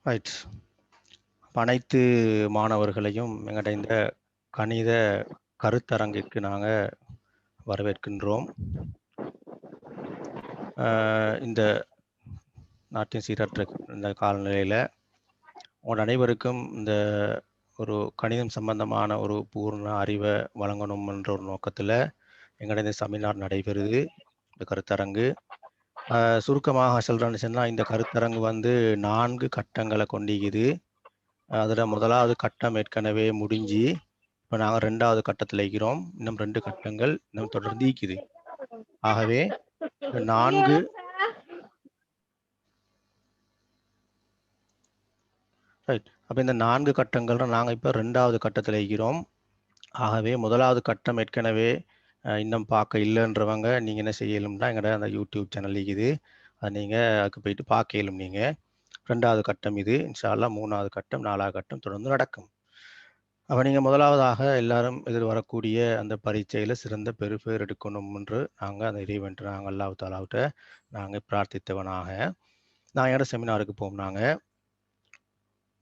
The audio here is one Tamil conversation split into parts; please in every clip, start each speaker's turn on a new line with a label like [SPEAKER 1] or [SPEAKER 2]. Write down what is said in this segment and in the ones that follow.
[SPEAKER 1] ரைட். அனைத்து மாணவர்களையும் எங்கட இந்த கணித கருத்தரங்கிற்கு நாங்க வரவேற்கின்றோம். இந்த நாட்டின் சீரற்ற இந்த காலநிலையில உங்கள் அனைவருக்கும் இந்த ஒரு கணிதம் சம்பந்தமான ஒரு பூர்ண அறிவை வழங்கணும் என்ற ஒரு நோக்கத்தில் எங்கட இந்த செமினார் நடைபெறுது. இந்த கருத்தரங்கு சுருக்கமாக சொல்கிறேன்னு சொன்னால், இந்த கருத்தரங்கு 4 கட்டங்களை கொண்டிருக்குது. அதில் முதலாவது கட்டம் ஏற்கனவே முடிஞ்சு இப்போ நாங்கள் 2வது கட்டத்தில் இருக்கிறோம். இன்னும் 2 கட்டங்கள் இன்னும் தொடர்ந்து இருக்குது. ஆகவே 4 ரைட். அப்போ இந்த 4 கட்டங்கள் நாங்கள் இப்போ 2வது கட்டத்தில் இருக்கிறோம். ஆகவே முதலாவது கட்டம் ஏற்கனவே இன்னும் பார்க்க இல்லைன்றவங்க நீங்கள் என்ன செய்யலும்னா எங்கள்ட அந்த யூடியூப் சேனல் இருக்குது. அதை நீங்கள் அதுக்கு போயிட்டு பார்க்க இயலும். நீங்கள் 2வது கட்டம் இது. இன்ஷா அல்லாஹ் 3வது கட்டம் 4வது கட்டம் தொடர்ந்து நடக்கும். அப்போ நீங்கள் முதலாவதாக எல்லாரும் எதிர்வரக்கூடிய அந்த பரீட்சையில் சிறந்த பெறுபேர் எடுக்கணும் என்று நாங்கள் அந்த இறைவன்ட்டு நாங்கள் அல்லாஹ் தாலாவிட்ட நாங்கள் பிரார்த்தித்தவனாக நான் என்னோட செமினாருக்கு போவோம்.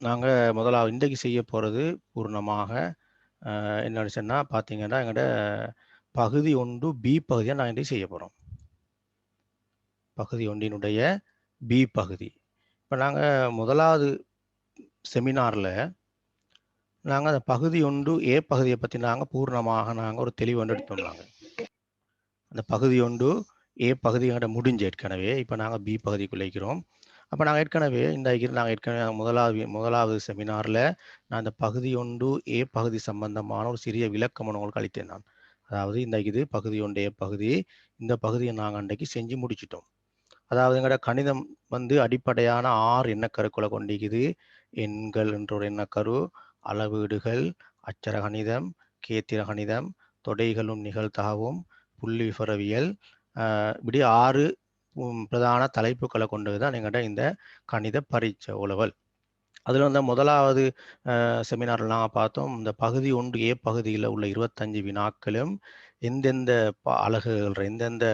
[SPEAKER 1] நாங்கள் முதலாவது இன்றைக்கு செய்ய போகிறது பூர்ணமாக என்னன்னு சொன்னால் பார்த்தீங்கன்னா எங்கள்ட பகுதி 1 பி பகுதியை நான் இன்றைக்கு செய்ய போகிறோம். பகுதி 1னுடைய பி பகுதி. இப்போ நாங்கள் முதலாவது செமினாரில் நாங்கள் அந்த பகுதி 1 ஏ பகுதியை பற்றி நாங்கள் பூர்ணமாக நாங்கள் ஒரு தெளிவு எடுத்தோம். நாங்கள் அந்த பகுதி 1 ஏ பகுதியோட முடிஞ்சு ஏற்கனவே இப்போ நாங்கள் பி பகுதிக்குள்ளே இருக்கிறோம். அப்போ நாங்கள் ஏற்கனவே நாங்கள் ஏற்கனவே முதலாவது செமினாரில் நான் அந்த பகுதி 1 ஏ பகுதி சம்பந்தமான ஒரு சிறிய விளக்கம் உங்களுக்கு அளித்தேன். நான் அதாவது இது பகுதி 1 ஏ பகுதி. இந்த பகுதியை நாங்கள் அன்றைக்கு செஞ்சு முடிச்சிட்டோம். அதாவது எங்களோட கணிதம் அடிப்படையான 6 எண்ணக்கருக்களை கொண்டிருக்குது. எண்கள் என்ற ஒரு எண்ணக்கரு, அளவீடுகள், அச்சர கணிதம், கேத்திர கணிதம், தொடைகளும் நிகழ்தகவும், புள்ளி விவரவியல், இப்படி 6 பிரதான தலைப்புகளை கொண்டதுதான் எங்கள்ட இந்த கணித பரீட்சை உளவல். அதில் முதலாவது செமினாரில் நாங்கள் பார்த்தோம், இந்த பகுதி 1 ஏ பகுதியில் உள்ள 25 வினாக்களும் எந்தெந்த அலகுகள் எந்தெந்த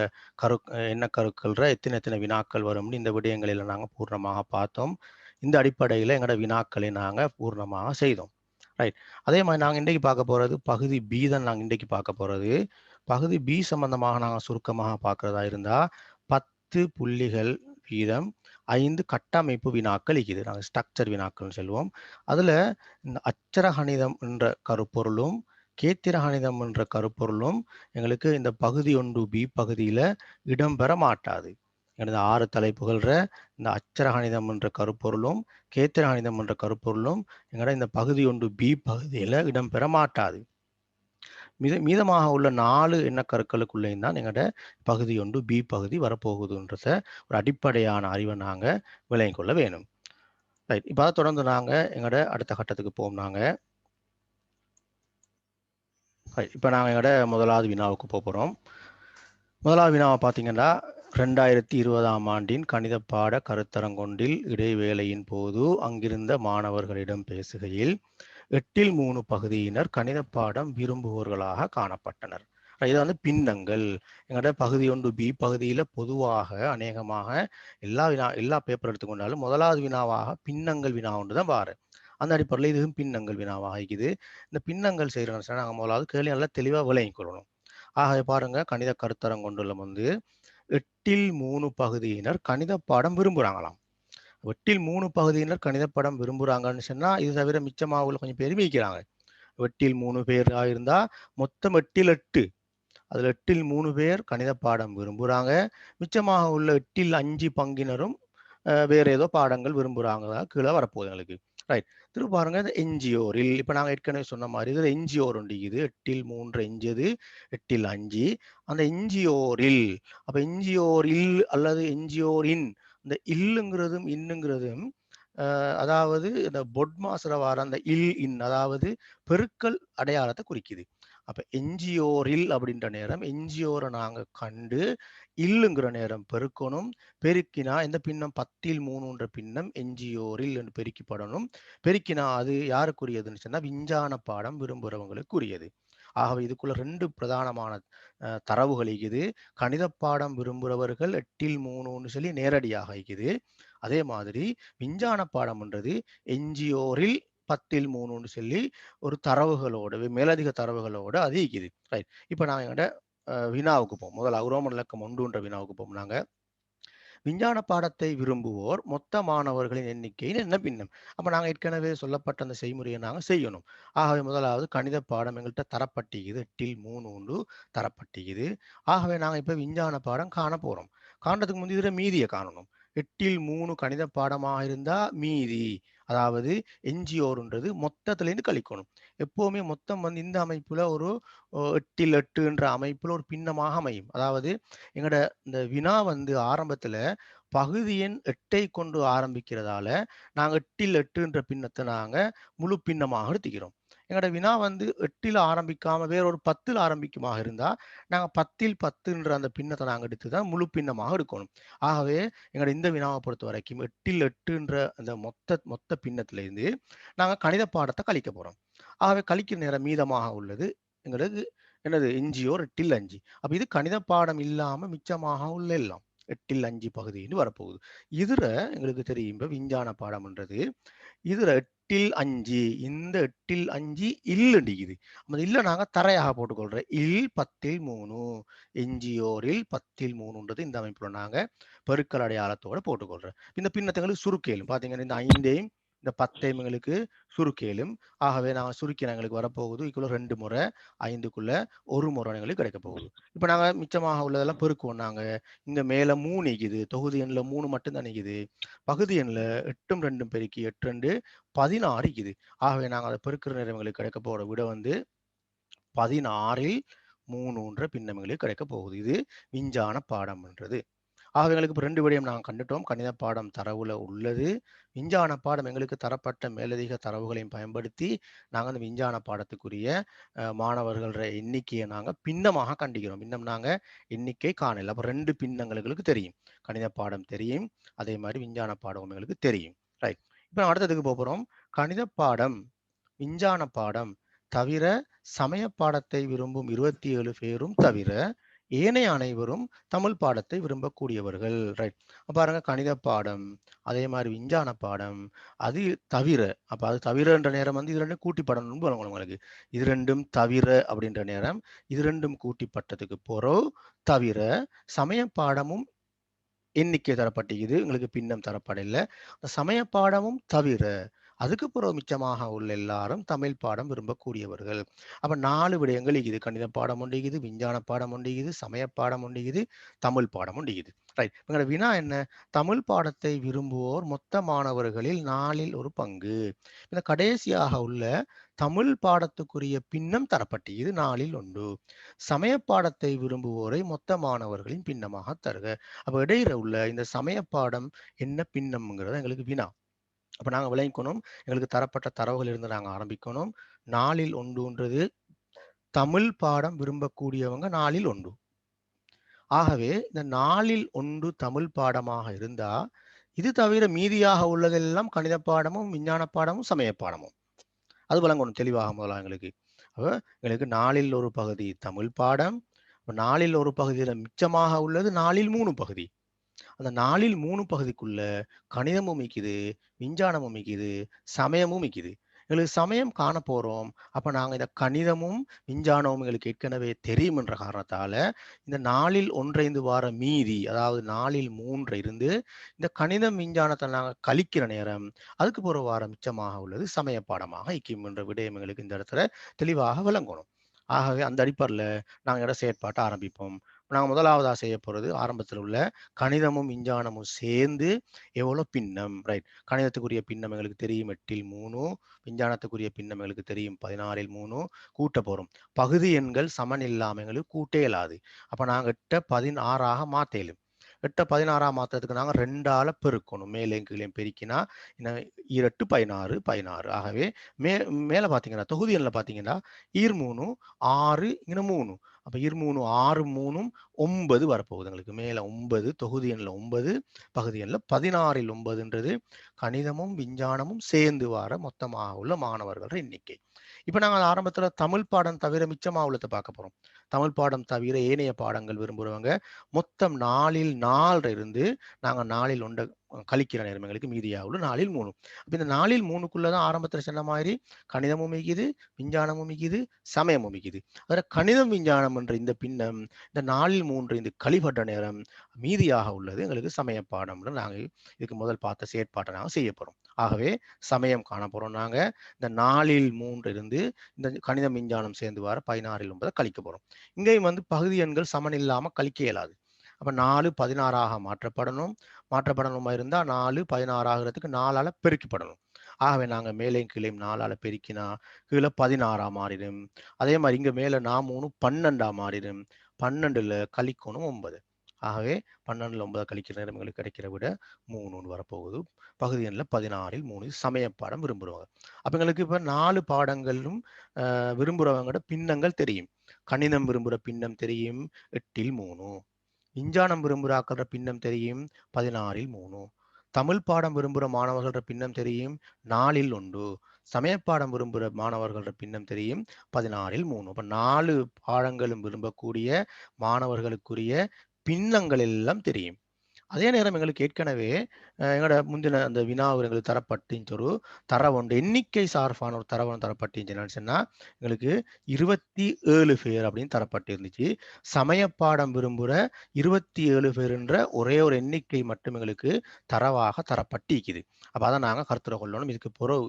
[SPEAKER 1] எண்ணக்கருக்கள் எத்தனை வினாக்கள் வரும்னு இந்த விடயங்களில் நாங்கள் பூர்ணமாக பார்த்தோம். இந்த அடிப்படையில் எங்களோட வினாக்களை நாங்கள் பூர்ணமாக செய்தோம். ரைட். அதே மாதிரி நாங்கள் இன்றைக்கு பார்க்க போகிறது பகுதி பி தான். நாங்கள் இன்றைக்கு பார்க்க போகிறது பகுதி பி சம்பந்தமாக நாங்கள் சுருக்கமாக பார்க்குறதா இருந்தால் 10 புள்ளிகள் வீதம் 5 கட்டமைப்பு வினாக்கள் இருக்குது. நாங்கள் ஸ்ட்ரக்சர் வினாக்கள்னு சொல்லுவோம். அதில் இந்த அச்சர கணிதம் என்ற கருப்பொருளும் கேத்திர கணிதம் என்ற கருப்பொருளும் எங்களுக்கு இந்த பகுதி 1 பி பகுதியில் இடம்பெற மாட்டாது. எனது 6 தலைப்புகள்ற இந்த அச்சர கணிதம் என்ற கருப்பொருளும் கேத்திர கணிதம் என்ற கருப்பொருளும் எங்களோட இந்த பகுதி 1 பி பகுதியில் இடம்பெற மாட்டாது. மீதமாக உள்ள 4 எண்ணக்கருக்களுக்குள்ளேயும் தான் எங்களோட பகுதி 1 பி பகுதி வரப்போகுதுன்றத ஒரு அடிப்படையான அறிவை நாங்கள் விளங்கிக் கொள்ள வேணும். ரைட். இப்போ அதை தொடர்ந்து நாங்கள் எங்களோட அடுத்த கட்டத்துக்கு போவோம். இப்போ நாங்கள் எங்களோட முதலாவது வினாவுக்கு போகிறோம். முதலாவது வினாவை பார்த்தீங்கன்னா 2020ஆம் ஆண்டின் கணித பாட கருத்தரங்கொன்றில் இடைவேளையின் போது அங்கிருந்த மாணவர்களிடம் பேசுகையில் 8/3 பகுதியினர் கணித பாடம் விரும்புவோர்களாக காணப்பட்டனர். இது பின்னங்கள். எங்களோட பகுதி 1 பி பகுதியில் பொதுவாக அநேகமாக எல்லா பேப்பர் எடுத்துக்கொண்டாலும் முதலாவது வினாவாக பின்னங்கள் வினா ஒன்று தான் பாரு. அந்த அடிப்படையில் இதுவும் பின்னங்கள் வினாவாக இருக்குது. இந்த பின்னங்கள் செய்கிறோம் நாங்கள் முதலாவது கேள்வி நல்லா தெளிவாக விளங்கிக் கொள்ளணும். ஆக பாருங்க, கணித கருத்தரங்கொண்டுள்ள 8/3 பகுதியினர் கணித பாடம் விரும்புகிறாங்களாம். 8/3 பகுதியினர் கணித பாடம் விரும்புகிறாங்கன்னு சொன்னால் இது தவிர மிச்சமாக உள்ள கொஞ்சம் பேர் வைக்கிறாங்க. 8/3 பேராக இருந்தால் மொத்தம் 8/8. அதில் 8/3 பேர் கணித பாடம் விரும்புகிறாங்க. மிச்சமாக உள்ள 8/5 பங்கினரும் வேற ஏதோ பாடங்கள் விரும்புகிறாங்க கீழே வரப்போகுது எங்களுக்கு. ரைட். திரும்ப பாருங்க, இந்த என்ஜிஓரில் இப்போ நாங்கள் ஏற்கனவே சொன்ன மாதிரி இதில் என்ஜிஓர் ஒன்றிக்குது. 8/3 எஞ்சது 8/5. அந்த என்ஜிஓரில் அப்போ என்ஜிஓரில் அல்லது என்ஜிஓரின் இந்த இல்லுங்கிறதும் இன்னுங்கிறதும் அதாவது இந்த பொட்மாஸ்ல வர அந்த இன் அதாவது பெருக்கல் அடையாளத்தை குறிக்குது. அப்ப என்ஜிஓரில் அப்படின்ற நேரம் என்ஜிஓரை நாங்கள் கண்டு இல்லுங்கிற நேரம் பெருக்கணும். பெருக்கினா இந்த பின்னம் 10/3 பின்னம் என்ஜிஓரில் என்று பெருக்கிப்படணும். பெருக்கினா அது யாருக்குரியதுன்னு சொன்னா விஞ்ஞான பாடம் விரும்புகிறவங்களுக்குரியது. ஆகவே இதுக்குள்ள 2 பிரதானமான தரவுகள் இருக்குது. கணித பாடம் விரும்புகிறவர்கள் 8ல் 3ன்னு சொல்லி நேரடியாக இருக்குது. அதே மாதிரி விஞ்ஞான பாடம்ன்றது என்ஜிஓரில் 10ல் 3ன்னு சொல்லி ஒரு தரவுகளோடு மேலதிக தரவுகளோடு அது இருக்குது. ரைட். இப்ப நான் எங்கட வினாவுக்கு போவோம். முதல்ல ரோமன் இலக்கம் 1ன்ற வினாவுக்கு போவோம் நாங்க. விஞ்ஞான பாடத்தை விரும்புவோர் மொத்த மாணவர்களின் எண்ணிக்கையின் என்ன பின்னம். அப்ப நாங்க ஏற்கனவே சொல்லப்பட்ட அந்த செய்முறையை நாங்க செய்யணும். ஆகவே முதலாவது கணித பாடம் எங்கள்கிட்ட தரப்பட்டிக்குது. 8ல் 3 உண்டு தரப்பட்டிக்குது. ஆகவே நாங்க இப்ப விஞ்ஞான பாடம் காண போறோம். காண்றதுக்கு முந்தி இதுல மீதியை காணணும். 8ல் 3 கணித பாடமாக இருந்தா மீதி, அதாவது என்ஜிஓர்ன்றது மொத்தத்திலேருந்து கழிக்கணும். எப்பவுமே மொத்தம் வந்து இந்த அமைப்புல ஒரு 8ல் 8ன்ற அமைப்புல ஒரு பின்னமாக அமையும். அதாவது எங்கட இந்த வினா வந்து ஆரம்பத்துல பகுதி எண் 8ஐ கொண்டு ஆரம்பிக்கிறதால, நாங்க 8ல் 8ன்ற பின்னத்த நாங்க முழு பின்னமாக எடுத்துக்கிறோம். எங்கட வினா வந்து 8ல் ஆரம்பிக்காம வேற ஒரு 10ல் ஆரம்பிக்குமாக இருந்தா, நாங்க 10ல் 10ன்ற அந்த பின்னத்த நாங்க எடுத்து தான் முழு பின்னமாக எடுக்கணும். ஆகவே எங்கட இந்த வினாவ பொறுத்தவரைக்கும் 8ல் 8ன்ற அந்த மொத்த பின்னத்திலிருந்து நாங்க கணித பாடத்த கழிக்க போறோம். ஆகவே கழிக்கிற நேரம் மீதமாக உள்ளது எங்களுக்கு என்னது என்ஜிஓர் 8ல் 5. அப்ப இது கணித பாடம் இல்லாம மிச்சமாக உள்ள எல்லாம் 8ல் 5 பகுதின்னு வரப்போகுது. இதுல எங்களுக்கு தெரியும் இப்ப விஞ்ஞான பாடம்ன்றது இதுல 8ல் 5 இந்த 8ல் 5 இல்லடிக்குது. அந்த இல்ல நாங்க தரையாக போட்டுக்கொள்றோம். 10ல் 3 என்ஜிஓரில் 10ல் 3ன்றது இந்த அமைப்புல நாங்க பெருக்கல் அடையாளத்தோட போட்டுக்கொள்றோம். இந்த பின்னத்துங்களுக்கு சுருக்கேலும் பாத்தீங்கன்னா இந்த 5ஐயும் இந்த 10ஐயும் எங்களுக்கு சுருக்கேலும். ஆகவே நாங்க சுருக்கின எங்களுக்கு வரப்போகுது இதுக்குள்ள 2 முறை 5க்குள்ள 1 முறை எங்களுக்கு கிடைக்க போகுது. இப்ப நாங்க மிச்சமாக உள்ளதெல்லாம் பெருக்குவோம் நாங்க. இங்க மேல 3 நிக்குது. தொகுதி எண்ல 3 மட்டும் தான் நிக்குது. பகுதி எண்ல 8ம் 2ம் பெருக்கி 8 2 16 இருக்குது. ஆகவே நாங்க அத பெருக்குற நேரம் எங்களுக்கு கிடைக்க போற விட வந்து 16ல் 3ன்ற பின்னம் எங்களுக்கு கிடைக்க போகுது. இது விஞ்ஞான பாடம்ன்றது. ஆக எங்களுக்கு இப்ப 2 விடயம் நாங்க கண்டுட்டோம். கணித பாடம் தரவுல உள்ளது. விஞ்ஞான பாடம் எங்களுக்கு தரப்பட்ட மேலதிக தரவுகளையும் பயன்படுத்தி, நாங்க அந்த விஞ்ஞான பாடத்துக்குரிய மாணவர்கள்ற எண்ணிக்கைய நாங்க பின்னமாக கண்டுகிறோம். இன்னும் நாங்க எண்ணிக்கை காணல. அப்ப 2 பின்னங்கள் எங்களுக்கு தெரியும். கணித பாடம் தெரியும். அதே மாரி விஞ்ஞான பாடம் எங்களுக்கு தெரியும். ரைட். இப்ப அடுத்ததுக்கு போறோம். கணித பாடம், விஞ்ஞான பாடம் தவிர சமய பாடத்தை விரும்பும் 27 பேரும் தவிர ஏனைய அனைவரும் தமிழ் பாடத்தை விரும்பக்கூடியவர்கள். ரைட். பாருங்க கணித பாடம், அதே மாதிரி விஞ்ஞான பாடம், அது தவிர, அப்ப அது தவிரன்ற நேரம் வந்து இது ரெண்டும் கூட்டி படணும்னு வரும் உங்களுக்கு. இது ரெண்டும் தவிர அப்படின்ற நேரம், இது ரெண்டும் கூட்டிப்பட்டதுக்கு போறோம். தவிர சமய பாடமும் எண்ணிக்கை தரப்பட்டிருக்குது. உங்களுக்கு பின்னம் தரப்படல. சமய பாடமும் தவிர அதுக்கு பிறகு மிச்சமாக உள்ள எல்லாரும் தமிழ் பாடம் விரும்பக்கூடியவர்கள். அப்ப 4 விடயங்கள் இருக்குது. கணித பாடம் ஒன்று இருக்குது, விஞ்ஞான பாடம் ஒன்று இருக்குது, சமய பாடம் ஒன்று இருக்குது, தமிழ் பாடம் ஒன்று இருக்குது. ரைட். எங்களோட வினா என்ன? தமிழ் பாடத்தை விரும்புவோர் மொத்த மாணவர்களில் 4ல் ஒரு பங்கு. இந்த கடைசியாக உள்ள தமிழ் பாடத்துக்குரிய பின்னம் தரப்பட்டிருக்குது 4ல் 1. சமய பாடத்தை விரும்புவோரை மொத்த மாணவர்களின் பின்னமாக தருக. அப்ப இடையில உள்ள இந்த சமய பாடம் என்ன பின்னம்ங்கிறத எங்களுக்கு வினா. அப்ப நாங்க விளங்கிக்கணும். எங்களுக்கு தரப்பட்ட தரவுகள் இருந்து நாங்க ஆரம்பிக்கணும். 4ல் 1ன்றது தமிழ் பாடம் விரும்பக்கூடியவங்க 4ல் 1. ஆகவே இந்த 4ல் 1 தமிழ் பாடமாக இருந்தா, இது தவிர மீதியாக உள்ளதெல்லாம் கணித பாடமும், விஞ்ஞான பாடமும், சமய பாடமும். அது விளங்கணும் தெளிவாக முதல்ல எங்களுக்கு. அப்ப எங்களுக்கு 4ல் ஒரு பகுதி தமிழ் பாடம். 4ல் ஒரு பகுதியில மிச்சமாக உள்ளது 4ல் 3 பகுதி. அந்த 4ல் 3 பகுதிக்குள்ள கணிதமும் மிக்குது, விஞ்ஞானமும் மிக்குது, சமயமும் மிக்குது. எங்களுக்கு சமயம் காண போறோம். அப்ப நாங்க இந்த கணிதமும், விஞ்ஞானமும் எங்களுக்கு ஏற்கனவே தெரியும் என்ற காரணத்தால, இந்த 4ல் 1 வார மீதி, அதாவது 4ல் 3 இருந்து இந்த கணிதம், விஞ்ஞானத்தை நாங்க கழிக்கிற நேரம், அதுக்கு ஒரு வாரம் மிச்சமாக உள்ளது சமய பாடமாக இக்கும் என்ற விடயம் எங்களுக்கு இந்த இடத்துல தெளிவாக விளங்கணும். ஆகவே அந்த அடிப்படையில நாங்க இட செயற்பாட்டை ஆரம்பிப்போம். நாங்க முதலாவதா செய்ய போறது ஆரம்பத்தில் உள்ள கணிதமும் விஞ்ஞானமும் சேர்ந்து எவ்வளோ பின்னம். ரைட். கணிதத்துக்குரிய பின்னம் எங்களுக்கு தெரியும் 8ல் 3, விஞ்ஞானத்துக்குரிய பின்னம் எங்களுக்கு தெரியும் 16ல் 3. கூட்ட போறோம். பகுதி எண்கள் சமன் இல்லாம எங்களுக்கு கூட்டே இயலாது. அப்ப நாங்க 8 16ஆக மாத்த இயலும். 8 16ஆக மாத்துறதுக்கு நாங்க 2ஆல பெருக்கணும். மேலேயும் கீழேயும் பெருக்கினா 8 16 16. ஆகவே மேல பாத்தீங்கன்னா தொகுதி எண்ல பாத்தீங்கன்னா 3 6 இங்க 3. அப்ப 3 6 3ம் 9 வரப்போகுது எங்களுக்கு. மேல 9 தொகுதி எண்ல 9, பகுதி எண்ல 16ல் 9ன்றது கணிதமும், விஞ்ஞானமும் சேர்ந்து வர மொத்தமாக உள்ள மாணவர்கள் எண்ணிக்கை. இப்ப நாங்க ஆரம்பத்துல தமிழ் பாடம் தவிர மிச்சமா உள்ளத பார்க்க போறோம். தமிழ் பாடம் தவிர ஏனைய பாடங்கள் விரும்புறவங்க மொத்தம் 4ல் 4 இருந்து நாங்க 4ல் 1 கழிக்கிற நேரம் எங்களுக்கு மீதியாவுள்ள 4ல் 3. அப்ப இந்த 4ல் 3க்குள்ள தான் ஆரம்பத்துல சொன்ன மாதிரி கணிதமும் மிகுது, விஞ்ஞானமும் மிகுது, சமயமும் மிகுது. அதுல கணிதம், விஞ்ஞானம் என்ற இந்த பின்னம் இந்த 4ல் 3 இந்த கழிபட்ட நேரம் மீதியாக உள்ளது எங்களுக்கு சமய பாடம்னு நாங்க இதுக்கு முதல் பார்த்த செயற்பாட்டை நாங்க செய்ய போறோம். ஆகவே சமயம் காண போறோம் நாங்க. இந்த 4ல் 3 இருந்து இந்த கணிதம், விஞ்ஞானம் சேர்ந்து வர 16ல் 9 கழிக்க போறோம். இங்கேயும் வந்து பகுதி எண்கள் சமன் இல்லாம கழிக்க இயலாது. அப்ப 4 16ஆக மாற்றப்படணும். மாற்றப்படணுமா இருந்தா 4 16 ஆகிறதுக்கு 4ஆல பெருக்கப்படணும். ஆகவே நாங்க மேலேயும் கீழேயும் 4ஆல பெருக்கினா கீழே 16ஆ மாறிடும். அதே மாதிரி இங்க மேல 3 12ஆ மாறிடும். 12ல கழிக்கணும் 9. ஆகவே 12ல் 9 கழிக்கிற நேரம் எங்களுக்கு கிடைக்கிற விட 3ன்னு வரப்போகுது. பகுதி எண்ணில் 16ல் 3 சமய பாடம் விரும்புறவங்க. அப்ப எங்களுக்கு இப்ப 4 பாடங்களும் விரும்புறவங்களோட பின்னங்கள் தெரியும். கணிதம் விரும்புற பின்னம் தெரியும் 8ல் 3. விஞ்ஞானம் விரும்புகிற ஆக்கள பின்னம் தெரியும் 16ல் 3. தமிழ் பாடம் விரும்புகிற மாணவர்கள பின்னம் தெரியும் 4ல் 1. சமயப்பாடம் விரும்புகிற மாணவர்கள பின்னம் தெரியும் 16ல் 3. அப்ப 4 பாடங்களும் விரும்பக்கூடிய மாணவர்களுக்குரிய பின்னங்கள் எல்லாம் தெரியும். அதே நேரம் எங்களுக்கு ஏற்கனவே எங்களோட முந்தின அந்த வினாவில் எங்களுக்கு தரப்பட்டுச்சு ஒரு தரவுண்டு எண்ணிக்கை சார்பான ஒரு தரவு தரப்பட்டுச்சு. என்னன்னு சொன்னா எங்களுக்கு 27 பேர் அப்படின்னு தரப்பட்டு இருந்துச்சு. சமயப்பாடம் விரும்புகிற 27 பேருன்ற ஒரே ஒரு எண்ணிக்கை மட்டும் எங்களுக்கு தரவாக தரப்பட்டிருக்குது. அப்ப அதை நாங்க கருத்துல கொள்ளணும்.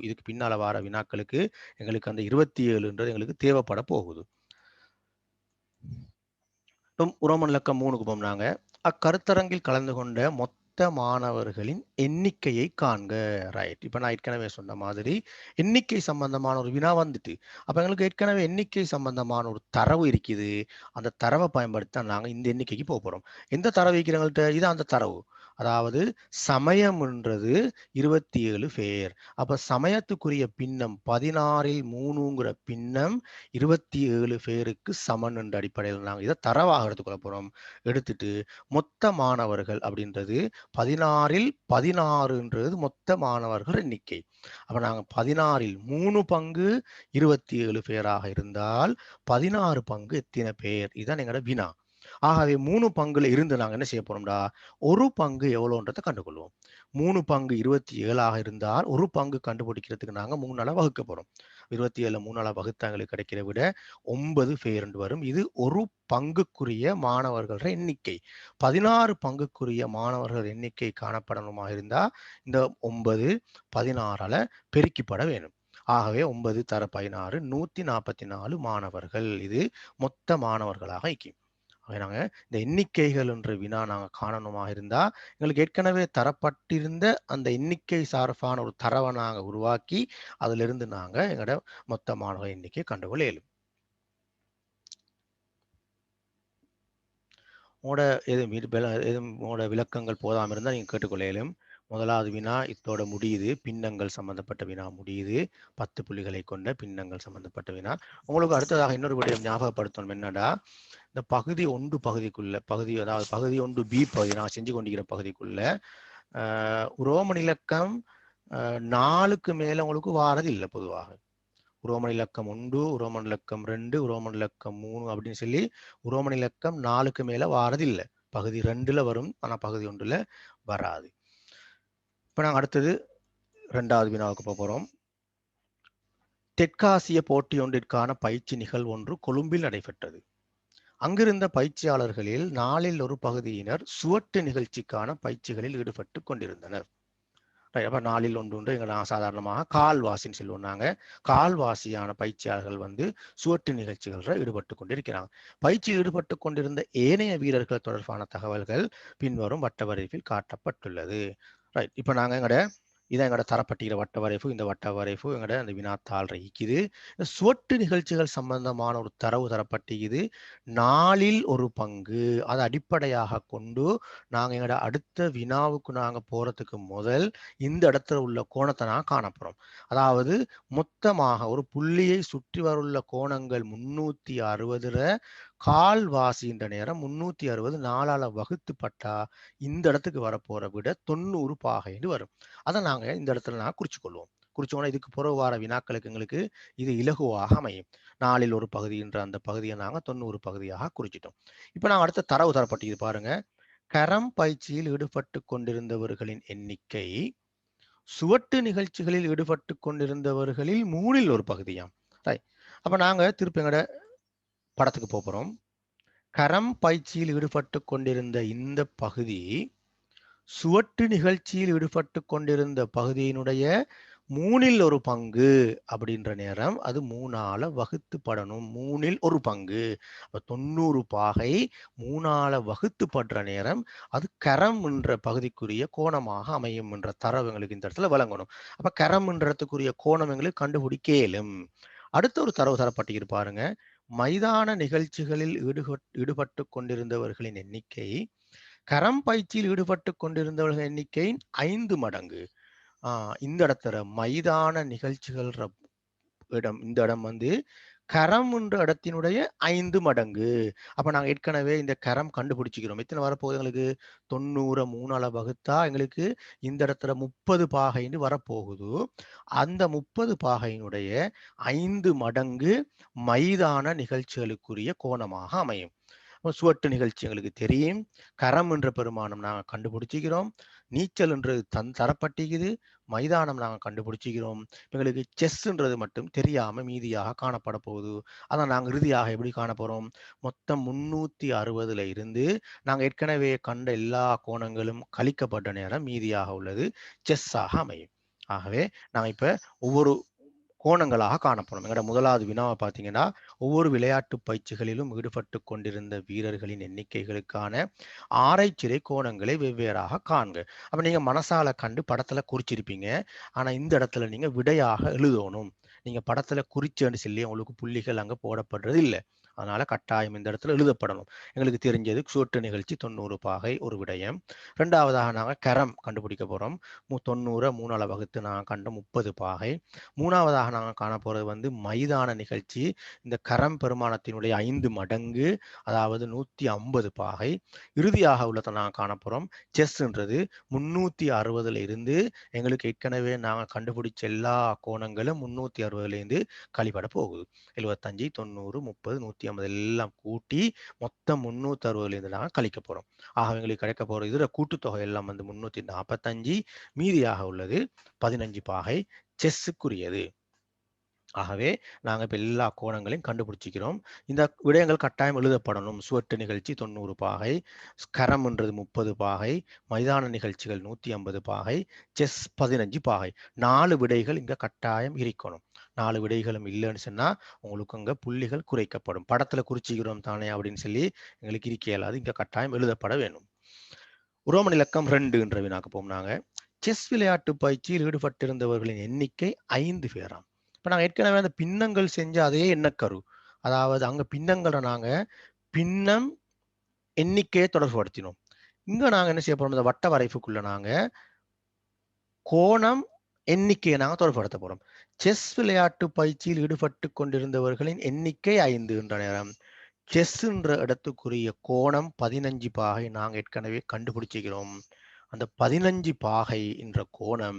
[SPEAKER 1] இதுக்கு பின்னால வர வினாக்களுக்கு எங்களுக்கு அந்த 27ன்றது எங்களுக்கு தேவைப்பட போகுது. உரோமன் இலக்கம் 3க்கு போனாங்க. அக்கருத்தரங்கில் கலந்து கொண்ட மொத்த மாணவர்களின் எண்ணிக்கையை காண்க. ரைட். இப்ப நான் ஏற்கனவே சொன்ன மாதிரி எண்ணிக்கை சம்பந்தமான ஒரு வினா வந்துட்டு அப்ப எங்களுக்கு ஏற்கனவே எண்ணிக்கை சம்பந்தமான ஒரு தரவு இருக்குது. அந்த தரவை பயன்படுத்த நாங்க இந்த எண்ணிக்கைக்கு போறோம். எந்த தரவு இருக்கிறவங்கள்ட்ட இது அந்த தரவு. அதாவது சமயம்ன்றது 27 பேர். அப்ப சமயத்துக்குரிய பின்னம் 16ல் 3ங்கிற பின்னம் 27 பேருக்கு சமன் என்ற அடிப்படையில் நாங்கள் இதை தரவாக எடுத்துக்கொள்ள போறோம். எடுத்துட்டு மொத்த மாணவர்கள் அப்படின்றது 16ல் 16ன்றது மொத்த மாணவர்கள் எண்ணிக்கை. அப்ப நாங்க 16ல் 3 பங்கு 27 பேராக இருந்தால் 16 பங்கு எத்தனை பேர்? இதுதான் எங்களோட வினா. ஆகவே 3 பங்குல இருந்து நாங்க என்ன செய்ய போறோம்டா ஒரு பங்கு எவ்வளோன்றதை கண்டுகொள்வோம். 3 பங்கு 27ஆக இருந்தால் ஒரு பங்கு கண்டுபிடிக்கிறதுக்கு நாங்க 3ஆல வகுக்க போறோம். 27 3ஆல வகுத்தா எங்களுக்கு கிடைக்கிற விட 9 பேர் என்று வரும். இது ஒரு பங்குக்குரிய மாணவர்கள் எண்ணிக்கை. 16 பங்குக்குரிய மாணவர்கள் எண்ணிக்கை காணப்படணுமா இருந்தா இந்த 9 16ஆல பெருக்கிப்பட வேணும். ஆகவே 9 தர 16 144 மாணவர்கள். இது மொத்த மாணவர்களாக இருக்கும். நாங்க இந்த எண்ணிக்கைகள் என்ற வினா நாங்க காணணுமா இருந்தா எங்களுக்கு ஏற்கனவே தரப்பட்டிருந்த அந்த எண்ணிக்கை சார்பான ஒரு தரவை நாங்க உருவாக்கி அதுல இருந்து நாங்க எங்களோட மொத்த மாணவர் எண்ணிக்கை கண்டுகொள்ள இயலும். உங்களோட உங்களோட விளக்கங்கள் போதாம இருந்தா நீங்க கேட்டுக்கொள்ள இயலும். முதலாவது வினா இத்தோட முடியுது. பின்னங்கள் சம்பந்தப்பட்ட வினா முடியுது. 10 புள்ளிகளை கொண்ட பின்னங்கள் சம்பந்தப்பட்ட வினா. உங்களுக்கு அடுத்ததாக இன்னொரு விடயம் ஞாபகப்படுத்தணும். என்னடா இந்த பகுதி 1 பகுதிக்குள்ள அதாவது பகுதி 1 பி பகுதி நான் செஞ்சு கொண்டிருக்கிற பகுதிக்குள்ள ரோமன் இலக்கம் 4க்கு மேல உங்களுக்கு வாரது இல்லை. பொதுவாக ரோமன் இலக்கம் 1, ரோமன் இலக்கம் 2, ரோமன் இலக்கம் 3 அப்படின்னு சொல்லி ரோமன் இலக்கம் 4க்கு மேல வாரது இல்லை. பகுதி 2ல வரும், ஆனா பகுதி 1ல வராது. இப்ப நாங்க அடுத்தது 2வது வினாவுக்கு போறோம். தெற்காசிய போட்டி ஒன்றிற்கான பயிற்சி நிகழ்வு ஒன்று கொழும்பில் நடைபெற்றது. அங்கிருந்த பயிற்சியாளர்களில் 4ல் ஒரு பகுதியினர் சுவட்டு நிகழ்ச்சிக்கான பயிற்சிகளில் ஈடுபட்டு கொண்டிருந்தனர். அப்ப 4ல் ஒன்று எங்களை சாதாரணமாக கால்வாசின்னு சொல்லுவோம். நாங்க கால்வாசியான பயிற்சியாளர்கள் வந்து சுவட்டு நிகழ்ச்சிகளில் ஈடுபட்டு கொண்டிருக்கிறாங்க. பயிற்சியில் ஈடுபட்டு கொண்டிருந்த ஏனைய வீரர்கள் தொடர்பான தகவல்கள் பின்வரும் வட்ட வரைவில் காட்டப்பட்டுள்ளது. ரைட். இப்ப நாங்க இதான் எங்களோட தரப்பட்டிருக்கிற வட்ட வரைவு. இந்த வட்ட வரைவு எங்களோட அந்த வினாத்தாள் இருக்குது. சுவட்டு நிகழ்ச்சிகள் சம்பந்தமான ஒரு தரவு தரப்பட்டிருக்குது. 4ல் ஒரு பங்கு அதை அடிப்படையாக கொண்டு நாங்க எங்களோட அடுத்த வினாவுக்கு நாங்க போறதுக்கு முதல் இந்த இடத்துல உள்ள கோணத்தை நான் காணப்போறோம். அதாவது மொத்தமாக ஒரு புள்ளியை சுற்றி வருள்ள கோணங்கள் 360 கால்வாசின்ற நேரம் 360 4ஆல வகுத்து பட்டா இந்த இடத்துக்கு வரப்போற விட 90 பாகைன்னு வரும். அதை நாங்க இந்த இடத்துல நான் குறிச்சு கொள்வோம். குறிச்சோன்னா இதுக்கு புறவு வார வினாக்களுக்கு எங்களுக்கு இது இலகுவாக அமையும். 4ல் ஒரு பகுதி என்ற அந்த பகுதியை நாங்கள் 90 பகுதியாக குறிச்சிட்டோம். இப்போ நாங்கள் அடுத்த தரவு தரப்பட்டிருக்குது பாருங்க. கரம் பயிற்சியில் ஈடுபட்டு கொண்டிருந்தவர்களின் எண்ணிக்கை சுவட்டு நிகழ்ச்சிகளில் ஈடுபட்டு கொண்டிருந்தவர்களில் 3ல் ஒரு பகுதியாம். ரைட். அப்ப நாங்க திருப்பி எங்கட படத்துக்கு போறோம். கரம் பயிற்சியில் ஈடுபட்டு கொண்டிருந்த இந்த பகுதி சுவட்டு நிகழ்ச்சியில் ஈடுபட்டு கொண்டிருந்த பகுதியினுடைய 3ல் ஒரு பங்கு அப்படின்ற நேரம் அது 3ஆல வகுத்துப்படணும். 3ல் ஒரு பங்கு. அப்ப 90 பாகை 3ஆல வகுத்துப்படுற நேரம் அது கரம் என்ற பகுதிக்குரிய கோணமாக அமையும் என்ற தரவு எங்களுக்கு இந்த இடத்துல வழங்கணும். அப்ப கரம் என்றதுக்குரிய கோணம் எங்களுக்கு கண்டுபிடிக்க இயலும். அடுத்த ஒரு தரவு தரப்பட்டிருக்கு பாருங்க. மைதான நிகழ்ச்சிகளில் ஈடுபட்டு கொண்டிருந்தவர்களின் எண்ணிக்கை கரம் பயிற்சியில் ஈடுபட்டு கொண்டிருந்தவர்கள் எண்ணிக்கையின் 5 மடங்கு. இந்த இடத்துல மைதான நிகழ்ச்சிகள் இடம், இந்த இடம் வந்து கரம் என்ற இடத்தினுடைய 5 மடங்கு. அப்ப நாங்க ஏற்கனவே இந்த கரம் கண்டுபிடிச்சிக்கிறோம். எத்தனை வரப்போகுது எங்களுக்கு? 90 3ஆல வகுத்தா எங்களுக்கு இந்த இடத்துல 30 பாகைன்னு வரப்போகுது. அந்த 30 பாகையினுடைய 5 மடங்கு மைதான நிகழ்ச்சிகளுக்குரிய கோணமாக அமையும். சுவட்டு நிகழ்ச்சி எங்களுக்கு தெரியும். கரம் என்ற பெருமானம் நாங்கள் கண்டுபிடிச்சிக்கிறோம். நீச்சல் என்றது தரப்பட்டிக்குது. மைதானம் நாங்கள் கண்டுபிடிச்சிக்கிறோம். எங்களுக்கு செஸ்ன்றது மட்டும் தெரியாம மீதியாக காணப்பட போகுது. அதான் நாங்கள் இறுதியாக எப்படி காண போறோம்? மொத்தம் 360ல இருந்து நாங்கள் ஏற்கனவே கண்ட எல்லா கோணங்களும் கழிக்கப்பட்ட நேரம் மீதியாக உள்ளது செஸ்ஸாக அமையும். ஆகவே நாங்கள் இப்ப ஒவ்வொரு கோணங்களாக காணப்படும். எங்களோட முதலாவது வினாவை பார்த்தீங்கன்னா, ஒவ்வொரு விளையாட்டு பயிற்சிகளிலும் ஈடுபட்டு கொண்டிருந்த வீரர்களின் எண்ணிக்கைகளுக்கான ஆரைச்சிறை கோணங்களை வெவ்வேறாக காண்க. அப்ப நீங்க மனசால கண்டு படத்துல குறிச்சிருப்பீங்க. ஆனா இந்த இடத்துல நீங்க விடையாக எழுதணும். நீங்க படத்துல குறிச்சேன்னு சொல்லி உங்களுக்கு புள்ளிகள் அங்க போடப்படுறது இல்லை. அதனால கட்டாயம் இந்த இடத்துல எழுதப்படணும். எங்களுக்கு தெரிஞ்சது சுவட்டு நிகழ்ச்சி 90 பாகை ஒரு விடயம். இரண்டாவதாக நாங்கள் கரம் கண்டுபிடிக்க போறோம். 90 3ஆல வகுத்து நாங்கள் கண்ட 30 பாகை. மூணாவதாக நாங்கள் காண போறது வந்து மைதான நிகழ்ச்சி. இந்த கரம் பெருமானத்தினுடைய 5 மடங்கு, அதாவது 150 பாகை. இறுதியாக உள்ளதை நாங்கள் காணப்போறோம் செஸ்ன்றது 360ல இருந்து எங்களுக்கு ஏற்கனவே நாங்கள் கண்டுபிடிச்ச எல்லா கோணங்களும் 360ல இருந்து கழிபட போகுது. 75 90 30 150 எல்லாம் கூட்டி மொத்தம் 360ல இருந்து நாங்கள் கழிக்க போறோம். ஆக எங்களுக்கு கிடைக்க போற இதுல கூட்டுத்தொகை எல்லாம் வந்து 345. மீதியாக உள்ளது 15 பாகை செஸ்ஸுக்குரியது. ஆகவே நாங்கள் இப்போ எல்லா கோணங்களையும் கண்டுபிடிச்சிக்கிறோம். இந்த விடயங்கள் கட்டாயம் எழுதப்படணும். சுவட்டு நிகழ்ச்சி 90 பாகை, கரம்ன்றது 30 பாகை, மைதான நிகழ்ச்சிகள் 150 பாகை, செஸ் 15 பாகை. 4 விடைகள் இங்க கட்டாயம் இருக்கணும். 4 விடைகளும் இல்லைன்னு சொன்னா உங்களுக்கு அங்க புள்ளிகள் குறைக்கப்படும். படத்துல குறிச்சிக்கிறோம் தானே அப்படின்னு சொல்லி எங்களுக்கு இருக்க இயலாது. இங்க கட்டாயம் எழுதப்பட வேணும். ரோமன் இலக்கம் 2 என்ற வினாக்கு போம். நாங்க செஸ் விளையாட்டு பயிற்சியில் ஈடுபட்டிருந்தவர்களின் எண்ணிக்கை 5 பேராம். இப்ப நாங்க ஏற்கனவே அந்த பின்னங்கள் செஞ்ச அதே எண்ணக்கரு, அதாவது அங்க பின்னங்களை நாங்க பின்னம் எண்ணிக்கையை தொடர்புபடுத்தினோம். இங்க நாங்க என்ன செய்ய போறோம்? இந்த வட்ட வரைப்புக்குள்ள நாங்க கோணம் எண்ணிக்கையை நாங்க தொடர்புபடுத்த போறோம். செஸ் விளையாட்டு பயிற்சியில் ஈடுபட்டு கொண்டிருந்தவர்களின் எண்ணிக்கை 5 என்ற நேரம் செஸ்ன்ற இடத்துக்குரிய கோணம் 15 பாகை நாங்க ஏற்கனவே கண்டுபிடிச்சிக்கிறோம். அந்த 15 பாகை என்ற கோணம்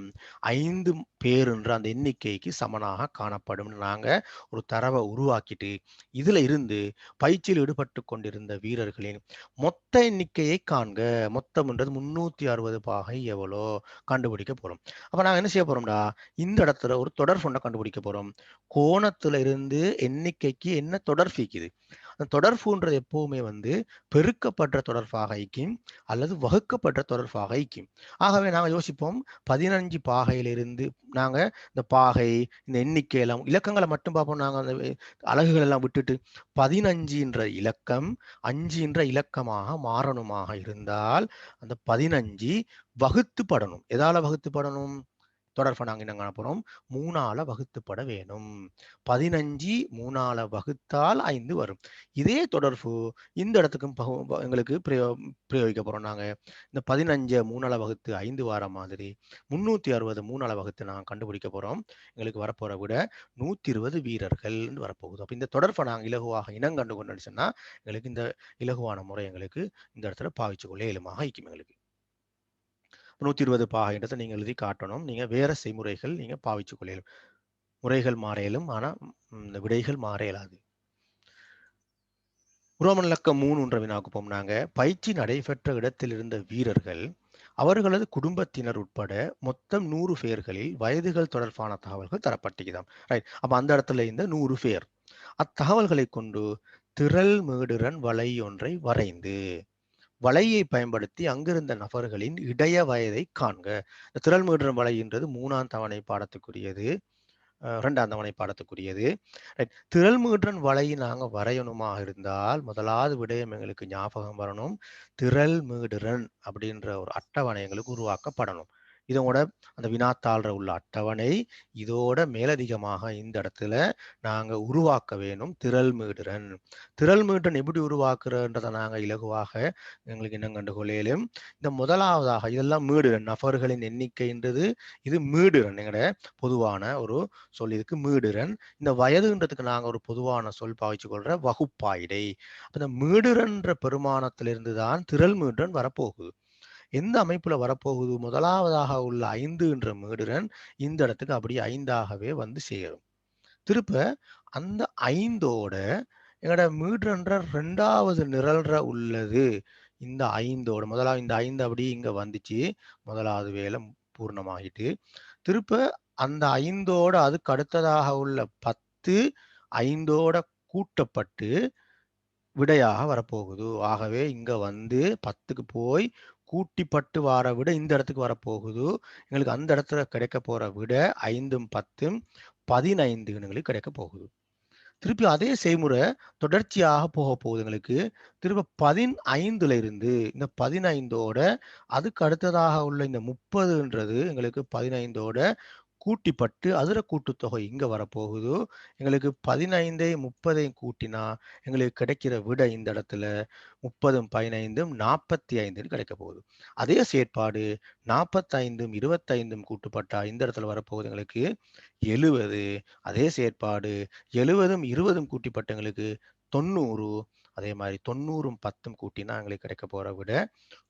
[SPEAKER 1] 5 பேர் என்ற அந்த எண்ணிக்கைக்கு சமனாக காணப்படும். நாங்க ஒரு தரவை உருவாக்கிட்டு இதுல இருந்து பயிற்சியில் ஈடுபட்டு கொண்டிருந்த வீரர்களின் மொத்த எண்ணிக்கையை காண்க. மொத்தம்ன்றது 360 பாகை எவ்வளோ கண்டுபிடிக்க போறோம். அப்ப நாங்க என்ன செய்ய போறோம்டா, இந்த இடத்துல ஒரு தொடர் கொண்ட கண்டுபிடிக்க போறோம். கோணத்துல இருந்து எண்ணிக்கைக்கு என்ன தொடர்பிக்குது? அந்த தொடர்புன்றது எப்பவுமே வந்து பெருக்கப்படுற தொடர்பாக ஐக்கும் அல்லது வகுக்கப்பட்ட தொடர்பாக ஐக்கும். ஆகவே நாங்கள் யோசிப்போம் 15 பாகையிலிருந்து நாங்க இந்த பாகை இந்த எண்ணிக்கை எல்லாம் இலக்கங்களை மட்டும் பார்ப்போம். நாங்கள் அந்த அலகுகள் எல்லாம் விட்டுட்டு 15 என்ற இலக்கம் 5 என்ற இலக்கமாக மாறணுமாக இருந்தால் அந்த 15 வகுத்துப்படணும். எதால வகுத்துப்படணும்? தொடர்பை நாங்கள் என்ன காண போறோம்? 3ஆல வகுத்துப்பட வேணும். 15 3ஆல வகுத்தால் 5 வரும். இதே தொடர்பு இந்த இடத்துக்கும் எங்களுக்கு பிரயோகிக்க போறோம். நாங்க இந்த 15 3ஆல வகுத்து 5 வார மாதிரி 360 3ஆல வகுத்து நாங்கள் கண்டுபிடிக்க போறோம். எங்களுக்கு வரப்போற விட 120 வீரர்கள் வரப்போகுது. அப்ப இந்த தொடர்பை நாங்கள் இலகுவாக இனம் கண்டு கொண்டு சொன்னா எங்களுக்கு இந்த இலகுவான முறை எங்களுக்கு இந்த இடத்துல பாவிச்சு கொள்ள இயலுமாக இருக்கும் எங்களுக்கு. 120 பாகைன்றதை நீங்க எழுதி காட்டணும். நீங்க வேற செய்முறைகள் நீங்க பாவிச்சு கொள்ளையிலும். முறைகள் மாறையிலும், ஆனா இந்த விடைகள் மாற இயலாது. ரோமன் இலக்கம் 3 வினாவுக்கு போம்னாங்க. பயிற்சி நடைபெற்ற இடத்தில் இருந்த வீரர்கள் அவர்களது குடும்பத்தினர் உட்பட மொத்தம் 100 பேர்களில் வயதுகள் தொடர்பான தகவல்கள் தரப்பட்டிருக்குதாம். ரைட். அப்ப அந்த இடத்துல இந்த 100 பேர் அத்தகவல்களை கொண்டு திரள் மீடுரன் வலை ஒன்றை வரைந்து வலையை பயன்படுத்தி அங்கிருந்த நபர்களின் இடைய வயதை காண்க. இந்த திரள் மீடுரன் வலை என்றது 3ஆம் தவணை பாடத்துக்குரியது. 2ஆம் தவணை பாடத்துக்குரியது. ரைட். திரள் மீடுரன் வலையை நாங்க வரையணுமாக இருந்தால் முதலாவது விடயம் எங்களுக்கு ஞாபகம் வரணும். திரள் மீடுரன் அப்படின்ற ஒரு அட்டவணை எங்களுக்கு உருவாக்கப்படணும். இதோட அந்த வினாத்தாள்ற உள்ள அட்டவணை இதோட மேலதிகமாக இந்த இடத்துல நாங்க உருவாக்க வேணும் திரள் மீடுரன். திரள் மீடுரன் எப்படி உருவாக்குறன்றதை நாங்க இலகுவாக எங்களுக்கு என்ன கண்டுகொள்ளையிலும். இந்த முதலாவதாக இதெல்லாம் மீடுரன் நபர்களின் எண்ணிக்கைன்றது இது மீடுரன் எங்கட பொதுவான ஒரு சொல். இதுக்கு மீடுரன். இந்த வயதுன்றதுக்கு நாங்க ஒரு பொதுவான சொல் பாவிச்சு கொள்ற வகுப்பாயிடை. இந்த மீடுரன்ற பெருமானத்திலிருந்து தான் திரள் மீடுரன் வரப்போகுது. எந்த அமைப்புல வரப்போகுது? முதலாவதாக உள்ள 5 என்ற மீடுரன் இந்த இடத்துக்கு அப்படி 5ஆகவே வந்து சேரும். திருப்ப அந்த 5ஓட எங்கட மீடுரன்ற 2வது நிரல்ற உள்ளது இந்த 5ஓட முதலாவது இந்த 5 அப்படி இங்க வந்துச்சு. முதலாவது வேலை பூர்ணமாகிட்டு திருப்ப அந்த 5ஓட அதுக்கு அடுத்ததாக உள்ள 10 5ஓட கூட்டப்பட்டு விடையாக வரப்போகுது. ஆகவே இங்க வந்து 10க்கு போய் கூட்டிப்பட்டு வார விட இந்த இடத்துக்கு வரப்போகுது. எங்களுக்கு அந்த இடத்துல கிடைக்க போற விட 5ம் 10ம் 15 எங்களுக்கு கிடைக்க போகுது. திருப்பி அதே செய்முறை தொடர்ச்சியாக போக போகுது எங்களுக்கு. திரும்ப 15ல இருந்து இந்த 15ஓட அதுக்கு அடுத்ததாக உள்ள இந்த 30ன்றது எங்களுக்கு 15ஓட கூட்டிப்பட்டு அதுல கூட்டுத்தொகை இங்க வரப்போகுது. எங்களுக்கு 15ஐயும் 30ஐயும் கூட்டினா எங்களுக்கு கிடைக்கிற விட இந்த இடத்துல 30ம் 15ம் 45 கிடைக்க போகுது. அதே செயற்பாடு 45ம் 25ம் கூட்டுப்பட்டா இந்த இடத்துல வரப்போகுது எங்களுக்கு 70. அதே செயற்பாடு 70ம் 20ம் கூட்டிப்பட்ட எங்களுக்கு 90. அதே மாதிரி 90ம் 10ம் கூட்டினா எங்களுக்கு கிடைக்க போற விட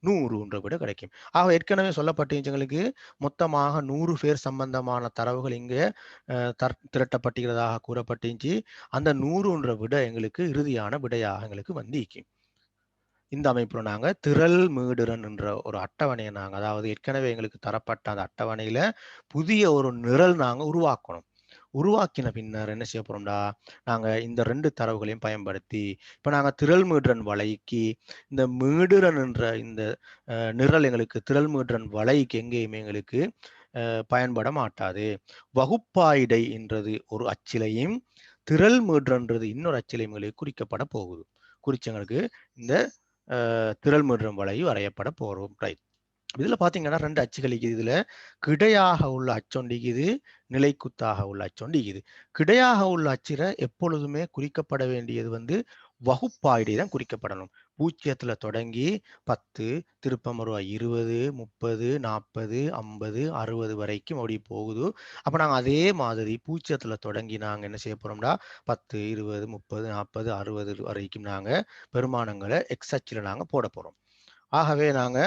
[SPEAKER 1] 100ன்ற விட கிடைக்கும். ஆக ஏற்கனவே சொல்லப்பட்டுச்சு எங்களுக்கு மொத்தமாக 100 பேர் சம்பந்தமான தரவுகள் இங்கே திரட்டப்பட்டிருக்கிறதாக கூறப்பட்டுச்சு. அந்த 100ன்ற விட எங்களுக்கு இறுதியான விடையாக எங்களுக்கு வந்திக்கும். இந்த அமைப்புல நாங்க திரள் மீடுரன் என்ற ஒரு அட்டவணையை நாங்க அதாவது ஏற்கனவே எங்களுக்கு தரப்பட்ட அந்த அட்டவணையில புதிய ஒரு நிரல் நாங்க உருவாக்கணும். உருவாக்கின பின்னர் என்ன செய்ய போறோம்டா நாங்க இந்த 2 தரவுகளையும் பயன்படுத்தி இப்ப நாங்க திரள் மீடுரன் வலைக்கு இந்த மீடுரன் என்ற இந்த நிரல் எங்களுக்கு திரள் மீடுரன் வலைக்கு எங்கேயுமே எங்களுக்கு பயன்பட மாட்டாது. வகுப்பாயிடை என்றது ஒரு அச்சிலையும் திரள் மீடுரன்றது இன்னொரு அச்சிலையும் எங்களுக்கு குறிக்கப்பட போகுது. குறிச்சங்களுக்கு இந்த திரள் மீடுரன் வலை வரையப்பட போறோம். ரைட். இதுல பாத்தீங்கன்னா 2 அச்சுகள் இருக்குது. இதுல கிடையாக உள்ள அச்சொண்டிக்குது, நிலைக்குத்தாக உள்ள அச்சொண்டிக்குது. கிடையாக உள்ள அச்சில எப்பொழுதுமே குறிக்கப்பட வேண்டியது வந்து வகுப்பாயிடை தான் குறிக்கப்படணும். 0த்துல தொடங்கி 10 திருப்பம் ஒரு 20 30 40 50 60 வரைக்கும் அப்படி போகுது. அப்ப நாங்க அதே மாதிரி 0த்துல தொடங்கி நாங்க என்ன செய்ய போறோம்னா 10 20 30 40 60 வரைக்கும் நாங்க பெருமானங்களை எக்ஸ் அச்சில நாங்க போட போறோம். ஆகவே நாங்க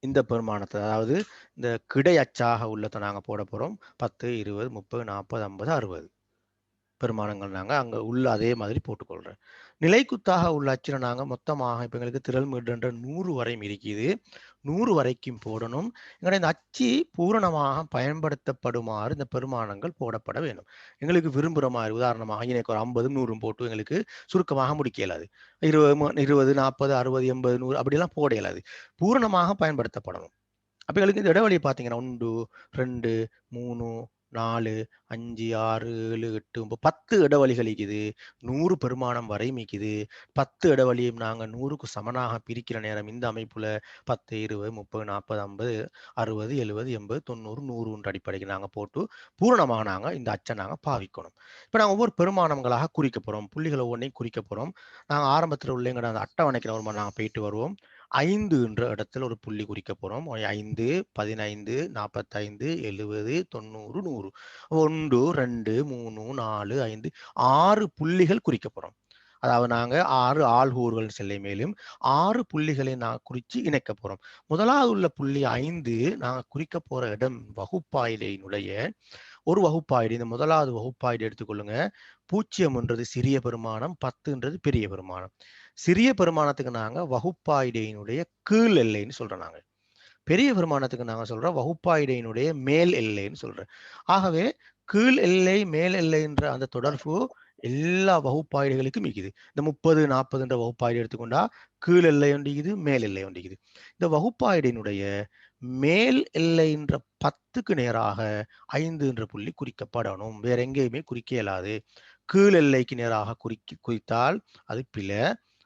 [SPEAKER 1] இந்த பெருமானத்தை அதாவது இந்த கிடை அச்சாக உள்ளதை நாங்க போட போறோம். 10 20 30 40 50 60 பெருமானங்கள் நாங்க அங்க உள்ள அதே மாதிரி போட்டுக்கொள்றோம். நிலைக்குத்தாக உள்ள அச்சில நாங்க மொத்தமாக இப்ப எங்களுக்கு திரள் மீடுன்ற 100 வரையும் இருக்குது. 100 வரைக்கும் போடணும். எங்களுடைய இந்த அச்சு பூரணமாக பயன்படுத்தப்படுமாறு இந்த பெருமானங்கள் போடப்பட வேண்டும். எங்களுக்கு விரும்புகிற மாதிரி உதாரணமாக எனக்கு ஒரு 50 100 போட்டு எங்களுக்கு சுருக்கமாக முடிக்க இயலாது. 20 40 60 80 100 அப்படியெல்லாம் போட இயலாது. பூரணமாக பயன்படுத்தப்படணும். அப்ப எங்களுக்கு இந்த இடைவெளி பார்த்தீங்கன்னா 1 2 3 4 5 6 7 8 9 10 இடைவெளிகள் இருக்குது. 100 பெருமானம் வரை மீக்குது. 10 இடைவெளியும் நாங்க 100க்கு சமனாக பிரிக்கிற நேரம் இந்த அமைப்புல 10 20 30 40 50 60 70 80 90 100 அடிப்படைக்கு நாங்க போட்டு பூரணமாக நாங்க இந்த அச்சை நாங்க பாவிக்கணும். இப்ப நாங்க ஒவ்வொரு பெருமானங்களாக குறிக்க போறோம். புள்ளிகளை ஒவ்வொன்றையும் குறிக்க போறோம். நாங்க ஆரம்பத்தில் உள்ள எங்கட அந்த அட்டவணைக்கு ஒரு நாங்க போயிட்டு வருவோம். 5 என்ற இடத்துல ஒரு புள்ளி குறிக்க போறோம். 5 15 45 70 90 100 1 2 3 4 5 6 புள்ளிகள் குறிக்க போறோம். அதாவது நாங்க 6 ஆள்கூறுகள் செல்லை மேலும் 6 புள்ளிகளை நான் குறிச்சு இணைக்க போறோம். முதலாவது உள்ள புள்ளி 5 நாங்க குறிக்க போற இடம் வகுப்பாய்டையினுடைய ஒரு வகுப்பாய்டு. இந்த முதலாவது வகுப்பாய்டு எடுத்துக்கொள்ளுங்க. 0ன்றது சிறிய பெருமானம், 10ன்றது பெரிய பெருமானம். சிறிய பெருமானத்துக்கு நாங்க வகுப்பாய்டையினுடைய கீழ் எல்லைன்னு சொல்றோம் நாங்க. பெரிய பெருமானத்துக்கு நாங்க சொல்றோம் வகுப்பாய்டையினுடைய மேல் எல்லைன்னு சொல்றோம். ஆகவே கீழ் எல்லை மேல் எல்லைன்ற அந்த தொடர்பு எல்லா வகுப்பாய்டுகளுக்கும் இருக்குது. இந்த 30 40ன்ற வகுப்பாய்டு எடுத்துக்கொண்டா கீழ் எல்லை ஒன்றிக்குது, மேல் எல்லை ஒன்றிக்குது. இந்த வகுப்பாய்டினுடைய மேல் எல்லைன்ற 10க்கு நேராக 5 என்ற புள்ளி குறிக்கப்படணும். வேற எங்கேயுமே குறிக்க இயலாது. கீழ் எல்லைக்கு நேராக குறித்தால் அது பிழை.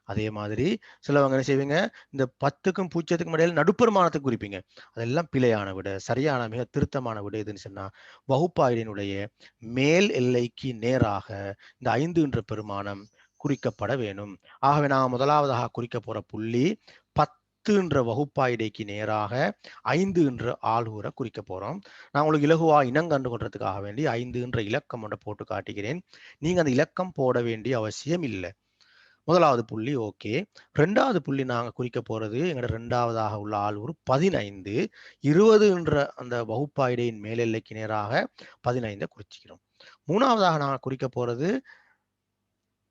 [SPEAKER 1] அதே மாதிரி சிலவங்க என்ன செய்வீங்க, இந்த 10க்கும் 0க்கும் இடையில நடுப்பெருமானத்துக்கு குறிப்பீங்க. அதெல்லாம் பிழையான விட. சரியான மிக திருத்தமான விட எதுன்னு சொன்னா வகுப்பாய்டினுடைய மேல் எல்லைக்கு நேராக இந்த 5 என்ற பெருமானம் குறிக்கப்பட வேணும். ஆகவே நான் முதலாவதாக குறிக்க போற புள்ளி 10 என்ற வகுப்பாய்டைக்கு நேராக 5 என்ற ஆள்கூற குறிக்க போறோம். நான் உங்களுக்கு இலகுவா இனங்கண்டு கொள்றதுக்காக வேண்டி 5 என்ற இலக்கம் ஒன்றை போட்டு காட்டுகிறேன். நீங்க அந்த இலக்கம் போட வேண்டிய அவசியம் இல்லை. முதலாவது புள்ளி ஓகே. 2வது புள்ளி நாங்க குறிக்க போறது எங்களோட 2வதாக உள்ள ஆள்கூறு 15. 20 என்ற அந்த வகுப்பாய்டையின் மேலெல்லைக்கு நேராக 15 குறிச்சிக்கிறோம். 3வதாக நாங்க குறிக்க போறது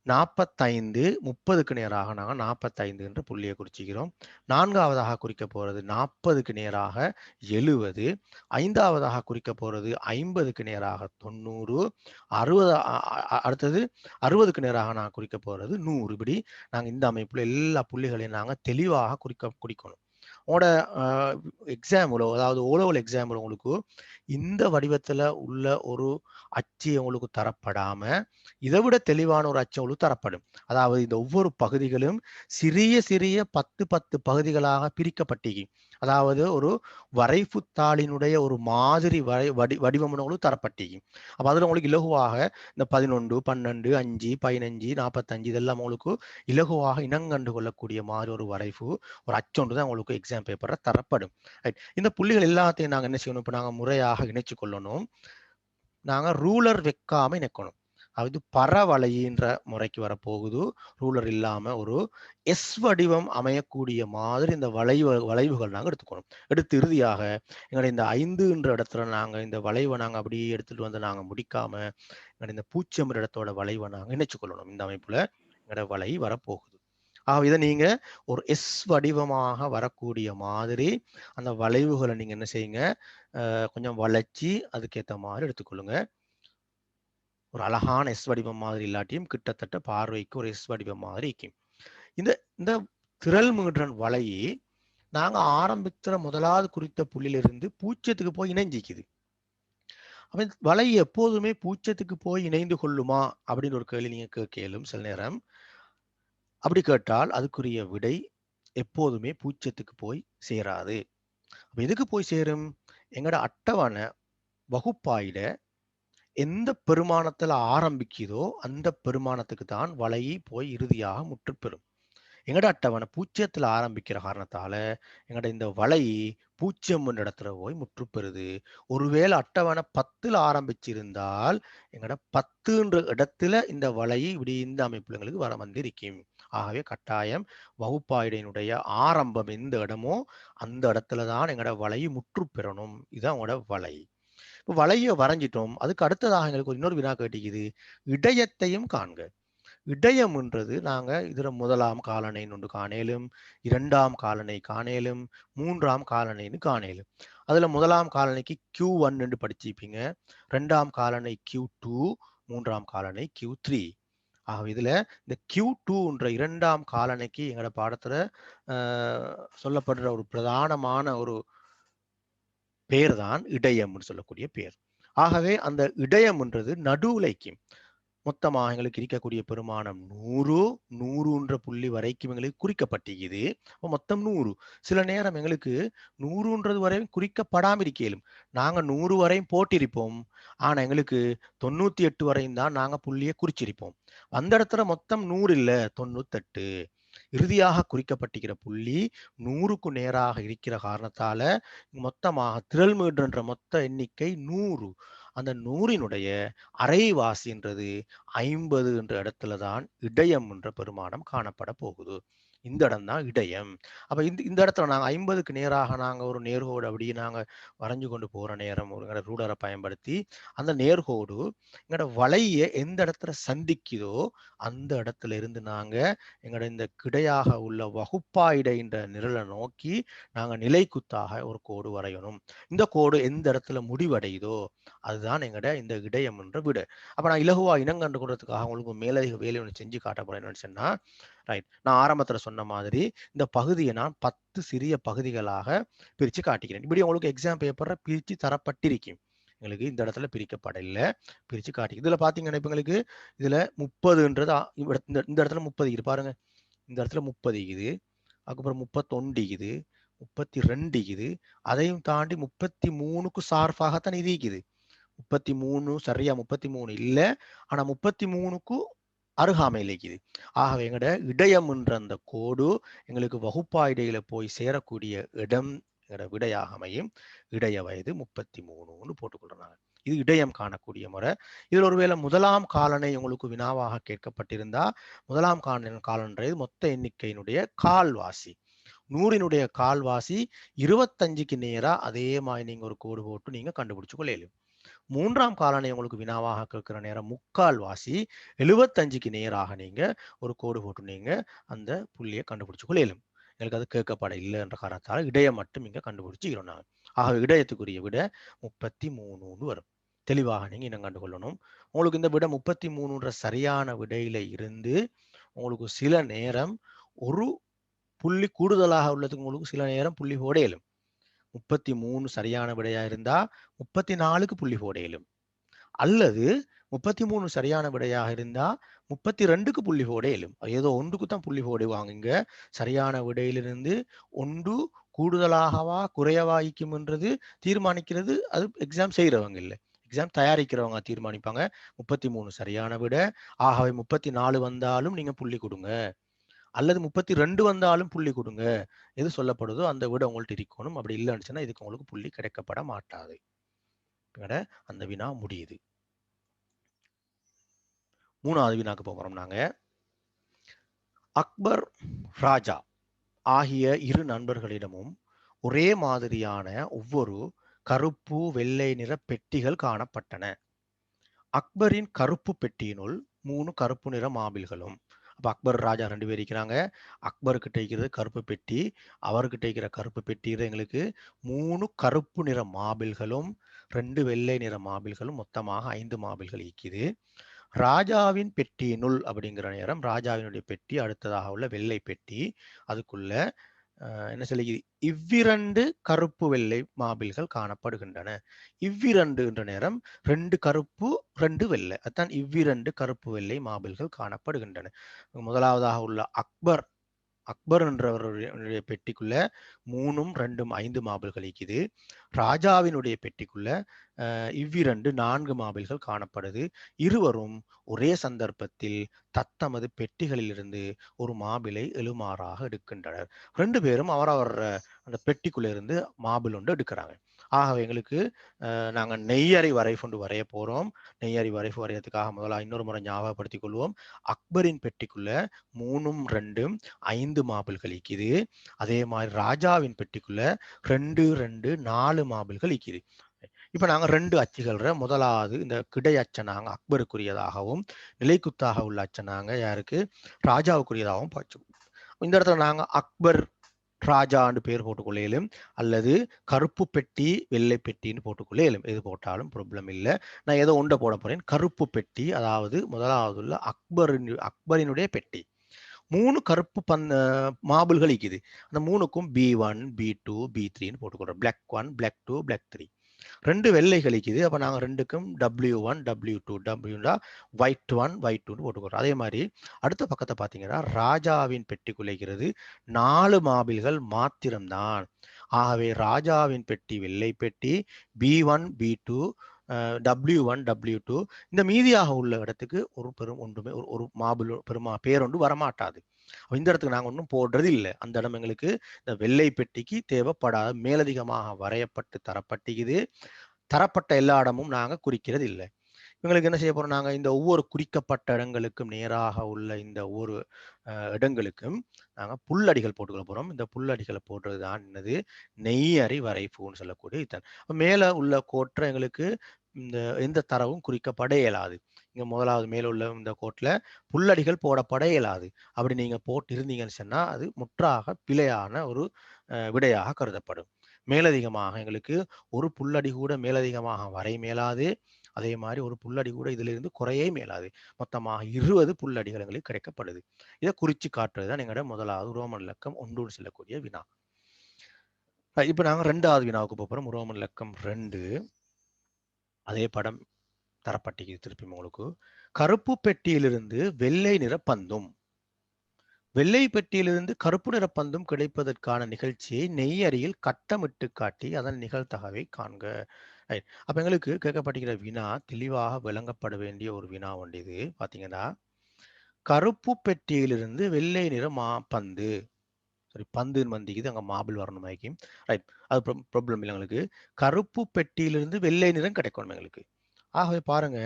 [SPEAKER 1] 45. 30க்கு நேராக நாங்கள் 45 என்ற புள்ளியை குறிச்சிக்கிறோம். 4வதாக குறிக்க போறது 40க்கு நேராக 70. 5வதாக குறிக்க போறது 50க்கு நேராக 90. 60 அடுத்தது 60க்கு நேராக நான் குறிக்க போறது 100. இப்படி நாங்கள் இந்த அமைப்புல எல்லா புள்ளிகளையும் நாங்கள் தெளிவாக குறிக்கணும். உங்களோட எக்ஸாம்ல, அதாவது ஓலோவல் எக்ஸாம்ல உங்களுக்கு இந்த வடிவத்துல உள்ள ஒரு அச்சு உங்களுக்கு தரப்படாம இதை விட தெளிவான ஒரு அச்சு உங்களுக்கு தரப்படும். அதாவது இந்த ஒவ்வொரு பகுதிகளும் சிறிய சிறிய 10 பகுதிகளாக பிரிக்கப்பட்டீங்க. அதாவது ஒரு வரைபுத்தாளினுடைய ஒரு மாதிரி வடிவம் உங்களுக்கு தரப்பட்டீங்க. அப்ப அதுல உங்களுக்கு இலகுவாக இந்த 11, 12, 5, 15, 45 இதெல்லாம் உங்களுக்கு இலகுவாக இனங்கண்டு கொள்ளக்கூடிய மாதிரி ஒரு வரைவு, ஒரு அச்சொன்று தான் உங்களுக்கு எக்ஸாம் பேப்பர்ல தரப்படும். இந்த புள்ளிகள் எல்லாத்தையும் நாங்க என்ன செய்யணும், இப்ப நாங்க முறையாக இணைச்சு கொள்ளணும். நாங்க ரூலர் வைக்காம இணைக்கணும். அது பரவளையின்ற முறைக்கு வரப்போகுது. ரூலர் இல்லாம ஒரு எஸ் வடிவம் அமையக்கூடிய மாதிரி இந்த வளைவுகள் நாங்க எடுத்துக்கணும். எடுத்து இறுதியாக எங்களுடைய இந்த 5ன்ற இடத்துல நாங்க இந்த வளைவை நாங்க அப்படியே எடுத்துட்டு வந்து நாங்க முடிக்காம எங்களுடைய இந்த 0 இடத்தோட வளைவை நாங்க இணைச்சு கொள்ளணும். இந்த அமைப்புல எங்களோட வளை வரப்போகுது. இதை நீங்க ஒரு எஸ் வடிவமாக வரக்கூடிய மாதிரி அந்த வளைவுகளை நீங்க என்ன செய்யுங்க, கொஞ்சம் வளைச்சி அதுக்கேற்ற மாதிரி எடுத்துக்கொள்ளுங்க. ஒரு அழகான எஸ் வடிவம் மாதிரி இல்லாட்டியும் கிட்டத்தட்ட பார்வைக்கு ஒரு எஸ் வடிவம் மாதிரி இருக்கும். இந்த திரள் மீடுறன் வலையை நாங்க ஆரம்பிக்கிற முதலாவது குறித்த புள்ளியிலிருந்து 0க்கு போய் இணைஞ்சிக்குது. அப்ப வலை எப்போதுமே 0க்கு போய் இணைந்து கொள்ளுமா அப்படின்னு ஒரு கேள்வி நீங்க கேளும் சில நேரம். அப்படி கேட்டால் அதுக்குரிய விடை எப்போதுமே 0க்கு போய் சேராது. அப்ப எதுக்கு போய் சேரும்? எங்கட அட்டவணை வகுப்பாயிட எந்த பெருமானத்துல ஆரம்பிக்குதோ அந்த பெருமானத்துக்கு தான் வலை போய் இறுதியாக முற்றுப்பெறும். எங்கட அட்டவணை 0த்துல ஆரம்பிக்கிற காரணத்தால எங்கட இந்த வலை 0 இடத்துல போய் முற்றுப்பெறுது. ஒருவேளை அட்டவணை 10ல ஆரம்பிச்சிருந்தால் எங்கட 10ன்ற இடத்துல இந்த வலை இப்படி இந்த அமைப்புல எங்களுக்கு வர வந்திருக்கும். ஆகவே கட்டாயம் வகுப்பாய்டையினுடைய ஆரம்பம் எந்த இடமோ அந்த இடத்துல தான் எங்கட வலை முற்றுப்பெறணும். இதுதான் உங்களோட வலை. இப்போ வலையை வரைஞ்சிட்டோம். அதுக்கு அடுத்ததாக எங்களுக்கு இன்னொரு வினா கேட்டிக்குது, இடையத்தையும் காண்க. இடையம்ன்றது நாங்க இதுல முதலாம் காலனைன்னு ஒன்று காணேலும், 2ஆம் காலனை காணேலும், 3ஆம் காலனைன்னு காணேலும். அதுல முதலாம் காலனைக்கு Q1 என்று படிச்சிருப்பீங்க, 2ஆம் காலனை Q2, 3ஆம் காலனை Q3. ஆக இதுல இந்த Q2ன்ற 2ஆம் காலனைக்கு எங்களோட பாடத்துல சொல்லப்படுற ஒரு பிரதானமான ஒரு பேர் தான் இடையம்னு சொல்லக்கூடிய பேர். ஆகவே அந்த இடையம்ன்றது நடுவுலைக்கும் மொத்தமாக எங்களுக்கு இருக்கக்கூடிய பெருமானம் 100 புள்ளி வரைக்கும் எங்களுக்கு குறிக்கப்பட்டிருக்குது. மொத்தம் 100. சில நேரம் எங்களுக்கு 100ன்றது வரையும் குறிக்கப்படாம இருக்கலும். நாங்க 100 வரையும் போட்டிருப்போம். ஆனா எங்களுக்கு 98 வரையும் தான் நாங்க புள்ளியை குறிச்சிருப்போம். அந்த இடத்துல மொத்தம் 100 இல்ல, 98. இறுதியாக குறிக்கப்பட்டிருக்கிற புள்ளி 100க்கு நேராக இருக்கிற காரணத்தால மொத்தமாக திரள் மீடுன்ற மொத்த எண்ணிக்கை 100. அந்த 100னுடைய அரைவாசின்றது 50 என்ற இடத்துல தான் இடையம் என்ற பெருமானம் காணப்பட போகுது. இந்த இடம் தான் இடையம். அப்ப இந்த இடத்துல நாங்க 50க்கு நேராக நாங்க ஒரு நேர்கோடு அப்படியே நாங்க வரைஞ்சு கொண்டு போற நேரம் ஒரு ரூலரை பயன்படுத்தி அந்த நேர்கோடு எங்களோட வளைய எந்த இடத்துல சந்திக்குதோ அந்த இடத்துல இருந்து நாங்க எங்களோட இந்த கிடையாக உள்ள வகுப்பாயிடைன்ற நிரலை நோக்கி நாங்க நிலைக்குத்தாக ஒரு கோடு வரையணும். இந்த கோடு எந்த இடத்துல முடிவடையுதோ அதுதான் எங்கட இந்த இடையம் என்ற விடு. அப்ப நான் இலகுவா இனம் கண்டு கொள்றதுக்காக உங்களுக்கு மேலதிக வேலை ஒன்று செஞ்சு காட்ட போறேன்னு சொன்னா, ரைட், நான் ஆரம்பத்துல சொன்ன மாதிரி இந்த பகுதியை நான் 10 சிறிய பகுதிகளாக பிரிச்சு காட்டிக்கிறேன். இப்படி உங்களுக்கு எக்ஸாம் பேப்பர்ல பிரிச்சு தரப்பட்டிருக்கும். எங்களுக்கு இந்த இடத்துல பிரிக்கப்படல, பிரிச்சு காட்டி இதுல பாத்தீங்கன்னா இப்ப எங்களுக்கு இதுல 30ன்றது இந்த இடத்துல 30 இது பாருங்க, இந்த இடத்துல 30 இது, அதுக்கப்புறம் 31 இது, 32 இது, அதையும் தாண்டி 33க்கு சார்பாகத்தான் இது இருக்குது. 33 சரியா 33 இல்ல, ஆனா 33க்கு அருகாமையில் இருக்குது. ஆகவே எங்கட இடையம் என்ற அந்த கோடு எங்களுக்கு வகுப்பாயிடையில போய் சேரக்கூடிய இடம் எங்கட விடையாக அமையும். இடைய வயது 33ன்னு போட்டுக்கொள்றாங்க. இது இடையம் காணக்கூடிய முறை. இதில் ஒருவேளை முதலாம் காலனை உங்களுக்கு வினாவாக கேட்கப்பட்டிருந்தா, முதலாம் காலன்றது மொத்த எண்ணிக்கையினுடைய கால்வாசி. 100னுடைய கால்வாசி 25க்கு நேரா அதே மாதிரி நீங்க ஒரு கோடு போட்டு நீங்க கண்டுபிடிச்சு கொள்ளையிலும். மூன்றாம் காலனை உங்களுக்கு வினாவாக கேட்கிற நேரம் முக்கால் வாசி 75க்கு நேராக நீங்க ஒரு கோடு போட்டு நீங்க அந்த புள்ளியை கண்டுபிடிச்சு கொள்ளையிலும். எங்களுக்கு அது கேட்கப்பட இல்லை என்ற காரணத்தால் இடையை மட்டும் இங்க கண்டுபிடிச்சுக்கிறோம் நாங்கள். ஆக இடையத்துக்குரிய விட 33 வரும். தெளிவாக நீங்க இனம் கண்டு கொள்ளணும். உங்களுக்கு இந்த விட 33ன்ற சரியான விடையில இருந்து உங்களுக்கு சில நேரம் ஒரு புள்ளி கூடுதலாக உள்ளதுக்கு உங்களுக்கு சில நேரம் புள்ளி போட இயலும். 33 சரியான விடையா இருந்தா 34க்கு புள்ளி போட இயலும். அல்லது 33 சரியான விடையாக இருந்தா 32க்கு புள்ளி போட இயலும். ஏதோ ஒன்றுக்கு தான் புள்ளி போடுவாங்க. இங்க சரியான விடையிலிருந்து ஒன்று கூடுதலாகவா குறையவாய்க்கும் என்றது தீர்மானிக்கிறது அது எக்ஸாம் செய்யறவங்க இல்லை, எக்ஸாம் தயாரிக்கிறவங்க தீர்மானிப்பாங்க. 33 சரியான விட, ஆகவே 34 வந்தாலும் நீங்க புள்ளி கொடுங்க, அல்லது 32 வந்தாலும் புள்ளி கொடுங்க. எது சொல்லப்படுதோ அந்த விட உங்கள்ட்ட இருக்கணும். அப்படி இல்லைன்னு இதுக்கு உங்களுக்கு புள்ளி கிடைக்கப்பட மாட்டாது. அந்த வினா முடியுது. 3வது வினாக்கு போகிறோம் நாங்க. அக்பர் ராஜா ஆகிய இரு நண்பர்களிடமும் ஒரே மாதிரியான ஒவ்வொரு கருப்பு வெள்ளை நிற பெட்டிகள் காணப்பட்டன. அக்பரின் கருப்பு பெட்டியினுள் 3 கருப்பு நிற மாபிள்களும். அப்ப அக்பர் ராஜா 2 பேர் இருக்கிறாங்க. அக்பர்கிட்ட இருக்கிறது கருப்பு பெட்டி, அவர்கிட்ட இருக்கிற கருப்பு பெட்டியில எங்களுக்கு 3 கருப்பு நிற மாபிள்களும் 2 வெள்ளை நிற மாபிள்களும் மொத்தமாக 5 மாபிள்கள் இருக்குது. ராஜாவின் பெட்டியினுள் அப்படிங்கிற நேரம் ராஜாவினுடைய பெட்டி அடுத்ததாக உள்ள வெள்ளை பெட்டி, அதுக்குள்ள என்ன சொல்லுகிறது, இவ்விரண்டு கருப்பு வெள்ளை மாபிள்கள் காணப்படுகின்றன. இவ்விரண்டு என்ற நேரம் 2 கருப்பு 2 வெள்ளை, அதான் இவ்விரண்டு கருப்பு வெள்ளை மாபிள்கள் காணப்படுகின்றன. முதலாவதாக உள்ள அக்பர் என்றவருடைய பெட்டிக்குள்ள 3ம் 2ம் 5 மாபிள்கள் இருக்குது. ராஜாவினுடைய பெட்டிக்குள்ள இவ்விரண்டு 4 மாபிள்கள் காணப்படுது. இருவரும் ஒரே சந்தர்ப்பத்தில் தத்தமது பெட்டிகளிலிருந்து ஒரு மாபிளை எழுமாறாக எடுக்கின்றனர். 2 பேரும் அவரவர் அந்த பெட்டிக்குள்ள இருந்து மாபிள் ஒன்று எடுக்கிறாங்க. ஆகவே எங்களுக்கு நாங்க நெய்யறை வரைஃபொண்டு வரைய போறோம். நெய்யறை வரைஃபு வரையறதுக்காக முதல்ல இன்னொரு முறை ஞாபகப்படுத்திக் கொள்வோம். அக்பரின் பெட்டிக்குள்ள 3ம் 2ம் 5 மாபிள்கள் இருக்குது. அதே மாதிரி ராஜாவின் பெட்டிக்குள்ள 2 2 4 மாபிள்கள் இருக்குது. இப்ப நாங்க 2 அச்சுகள், முதலாவது இந்த கிடை அச்சனாங்க அக்பருக்குரியதாகவும் நிலைக்குத்தாக உள்ள அச்சனாங்க யாருக்கு ராஜாவுக்குரியதாகவும் பார்த்து இந்த இடத்துல நாங்க அக்பர் ராஜான்னு பேர் போட்டுக்கொள்ளையிலும் அல்லது கருப்பு பெட்டி வெள்ளை பெட்டின்னு போட்டுக்கொள்ளையிலும், எது போட்டாலும் ப்ராப்ளம் இல்லை. நான் ஏதோ ஒன்றை போட போறேன். கருப்பு பெட்டி, அதாவது முதலாவது உள்ள அக்பரினுடைய பெட்டி. 3 கருப்பு மாபிள்கள் இருக்குது. அந்த 3க்கும் B1 B2 B3ன்னு போட்டுக்கொள்றோம். Block 1 block 2 block 3. 2 வெள்ளை கழிக்குது. அப்ப நாங்க 2க்கும் W1 W2 Wனா ஒயிட் 1 ஒயிட் 2 போட்டுக்கிறோம். அதே மாதிரி அடுத்த பக்கத்தை பார்த்தீங்கன்னா ராஜாவின் பெட்டி குலைக்கிறது 4 மாபிள்கள் மாத்திரம்தான். ஆகவே ராஜாவின் பெட்டி வெள்ளை பெட்டி, B1 B2 W1 W2, இந்த மீதியாக உள்ள இடத்துக்கு ஒரு பெரும் ஒன்றுமே ஒரு மாபிள் பேரொன்று வரமாட்டாது. இந்த இடத்துக்கு நாங்கள் ஒன்றும் போடுறது இல்லை. அந்த இடம் எங்களுக்கு இந்த வெள்ளை பெட்டிக்கு தேவைப்படாத மேலதிகமாக வரையப்பட்டு தரப்பட்டிக்குது. தரப்பட்ட எல்லா இடமும் நாங்க குறிக்கிறது இல்லை. இவங்களுக்கு என்ன செய்ய போறோம், நாங்க இந்த ஒவ்வொரு குறிக்கப்பட்ட இடங்களுக்கும் நேராக உள்ள இந்த ஒவ்வொரு இடங்களுக்கும் நாங்க புல்லடிகள் போட்டுக்கொள்ள போறோம். இந்த புல்லடிகளை போடுறது தான் என்னது, நெய்யறி வரைபூன்னு சொல்லக்கூடிய இத்தன். மேல உள்ள கோட்டை எங்களுக்கு இந்த எந்த தரவும் குறிக்கப்பட இயலாது. இங்க முதலாவது மேல உள்ள இந்த கோட்டில் புல்லடிகள் போடப்பட இயலாது. அப்படி நீங்க போட்டு இருந்தீங்கன்னு சொன்னா அது முற்றாக பிழையான ஒரு விடையாக கருதப்படும். மேலதிகமாக எங்களுக்கு ஒரு புல்லடி கூட மேலதிகமாக வரை மேலாது. அதே மாதிரி ஒரு புல்லடி கூட இதிலிருந்து குறையே மேலாது. மொத்தமாக 20 புல்லடிகள் எங்களுக்கு கிடைக்கப்படுது. இதை குறிச்சு காட்டுறது தான் எங்களோட முதலாவது ரோமன் இலக்கம் 1 செல்லக்கூடிய வினா. இப்ப நாங்க 2வது வினாவுக்கு போறோம். ரோமன் இலக்கம் 2. அதே படம் தரப்பட்டிருக்கு திருப்பி உங்களுக்கு. கருப்பு பெட்டியிலிருந்து வெள்ளை நிற பந்தும், வெள்ளை பெட்டியிலிருந்து கருப்பு நிற பந்தும் கிடைப்பதற்கான நிகழ்ச்சியை நெய்யறியில் கட்டமிட்டு காட்டி அதன் நிகழ்தகவை காண்க. அப்ப எங்களுக்கு கேட்கப்பட்டிருக்கிற வினா தெளிவாக விளங்கப்பட வேண்டிய ஒரு வினா ஒன்று. இது பாத்தீங்கன்னா, கருப்பு பெட்டியிலிருந்து வெள்ளை நிற பந்து, சாரி பந்துன்னு வந்திக்குது, அங்க மாபிள் வரணும் ஆகிக்கும். ரைட், அது ப்ராப்ளம் இல்லை. எங்களுக்கு கருப்பு பெட்டியிலிருந்து வெள்ளை நிறம் கிடைக்கணும் எங்களுக்கு. ஆகவே பாருங்க,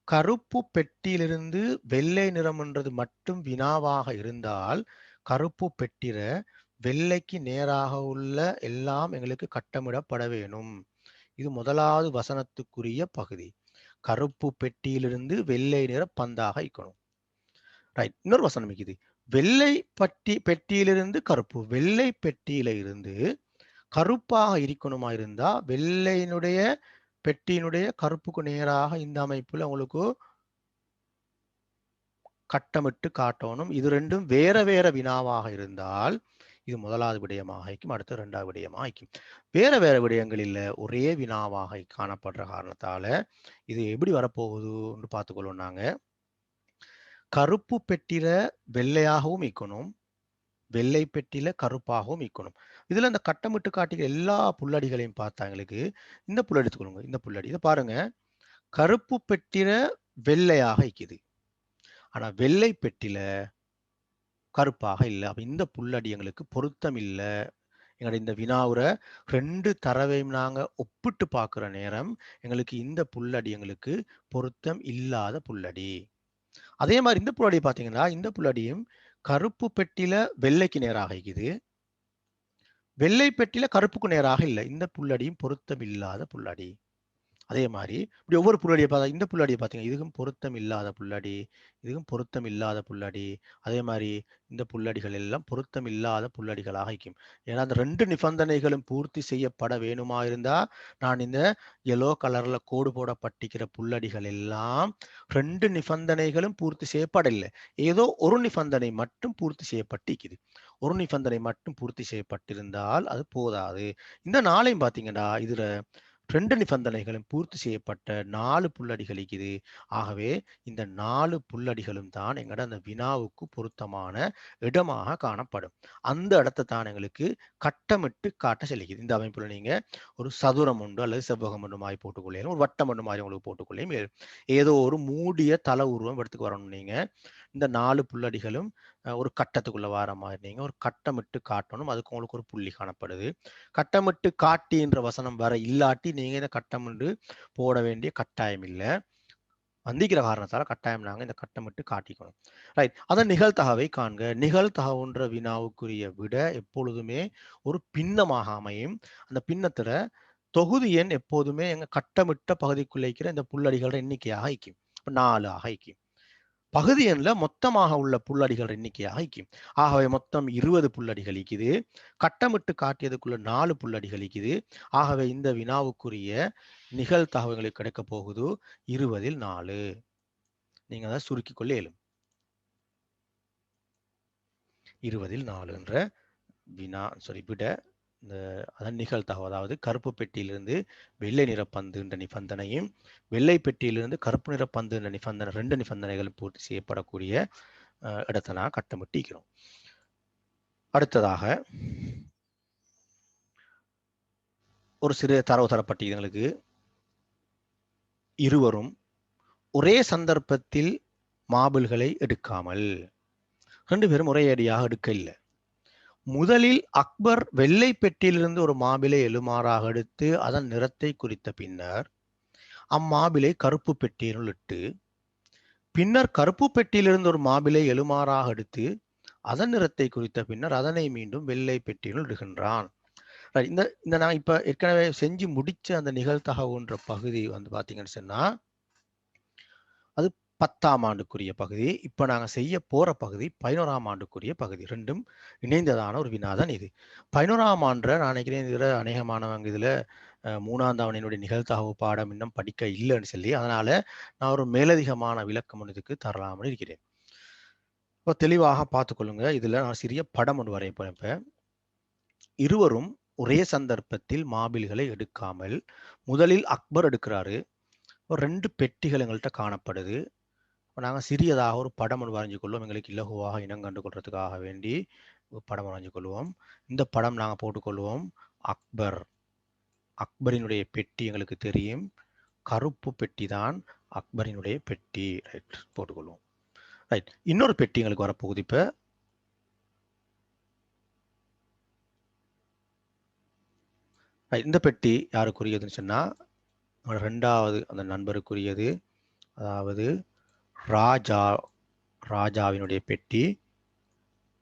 [SPEAKER 1] கருப்பு பெட்டியிலிருந்து வெள்ளை நிறம்ன்றது மட்டும் வினாவாக இருந்தால் கருப்பு பெட்டிர வெள்ளைக்கு நேராக உள்ள எல்லாம் எங்களுக்கு கட்டமிடப்பட வேணும். இது முதலாவது வசனத்துக்குரிய பகுதி. கருப்பு பெட்டியிலிருந்து வெள்ளை நிற பந்தாக இருக்கணும். ரைட், இன்னொரு வசனம் இருக்குது. வெள்ளை பெட்டியிலிருந்து கருப்பு, வெள்ளை பெட்டியில இருந்து கருப்பாக இருக்கணுமா இருந்தா வெள்ளையினுடைய பெட்டியினுடைய கருப்புக்கு நேராக இந்த அமைப்புல உங்களுக்கு கட்டமிட்டு காட்டணும். இது ரெண்டும் வேற வேற வினாவாக இருந்தால் இது முதலாவது விடயமாக ஆயிக்கும், அடுத்த 2வது விடயமாக ஆயிக்கும். வேற வேற விடயங்கள் இல்லை, ஒரே வினாவாக காணப்படுற காரணத்தால இது எப்படி வரப்போகுதுன்னு பார்த்துக்கொள்ளும். நாங்க கருப்பு பெட்டில வெள்ளையாகவும் இருக்கணும், வெள்ளை பெட்டில கருப்பாகவும் இருக்கணும். இதுல இந்த கட்டமிட்டு காட்டிய எல்லா புல்லடிகளையும் பார்த்தா எங்களுக்கு இந்த புல்லடி எடுத்துக்கொள்ளுங்க. இந்த புல்லடி இதை பாருங்க, கருப்பு பெட்டில வெள்ளையாக இருக்குது, ஆனா வெள்ளை பெட்டில கருப்பாக இல்லை. அப்ப இந்த புல்லடி எங்களுக்கு பொருத்தம் இல்லை. எங்களுடைய இந்த வினாவுற 2 தரவையும் நாங்க ஒப்பிட்டு பார்க்கிற நேரம் எங்களுக்கு இந்த புல்லடி எங்களுக்கு பொருத்தம் இல்லாத புல்லடி. அதே மாதிரி இந்த புல்லடி பார்த்தீங்கன்னா, இந்த புல்லடியும் கருப்பு பெட்டில வெள்ளைக்கு நேராக இருக்குது, வெள்ளை பெட்டில கருப்புக்கு நேராக இல்லை. இந்த புல்லடியும் பொருத்தம் இல்லாத புல்லடி. அதே மாதிரி இப்படி ஒவ்வொரு புல்லடியை பார்த்தா, இந்த புல்லடியை பார்த்தீங்க, இதுக்கும் பொருத்தம் இல்லாத புல்லடி, இதுக்கும் பொருத்தம் இல்லாத புல்லடி. அதே மாதிரி இந்த புல்லடிகள் எல்லாம் பொருத்தம் இல்லாத புல்லடிகளாக இருக்கும். ஏன்னா அந்த 2 நிபந்தனைகளும் பூர்த்தி செய்யப்பட வேணுமா இருந்தா நான் இந்த எல்லோ கலர்ல கோடு போடப்பட்டிருக்கிற புல்லடிகள் எல்லாம் 2 நிபந்தனைகளும் பூர்த்தி செய்யப்படவில்லை. ஏதோ ஒரு நிபந்தனை மட்டும் பூர்த்தி செய்யப்பட்டிருக்குது. ஒரு நிபந்தனை மட்டும் பூர்த்தி செய்யப்பட்டிருந்தால் அது போதாது. இந்த 4ஐயும் பார்த்தீங்கன்னா இதுல 2 நிபந்தனைகளும் பூர்த்தி செய்யப்பட்ட 4 புல்லடிகள் இருக்குது. ஆகவே இந்த 4 புல்லடிகளும் தான் எங்கட அந்த வினாவுக்கு பொருத்தமான இடமாக காணப்படும். அந்த இடத்தை தான் எங்களுக்கு கட்டமிட்டு காட்ட சொல்லிக்குது. இந்த அமைப்புல நீங்க ஒரு சதுரம் உண்டு அல்லது செவ்வகம் ஒன்று மாதிரி போட்டுக்கொள்ளையும், ஒரு வட்டம் ஒன்று மாதிரி உங்களுக்கு போட்டுக்கொள்ளையும், ஏதோ ஒரு மூடிய தல உருவம் எடுத்துக்கு வரணும். நீங்க இந்த 4 புல்லடிகளும் ஒரு கட்டத்துக்குள்ள வர மாதிரி நீங்க ஒரு கட்டமிட்டு காட்டணும். அதுக்கு உங்களுக்கு ஒரு புள்ளி காணப்படுது. கட்டமிட்டு காட்டி என்ற வசனம் வர இல்லாட்டி நீங்க இந்த கட்டமிட்டு போட வேண்டிய கட்டாயம் இல்லை. வந்திக்கிற காரணத்தால கட்டாயம் நாங்க இந்த கட்டமிட்டு காட்டிக்கணும். ரைட், அதன் நிகழ்தகவை காண்க. நிகழ்தகவுன்ற வினாவுக்குரிய விட எப்பொழுதுமே ஒரு பின்னமாக அமையும். அந்த பின்னத்துல தொகுதி எண் எப்போதுமே எங்க கட்டமிட்ட பகுதிக்குள்ள இருக்கிற இந்த புல்லடிகளோட எண்ணிக்கையாக ஐக்கும். 4 ஆக ஐக்கும். பகுதி எண்ணில் மொத்தமாக உள்ள புல்லடிகள் எண்ணிக்கையாக ஐக்கும். ஆகவே மொத்தம் 20 புல்லடிகள் இருக்குது. கட்டமிட்டு காட்டியதுக்குள்ள 4 புல்லடிகள் இருக்குது. ஆகவே இந்த வினாவுக்குரிய நிகழ்தகவுகளுக்கு கிடைக்க போகுது 20ல் 4. நீங்க அதை சுருக்கிக் கொள்ள இயலும். 20ல் 4 என்ற வினா விட இந்த அதன் நிகழ்தகவு, அதாவது கருப்பு பெட்டியிலிருந்து வெள்ளை நிற பந்து என்ற நிபந்தனையும் வெள்ளை பெட்டியிலிருந்து கருப்பு நிற பந்து என்ற நிபந்தனை 2 நிபந்தனைகளும் பூர்த்தி செய்யப்படக்கூடிய இடத்தை நான் கட்டமிட்டிக்கிறோம். அடுத்ததாக ஒரு சிறு தரவு தரப்பட்டு எங்களுக்கு இருவரும் ஒரே சந்தர்ப்பத்தில் மாபிள்களை எடுக்காமல், 2 பேரும் ஒரே அடியாக எடுக்க இல்லை, முதலில் அக்பர் வெள்ளை பெட்டியிலிருந்து ஒரு மாபிளை எழுமாறாக எடுத்து அதன் நிறத்தை குறித்த பின்னர் அம்மாபிளை கருப்பு பெட்டியினுள் இட்டு பின்னர் கருப்பு பெட்டியிலிருந்து ஒரு மாபிளை எழுமாறாக எடுத்து அதன் நிறத்தை குறித்த பின்னர் அதனை மீண்டும் வெள்ளை பெட்டியினுள் இடுகின்றான். இந்த இந்த நான் இப்ப ஏற்கனவே செஞ்சு முடிச்ச அந்த நிகழ்தகவுன்ற பகுதி வந்து பாத்தீங்கன்னு சொன்னா அது 10ஆம் ஆண்டுக்குரிய பகுதி. இப்ப நாங்க செய்ய போற பகுதி 11ஆம் ஆண்டுக்குரிய பகுதி. ரெண்டும் இணைந்ததான ஒரு வினாதான் இது. 11ஆம் ஆண்டு நான் நினைக்கிறேன் இதுல அநேகமானவங்க இதுல 3ஆம் தவணையினுடைய நிகழ்தகவு பாடம் இன்னும் படிக்க இல்லைன்னு சொல்லி அதனால நான் ஒரு மேலதிகமான விளக்கம் இதுக்கு தரலாம்னு இருக்கிறேன். இப்போ தெளிவாக பார்த்துக்கொள்ளுங்க. இதுல நான் சிறிய படம் ஒன்று வரைய போறேன். இப்ப இருவரும் ஒரே சந்தர்ப்பத்தில் மாபிள்களை எடுக்காமல் முதலில் அக்பர் எடுக்கிறாரு. ஒரு 2 பெட்டிகள் எங்கள்கிட்ட காணப்படுது. நாங்கள் சிறியதாக ஒரு படம் ஒன்று வரைஞ்சு கொள்வோம். எங்களுக்கு இலகுவாக இனம் கண்டு கொள்றதுக்காக வேண்டி ஒரு படம் வரைஞ்சு கொள்வோம். இந்த படம் நாங்கள் போட்டுக்கொள்வோம். அக்பர், அக்பரினுடைய பெட்டி எங்களுக்கு தெரியும். கருப்பு பெட்டி தான் அக்பரினுடைய பெட்டி. ரைட், போட்டுக்கொள்வோம். ரைட், இன்னொரு பெட்டி எங்களுக்கு வரப்போகுது. இப்ப இந்த பெட்டி யாருக்குரியதுன்னு சொன்னா 2வது அந்த நண்பருக்குரியது. அதாவது ராஜாவினுடைய பெட்டி.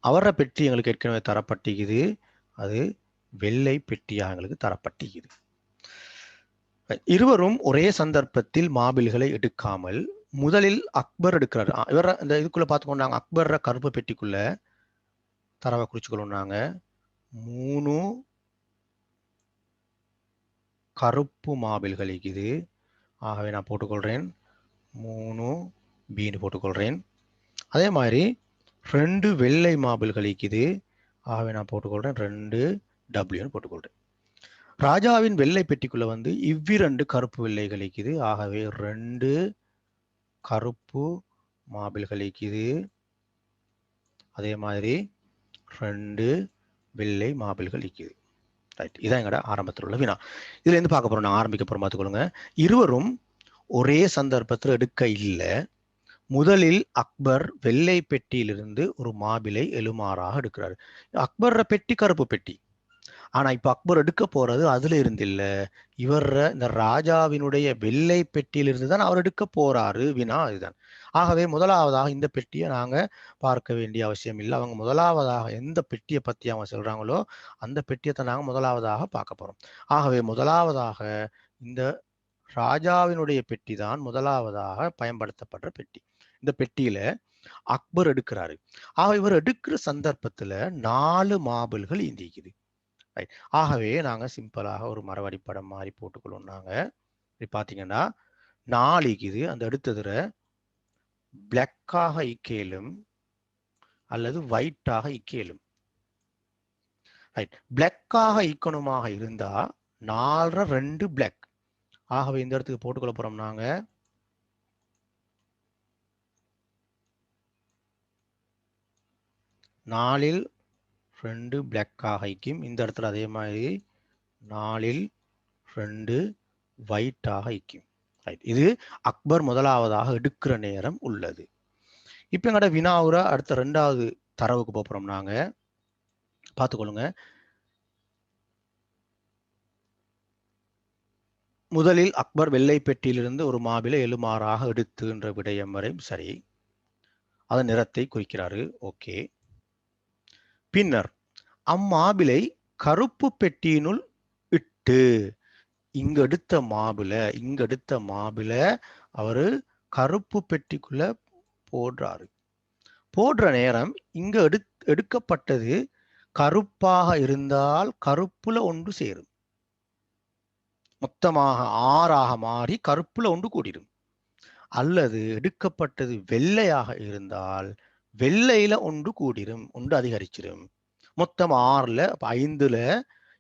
[SPEAKER 1] அவர பெட்டி எங்களுக்கு ஏற்கனவே தரப்பட்டிக்குது. அது வெள்ளை பெட்டியாக எங்களுக்கு தரப்பட்டிக்குது. இருவரும் ஒரே சந்தர்ப்பத்தில் மாபிள்களை எடுக்காமல் முதலில் அக்பர் எடுக்கிறாரு. இவர இந்த இதுக்குள்ள பார்த்துக்கொண்டாங்க. அக்பர் கருப்பு பெட்டிக்குள்ள தரவை குறிச்சுக்கொள்ளாங்க. 3 கருப்பு மாபிள்கள் இருக்குது. ஆகவே நான் போட்டுக்கொள்றேன் 3 பின்னு போட்டுக்கொள்றேன். அதே மாதிரி 2 வெள்ளை மாபிள்கள் இருக்குது. ஆகவே நான் போட்டுக்கொள்றேன் 2 டபிள்யூன்னு போட்டுக்கொள்றேன். ராஜாவின் வெள்ளை பெட்டிக்குள்ள வந்து இவ்விரண்டு கருப்பு வெள்ளைகள் இருக்குது. ஆகவே 2 கருப்பு மாபிள்கள் இருக்குது. அதே மாதிரி 2 வெள்ளை மாபிள்கள் இருக்குது. ரைட், இதான் எங்கட ஆரம்பத்தில் உள்ள வினா. இதுல இருந்து பார்க்க போறோம். நான் ஆரம்பிக்க போறோம், பார்த்துக்கொள்ளுங்க. இருவரும் ஒரே சந்தர்ப்பத்தில் எடுக்க இல்லை. முதலில் அக்பர் வெள்ளை பெட்டியிலிருந்து ஒரு மாபிளை எழுமாறாக எடுக்கிறாரு. அக்பர் பெட்டி கருப்பு பெட்டி. ஆனா இப்ப அக்பர் எடுக்க போறது அதுல இருந்து இல்ல, இவர் இந்த ராஜாவினுடைய வெள்ளை பெட்டியிலிருந்து தான் அவர் எடுக்க போறாரு. வினா இதுதான். ஆகவே முதலாவதாக இந்த பெட்டியை நாங்க பார்க்க வேண்டிய அவசியம் இல்லை. அவங்க முதலாவதாக எந்த பெட்டியை பத்தி அவங்க சொல்றாங்களோ அந்த பெட்டியத்தை நாங்க முதலாவதாக பார்க்க போறோம். ஆகவே முதலாவதாக இந்த ராஜாவினுடைய பெட்டி தான் முதலாவதாக பயன்படுத்தப்படுற பெட்டி. இந்த பெட்டியில அக்பர் எடுக்கிறாரு. ஆக இவர் எடுக்கிற சந்தர்ப்பத்துல 4 மாபிள்கள் இந்திக்குது. ஆகவே நாங்க சிம்பிளாக ஒரு மரவடி படம் மாதிரி போட்டுக்கொள்ளும். நாங்க இப்படி பாத்தீங்கன்னா 4 இருக்குது. அந்த எடுத்ததுல பிளாக்காக இக்கேலும் அல்லது ஒயிட்டாக இக்கேலும். ரைட், பிளாக்காக ஈக்கணுமாக இருந்தா 4 2 பிளாக். ஆகவே இந்த இடத்துக்கு போட்டுக்கொள்ள போறோம். நாங்க 4 2 பிளாக்காக ஐக்கும். இந்த இடத்துல அதே மாதிரி 4 2 ஒயிட்டாக ஐக்கும். ரைட், இது அக்பர் முதலாவதாக எடுக்கிற நேரம் உள்ளது. இப்ப எங்கட வினாவுற அடுத்த 2வது தரவுக்கு போறோம். நாங்க பார்த்துக்கொள்ளுங்க. முதலில் அக்பர் வெள்ளை பெட்டியிலிருந்து ஒரு மாபிளை எழுமாறாக எடுத்துன்ற விடயம் வரை சரி. அதன் நிறத்தை குறிக்கிறாரு. ஓகே. பின்னர் அம்மாபிளை கருப்பு பெட்டியினுள் இட்டு இங்க எடுத்த மாபிளை அவரு கருப்பு பெட்டிக்குள்ள போடுறாரு. போடுற நேரம் இங்க எடுக்கப்பட்டது கருப்பாக இருந்தால் கருப்புல ஒன்று சேரும். மொத்தமாக 6ஆக மாறி கருப்புல ஒன்று கூடிடும். அல்லது எடுக்கப்பட்டது வெள்ளையாக இருந்தால் வெள்ளையில ஒன்று கூடிடும், ஒன்று அதிகரிச்சிடும். மொத்தம் 6ல 5ல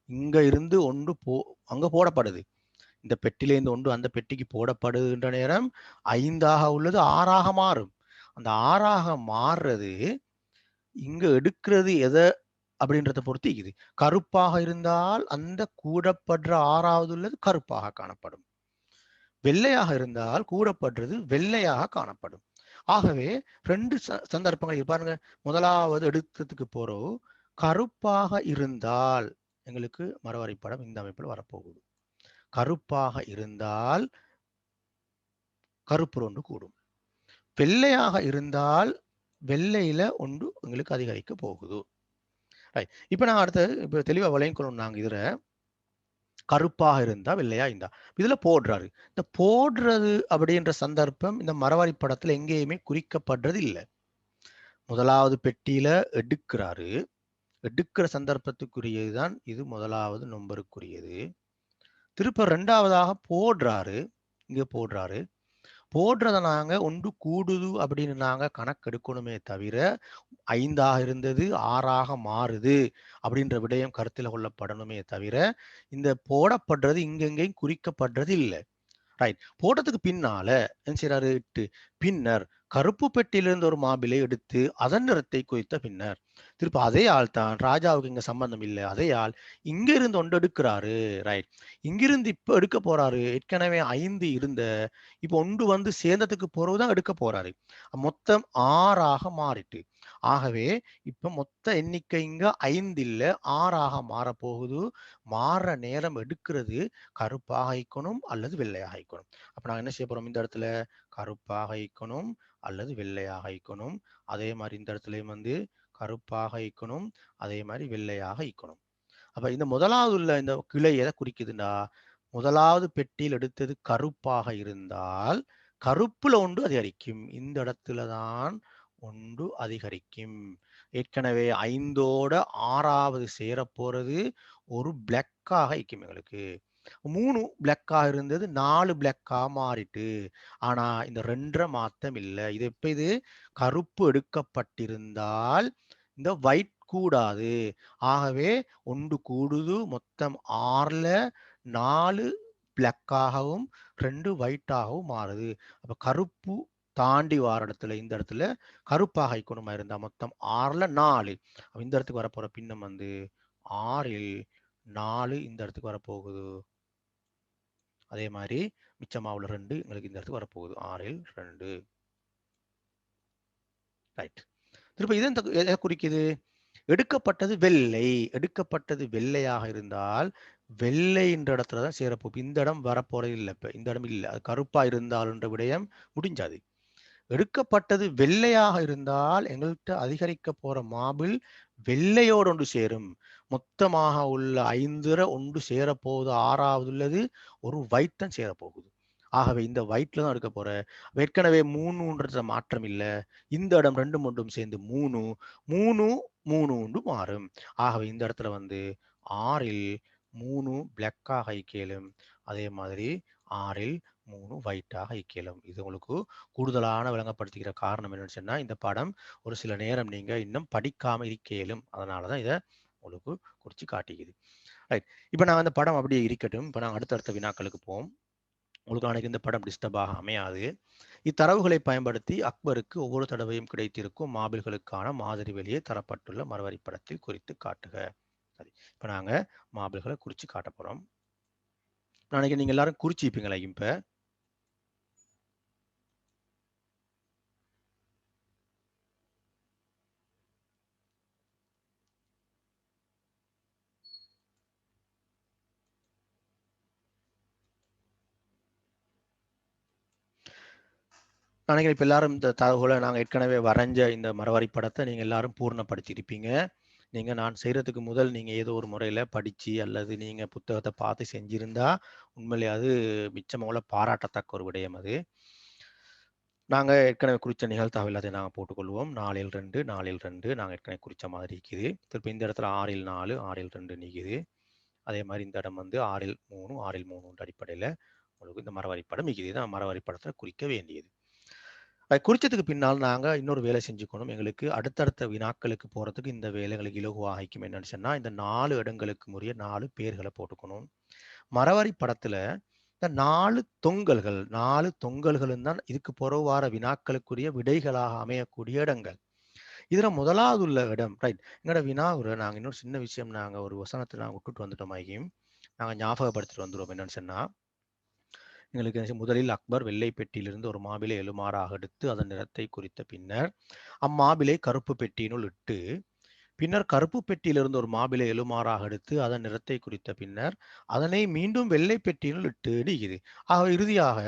[SPEAKER 1] இங்க இருந்து ஒன்று அங்க போடப்படுது. இந்த பெட்டியிலேருந்து ஒன்று அந்த பெட்டிக்கு போடப்படுகின்ற நேரம் 5ஆக உள்ளது 6ஆக மாறும். அந்த 6ஆக மாறுறது இங்க எடுக்கிறது எதை அப்படின்றத பொறுத்து இருக்குது. கருப்பாக இருந்தால் அந்த கூடப்படுற 6வது உள்ளது கருப்பாக காணப்படும். வெள்ளையாக இருந்தால் கூடப்படுறது வெள்ளையாக காணப்படும். ஆகவே 2 சந்தர்ப்பங்கள் பாருங்க. முதலாவது எடுத்ததுக்கு போறோம் கருப்பாக இருந்தால் எங்களுக்கு மரவரைபடம் இந்த அமைப்பில் வரப்போகுது. கருப்பாக இருந்தால் கருப்பு ஒன்று கூடும். வெள்ளையாக இருந்தால் வெள்ளையில ஒன்று எங்களுக்கு அதிகரிக்க போகுது. ரைட். இப்ப நான் அடுத்து இப்ப தெளிவா விளங்கிக்கொள்ளணும். நாங்க இதுல கருப்பாக இருந்தா வெள்ளையா இருந்தா இதுல போடுறாரு. இந்த போடுறது அப்படின்ற சந்தர்ப்பம் இந்த மரவாரி படத்துல எங்கேயுமே குறிக்கப்படுறது இல்லை. முதலாவது பெட்டியில எடுக்கிறாரு. எடுக்கிற சந்தர்ப்பத்துக்குரியதுதான் இது முதலாவது நம்பருக்குரியது. திருப்ப ரெண்டாவதாக போடுறாரு. இங்க போடுறாரு. போடுறத நாங்க ஒன்று கூடுது அப்படின்னு நாங்க கணக்கெடுக்கணுமே தவிர 5ஆக இருந்தது 6ஆக மாறுது அப்படின்ற விடயம் கருத்தில் கொள்ளப்படணுமே தவிர இந்த போடப்படுறது இங்கெங்கேயும் குறிக்கப்படுறது இல்லை. ரைட். போட்டதுக்கு பின்னால என்ன செய்யறாரு? பின்னர் கருப்பு பெட்டியிலிருந்து ஒரு மாபிளை எடுத்து அதன் நிறத்தை குறித்த பின்னர் திருப்ப அதே ஆள் தான். ராஜாவுக்கு இங்க சம்பந்தம் இல்லை. அதே ஆள் இங்க இருந்து ஒன்று எடுக்கிறாரு. ரைட். இங்கிருந்து இப்ப எடுக்க போறாரு. ஏற்கனவே 5 இருந்த இப்ப ஒன்று வந்து சேர்ந்ததுக்கு பிறகுதான் எடுக்க போறாரு. மொத்தம் 6ஆக மாறிட்டு. ஆகவே இப்ப மொத்த எண்ணிக்கை இங்க 5 இல்ல 6ஆக மாறப்போகுது. மாறுற நேரம் எடுக்கிறது கருப்பாக ஈக்கணும் அல்லது வெள்ளையாக ஈக்கணும். அப்ப நாங்க என்ன செய்ய போறோம்? இந்த இடத்துல கருப்பாக ஈக்கணும் அல்லது வெள்ளையாக ஈக்கணும். அதே மாதிரி இந்த இடத்துலயும் வந்து கருப்பாக ஈக்கணும், அதே மாதிரி வெள்ளையாக ஈக்கணும். அப்ப இந்த முதலாவது உள்ள இந்த கிளை எதை குறிக்குதுன்னா, முதலாவது பெட்டியில் எடுத்தது கருப்பாக இருந்தால் கருப்புல ஒன்று அதிகரிக்கும். இந்த இடத்துல தான் ஒன்று அதிகரிக்கும். ஏற்கனவே 5ஓட 6ஆவது சேர போறது ஒரு பிளாக்காக இருக்கும். எங்களுக்கு 3 பிளாக்காக இருந்தது 4 பிளாக்காக மாறிட்டு. ஆனா இந்த 2 மாத்தம் இல்லை. இது எப்ப இது கருப்பு எடுக்கப்பட்டிருந்தால் இந்த ஒயிட் கூடாது. ஆகவே ஒன்று கூடுது. மொத்தம் 6ல 4 பிளாக்காகவும் 2 ஒயிட்டாகவும் மாறுது. அப்ப கருப்பு தாண்டி வார இடத்துல இந்த இடத்துல கருப்பாக ஐக்கோணுமா இருந்தா மொத்தம் 6ல 4. இந்த இடத்துக்கு வரப்போற பின்னம் வந்து 6ல் 4 இந்த இடத்துக்கு வரப்போகுது. அதே மாதிரி மிச்சமாவுல 2 எங்களுக்கு இந்த இடத்துக்கு வரப்போகுது. 6ல் 2. ரைட். திருப்ப இது எதை குறிக்குது? எடுக்கப்பட்டது வெள்ளை. எடுக்கப்பட்டது வெள்ளையாக இருந்தால் வெள்ளை என்ற இடத்துல தான் சேரப்போகுது. இந்த இடம் வரப்போறது இல்லை. இப்ப இந்த இடம் இல்லை. அது கருப்பா இருந்தால்ன்ற விடயம் முடிஞ்சாது. எடுக்கப்பட்டது வெள்ளையாக இருந்தால் எங்கள்கிட்ட அதிகரிக்க போற மாபிள் வெள்ளையோடு ஒன்று சேரும். மொத்தமாக உள்ள 5 ஒன்று சேரப்போகுது. 6ஆவது உள்ளது ஒரு ஒயிட் தான் சேரப்போகுது. ஆகவே இந்த ஒயிட்ல தான் எடுக்க போற. ஏற்கனவே 3ன்ற மாற்றம் இல்லை. இந்த இடம் 2 3 சேர்ந்து 3 3 3 உண்டு மாறும். ஆகவே இந்த இடத்துல வந்து 6ல் 3 பிளாக்காக ஐக்கியலும், அதே மாதிரி 6ல் 3 ஒயிட்டாக ஐக்கியலும். இது உங்களுக்கு கூடுதலான விளங்கப்படுத்திக்கிற காரணம் என்னன்னு சொன்னா, இந்த படம் ஒரு சில நேரம் நீங்க இன்னும் படிக்காம இருக்கையிலும் அதனாலதான் இதை உங்களுக்கு குறிச்சு காட்டிக்குது. ரைட். இப்ப நான் அந்த படம் அப்படியே இருக்கட்டும். இப்ப நாங்கள் அடுத்தடுத்த வினாக்களுக்கு போவோம். உங்களுக்கு அன்னைக்கு இந்த படம் டிஸ்டர்பாக அமையாது. இத்தரவுகளை பயன்படுத்தி அக்பருக்கு ஒவ்வொரு தடவையும் கிடைத்திருக்கும் மாபிள்களுக்கான மாதிரி வெளியே தரப்பட்டுள்ள மரவரி படத்தில் குறித்து காட்டுக. சரி. இப்ப நாங்க மாபிள்களை குறிச்சு காட்ட போறோம். நாளைக்கு நீங்க எல்லாரும் குறிச்சிப்பீங்களா? இப்ப நினைக்கிறேன் இப்ப எல்லாரும் இந்த தகவலை நாங்கள் ஏற்கனவே வரைஞ்ச இந்த மரவரி படத்தை நீங்க எல்லாரும் பூர்ணப்படுத்தியிருப்பீங்க. நீங்க நான் செய்யறதுக்கு முதல் நீங்க ஏதோ ஒரு முறையில படிச்சு அல்லது நீங்க புத்தகத்தை பார்த்து செஞ்சிருந்தா உண்மையிலே அது மிச்சமோல பாராட்டத்தக்க ஒரு விடயம் அது. நாங்க ஏற்கனவே குறிச்ச நிகழ்தகவல் அதை நாங்கள் போட்டுக்கொள்வோம். 4ல் 2 4ல் 2 நாங்கள் ஏற்கனவே குறிச்ச மாதிரி இருக்குது. திருப்பி இந்த இடத்துல 6ல் 4 6ல் 2 நீக்குது. அதே மாதிரி இந்த இடம் வந்து 6ல் 3 6ல் 3 அடிப்படையில் உங்களுக்கு இந்த மரவரி படம் மிகுதி தான் மரவரி படத்தை குறிக்க வேண்டியது. அதை குறிச்சதுக்கு பின்னால் நாங்க இன்னொரு வேலை செஞ்சுக்கணும். எங்களுக்கு அடுத்தடுத்த வினாக்களுக்கு போறதுக்கு இந்த வேலைகளுக்கு இலகுவாக ஆகிக்கும். என்னன்னு சொன்னா இந்த 4 இடங்களுக்கு உரிய 4 பேர்களை போட்டுக்கணும். மரவரி படத்துல இந்த 4 தொங்கல்களும் தான் இதுக்கு பிறகு வார வினாக்களுக்குரிய விடைகளாக அமையக்கூடிய இடங்கள். இதுல முதலாவது உள்ள இடம் ரைட். எங்களோட வினாவுரை நாங்க இன்னொரு சின்ன விஷயம் நாங்க ஒரு வசனத்தை நாங்க விட்டுட்டு வந்துட்டோம். நாங்க ஞாபகப்படுத்திட்டு வந்துடுவோம். என்னன்னு சொன்னா எங்களுக்கு முதலில் அக்பர் வெள்ளை பெட்டியிலிருந்து ஒரு மாபிளை எழுமாறாக எடுத்து அதன் நிறத்தை குறித்த பின்னர் அம்மாபிளை கருப்பு பெட்டியினுள் இட்டு பின்னர் கருப்பு பெட்டியிலிருந்து ஒரு மாபிளை எழுமாறாக எடுத்து அதன் நிறத்தை குறித்த பின்னர் அதனை மீண்டும் வெள்ளை பெட்டியில் இட்டு இடிக்குது. ஆக இறுதியாக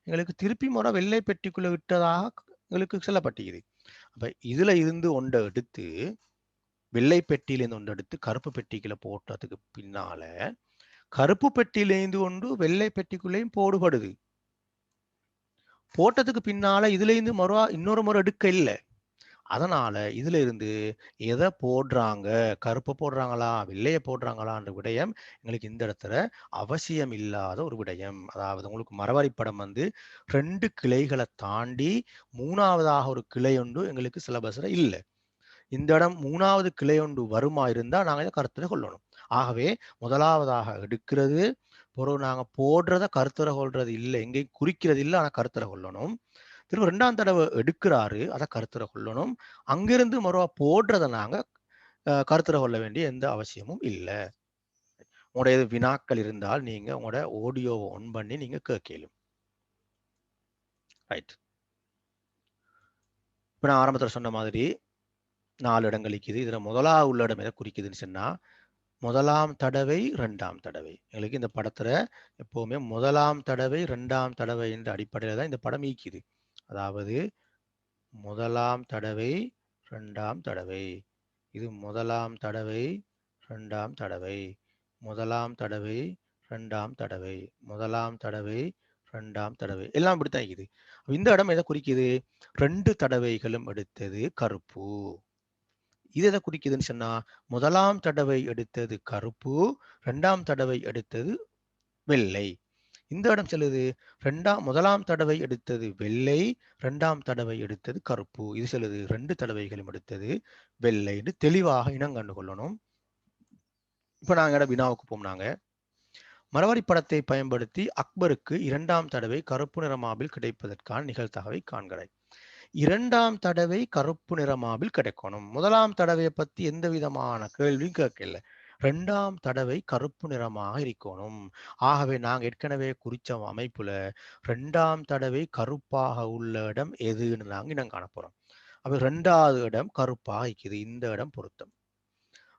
[SPEAKER 1] எங்களுக்கு திருப்பி முறை வெள்ளை பெட்டிக்குள்ள இட்டதாக எங்களுக்கு சொல்லப்பட்டிருக்குது. அப்ப இதுல இருந்து ஒன்றை எடுத்து வெள்ளை பெட்டியிலேருந்து ஒன்று எடுத்து கருப்பு பெட்டிக்குள்ள போட்டதுக்கு பின்னால கருப்பு பெட்டியிலேருந்து ஒன்று வெள்ளை பெட்டிக்குள்ளேயும் போடுபடுது. போட்டதுக்கு பின்னால இதுல இருந்து இன்னொரு முறை எடுக்க இல்லை. அதனால இதுல இருந்து எதை போடுறாங்க, கருப்பை போடுறாங்களா வெள்ளையை போடுறாங்களான்ற விடயம் எங்களுக்கு இந்த இடத்துல அவசியம் இல்லாத ஒரு விடயம். அதாவது உங்களுக்கு மரவரி படம் வந்து 2 கிளைகளை தாண்டி 3வதாக ஒரு கிளை ஒன்று எங்களுக்கு சிலபஸ்ல இல்லை. இந்த இடம் 3வது கிளை ஒன்று வருமா இருந்தா நாங்க இதை கருத்துல கொள்ளணும். ஆகவே முதலாவதாக எடுக்கிறது, பிறகு நாங்க போடுறத கருத்துல கொள்றது இல்லை, எங்கேயும் குறிக்கிறது இல்லை, ஆனா கருத்துல கொள்ளணும். திரும்ப 2ஆம் தடவை எடுக்கிறாரு, அதை கருத்துல கொள்ளணும். அங்கிருந்து மறுவா போடுறதை நாங்க கருத்துல கொள்ள வேண்டிய எந்த அவசியமும் இல்லை. உங்களுடைய வினாக்கள் இருந்தால் நீங்க உங்களோட ஆடியோவை ஆன் பண்ணி நீங்க கேட்கலும். ரைட். இப்ப நான் ஆரம்பத்தில் சொன்ன மாதிரி 4 இடங்கள் இருக்குது. இதுல முதலாவது உள்ள இடம் எதை குறிக்குதுன்னு சொன்னா, முதலாம் தடவை 2ஆம் தடவை. எங்களுக்கு இந்த படத்துல எப்பவுமே முதலாம் தடவை 2ஆம் தடவை என்ற அடிப்படையில தான் இந்த படம் ஈக்குது. அதாவது முதலாம் தடவை 2ஆம் தடவை, இது முதலாம் தடவை 2ஆம் தடவை, முதலாம் தடவை 2ஆம் தடவை, முதலாம் தடவை 2ஆம் தடவை, எல்லாம் இப்படித்தான் இருக்குது. இந்த இடம் எதை குறிக்குது? 2 தடவைகளும் எடுத்தது கருப்பு. இது எதை குறிக்குதுன்னு சொன்னா, முதலாம் தடவை எடுத்தது கருப்பு, 2ஆம் தடவை எடுத்தது வெள்ளை. இந்த இடம் சொல்லுது முதலாம் தடவை எடுத்தது வெள்ளை, 2ஆம் தடவை எடுத்தது கருப்பு. இது சொல்லுது 2 தடவைகளும் எடுத்தது வெள்ளைன்னு தெளிவாக இனம் கண்டு கொள்ளணும். இப்ப நாங்க வினாவுக்கு போனாங்க. மரவரி படத்தை பயன்படுத்தி அக்பருக்கு 2ஆம் தடவை கருப்பு நிற மாபிள் கிடைப்பதற்கான நிகழ்தகவை காண்கிறாய். 2ஆம் தடவை கருப்பு நிற மாபிள் கிடைக்கணும். முதலாம் தடவையை பத்தி எந்த விதமான கேள்வியும் கேட்கல. 2ஆம் தடவை கருப்பு நிறமாக இருக்கணும். ஆகவே நாங்கள் ஏற்கனவே குறிச்ச அமைப்புல 2ஆம் தடவை கருப்பாக உள்ள இடம் எதுன்னு நாங்கள் இனம் காண போறோம். அப்ப 2வது இடம் கருப்பாக இருக்குது, இந்த இடம் பொருத்தம்.